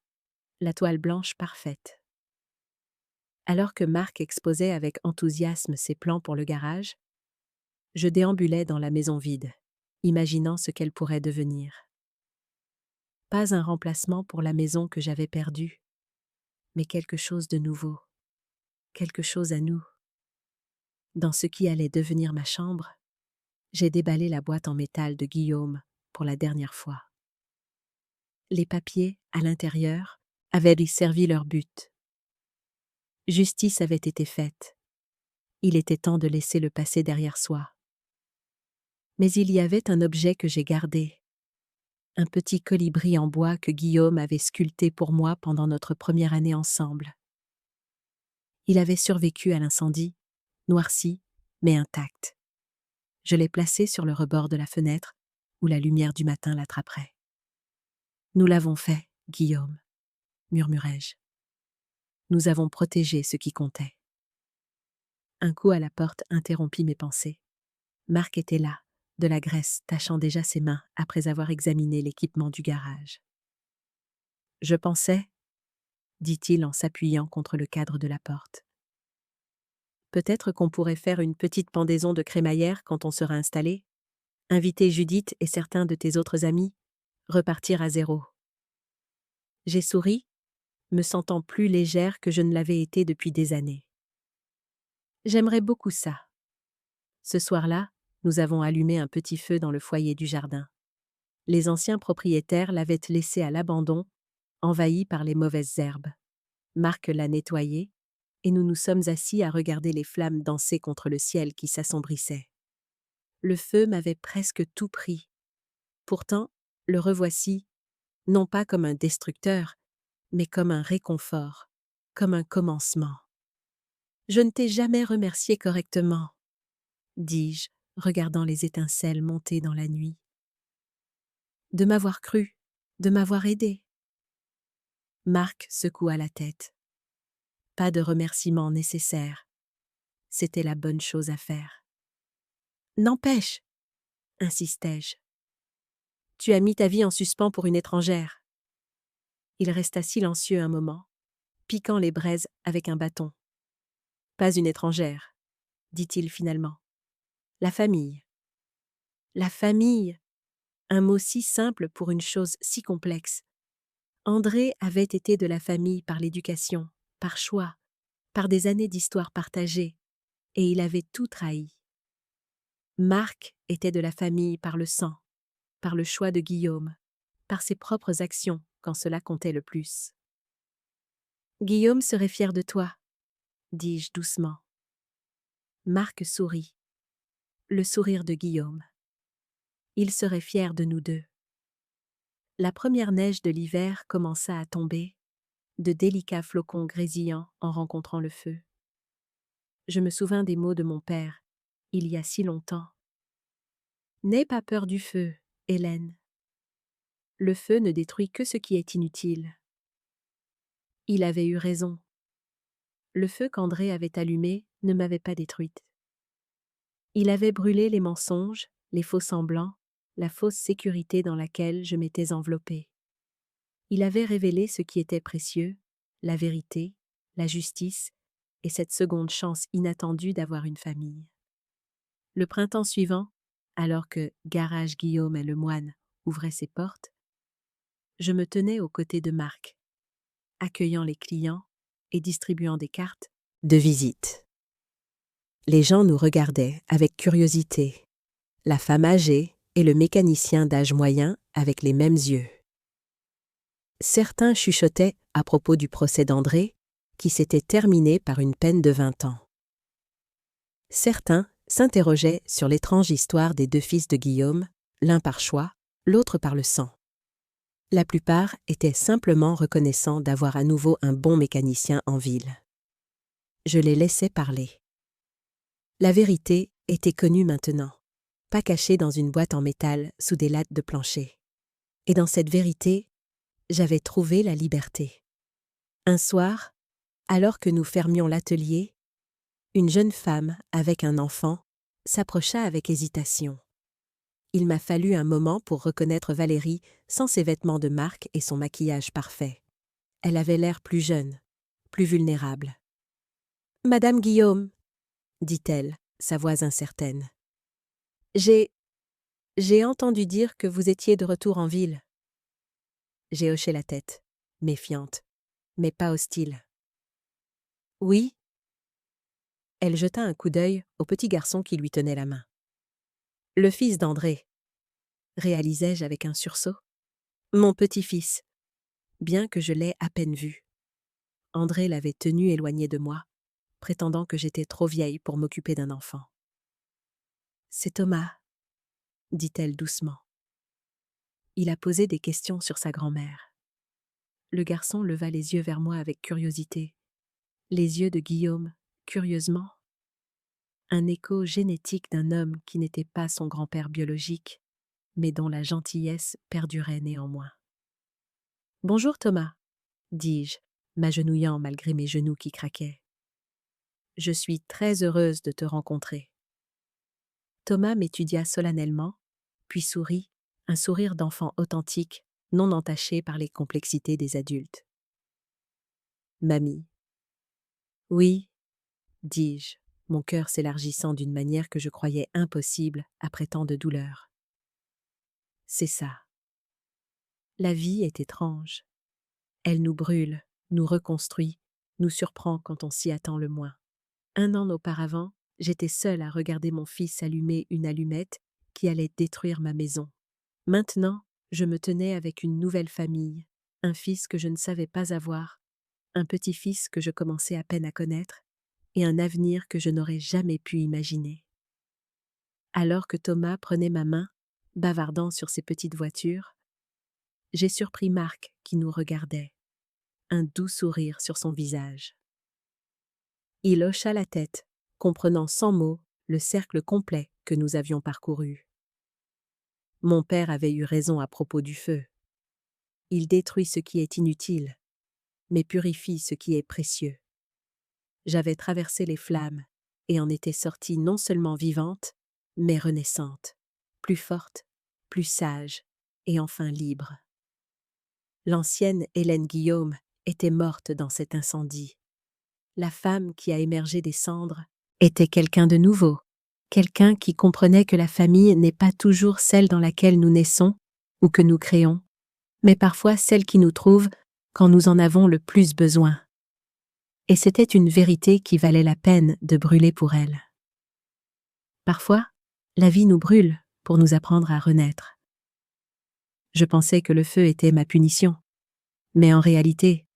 [SPEAKER 1] La toile blanche parfaite. Alors que Marc exposait avec enthousiasme ses plans pour le garage, je déambulais dans la maison vide, imaginant ce qu'elle pourrait devenir. Pas un remplacement pour la maison que j'avais perdue, mais quelque chose de nouveau, quelque chose à nous. Dans ce qui allait devenir ma chambre, j'ai déballé la boîte en métal de Guillaume pour la dernière fois. Les papiers, à l'intérieur, avaient servi leur but. Justice avait été faite. Il était temps de laisser le passé derrière soi. Mais il y avait un objet que j'ai gardé. Un petit colibri en bois que Guillaume avait sculpté pour moi pendant notre première année ensemble. Il avait survécu à l'incendie, noirci, mais intact. Je l'ai placé sur le rebord de la fenêtre, où la lumière du matin l'attraperait. Nous l'avons fait, Guillaume, murmurai-je. Nous avons protégé ce qui comptait. Un coup à la porte interrompit mes pensées. Marc était là, de la graisse tachant déjà ses mains après avoir examiné l'équipement du garage. Je pensais, dit-il en s'appuyant contre le cadre de la porte. Peut-être qu'on pourrait faire une petite pendaison de crémaillère quand on sera installé, inviter Judith et certains de tes autres amis, repartir à zéro. J'ai souri, me sentant plus légère que je ne l'avais été depuis des années. J'aimerais beaucoup ça. Ce soir-là, nous avons allumé un petit feu dans le foyer du jardin. Les anciens propriétaires l'avaient laissé à l'abandon, envahi par les mauvaises herbes. Marc l'a nettoyé, et nous nous sommes assis à regarder les flammes danser contre le ciel qui s'assombrissait. Le feu m'avait presque tout pris. Pourtant, le revoici, non pas comme un destructeur, mais comme un réconfort, comme un commencement. Je ne t'ai jamais remercié correctement, dis-je, regardant les étincelles monter dans la nuit. De m'avoir cru, de m'avoir aidé. Marc secoua la tête. Pas de remerciement nécessaire. C'était la bonne chose à faire. N'empêche, insistai-je. Tu as mis ta vie en suspens pour une étrangère. Il resta silencieux un moment, piquant les braises avec un bâton. Pas une étrangère, dit-il finalement. La famille. La famille, un mot si simple pour une chose si complexe. André avait été de la famille par l'éducation, par choix, par des années d'histoire partagée, et il avait tout trahi. Marc était de la famille par le sang, par le choix de Guillaume, par ses propres actions quand cela comptait le plus. Guillaume serait fier de toi, dis-je doucement. Marc sourit. Le sourire de Guillaume. Il serait fier de nous deux. La première neige de l'hiver commença à tomber, de délicats flocons grésillants en rencontrant le feu. Je me souvins des mots de mon père, il y a si longtemps. N'aie pas peur du feu, Hélène. Le feu ne détruit que ce qui est inutile. Il avait eu raison. Le feu qu'André avait allumé ne m'avait pas détruite. Il avait brûlé les mensonges, les faux-semblants, la fausse sécurité dans laquelle je m'étais enveloppée. Il avait révélé ce qui était précieux, la vérité, la justice et cette seconde chance inattendue d'avoir une famille. Le printemps suivant, alors que Garage Guillaume et le moine ouvraient ses portes, je me tenais aux côtés de Marc, accueillant les clients et distribuant des cartes de visite. Les gens nous regardaient avec curiosité, la femme âgée et le mécanicien d'âge moyen avec les mêmes yeux. Certains chuchotaient à propos du procès d'André, qui s'était terminé par une peine de 20 ans. Certains s'interrogeaient sur l'étrange histoire des deux fils de Guillaume, l'un par choix, l'autre par le sang. La plupart étaient simplement reconnaissants d'avoir à nouveau un bon mécanicien en ville. Je les laissais parler. La vérité était connue maintenant, pas cachée dans une boîte en métal sous des lattes de plancher. Et dans cette vérité, j'avais trouvé la liberté. Un soir, alors que nous fermions l'atelier, une jeune femme avec un enfant s'approcha avec hésitation. Il m'a fallu un moment pour reconnaître Valérie sans ses vêtements de marque et son maquillage parfait. Elle avait l'air plus jeune, plus vulnérable. « Madame Guillaume, » dit-elle, sa voix incertaine. « J'ai entendu dire que vous étiez de retour en ville. » J'ai hoché la tête, méfiante, mais pas hostile. « Oui. » Elle jeta un coup d'œil au petit garçon qui lui tenait la main. « Le fils d'André. » réalisai-je avec un sursaut. « Mon petit-fils. » Bien que je l'aie à peine vu. André l'avait tenu éloigné de moi, prétendant que j'étais trop vieille pour m'occuper d'un enfant. « C'est Thomas, » dit-elle doucement. Il a posé des questions sur sa grand-mère. Le garçon leva les yeux vers moi avec curiosité. Les yeux de Guillaume, curieusement. un écho génétique d'un homme qui n'était pas son grand-père biologique, mais dont la gentillesse perdurait néanmoins. « Bonjour Thomas, dis-je, m'agenouillant malgré mes genoux qui craquaient. Je suis très heureuse de te rencontrer. » Thomas m'étudia solennellement, puis sourit, un sourire d'enfant authentique, non entaché par les complexités des adultes. « Mamie. »« Oui, » dis-je, mon cœur s'élargissant d'une manière que je croyais impossible après tant de douleur. « C'est ça. La vie est étrange. Elle nous brûle, nous reconstruit, nous surprend quand on s'y attend le moins. 1 an auparavant, j'étais seule à regarder mon fils allumer une allumette qui allait détruire ma maison. Maintenant, je me tenais avec une nouvelle famille, un fils que je ne savais pas avoir, un petit-fils que je commençais à peine à connaître, et un avenir que je n'aurais jamais pu imaginer. Alors que Thomas prenait ma main, bavardant sur ses petites voitures, j'ai surpris Marc qui nous regardait, un doux sourire sur son visage. Il hocha la tête, comprenant sans mots le cercle complet que nous avions parcouru. Mon père avait eu raison à propos du feu. Il détruit ce qui est inutile, mais purifie ce qui est précieux. J'avais traversé les flammes et en étais sortie non seulement vivante, mais renaissante, plus forte, plus sage et enfin libre. L'ancienne Hélène Guillaume était morte dans cet incendie. La femme qui a émergé des cendres était quelqu'un de nouveau, quelqu'un qui comprenait que la famille n'est pas toujours celle dans laquelle nous naissons ou que nous créons, mais parfois celle qui nous trouve quand nous en avons le plus besoin. Et c'était une vérité qui valait la peine de brûler pour elle. Parfois, la vie nous brûle pour nous apprendre à renaître. Je pensais que le feu était ma punition, mais en réalité,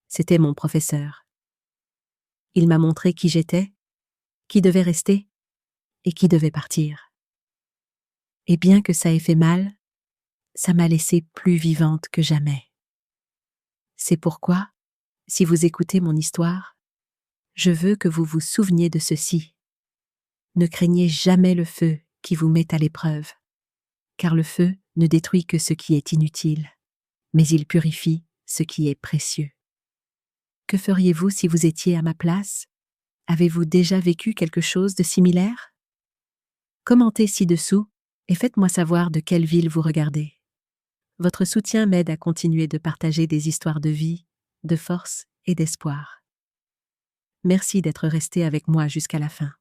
[SPEAKER 1] c'était mon professeur. Il m'a montré qui j'étais, qui devait rester et qui devait partir. Et bien que ça ait fait mal, ça m'a laissée plus vivante que jamais. C'est pourquoi, si vous écoutez mon histoire, je veux que vous vous souveniez de ceci. Ne craignez jamais le feu qui vous met à l'épreuve, car le feu ne détruit que ce qui est inutile, mais il purifie ce qui est précieux. Que feriez-vous si vous étiez à ma place? Avez-vous déjà vécu quelque chose de similaire? Commentez ci-dessous et faites-moi savoir de quelle ville vous regardez. Votre soutien m'aide à continuer de partager des histoires de vie, de force et d'espoir. Merci d'être resté avec moi jusqu'à la fin.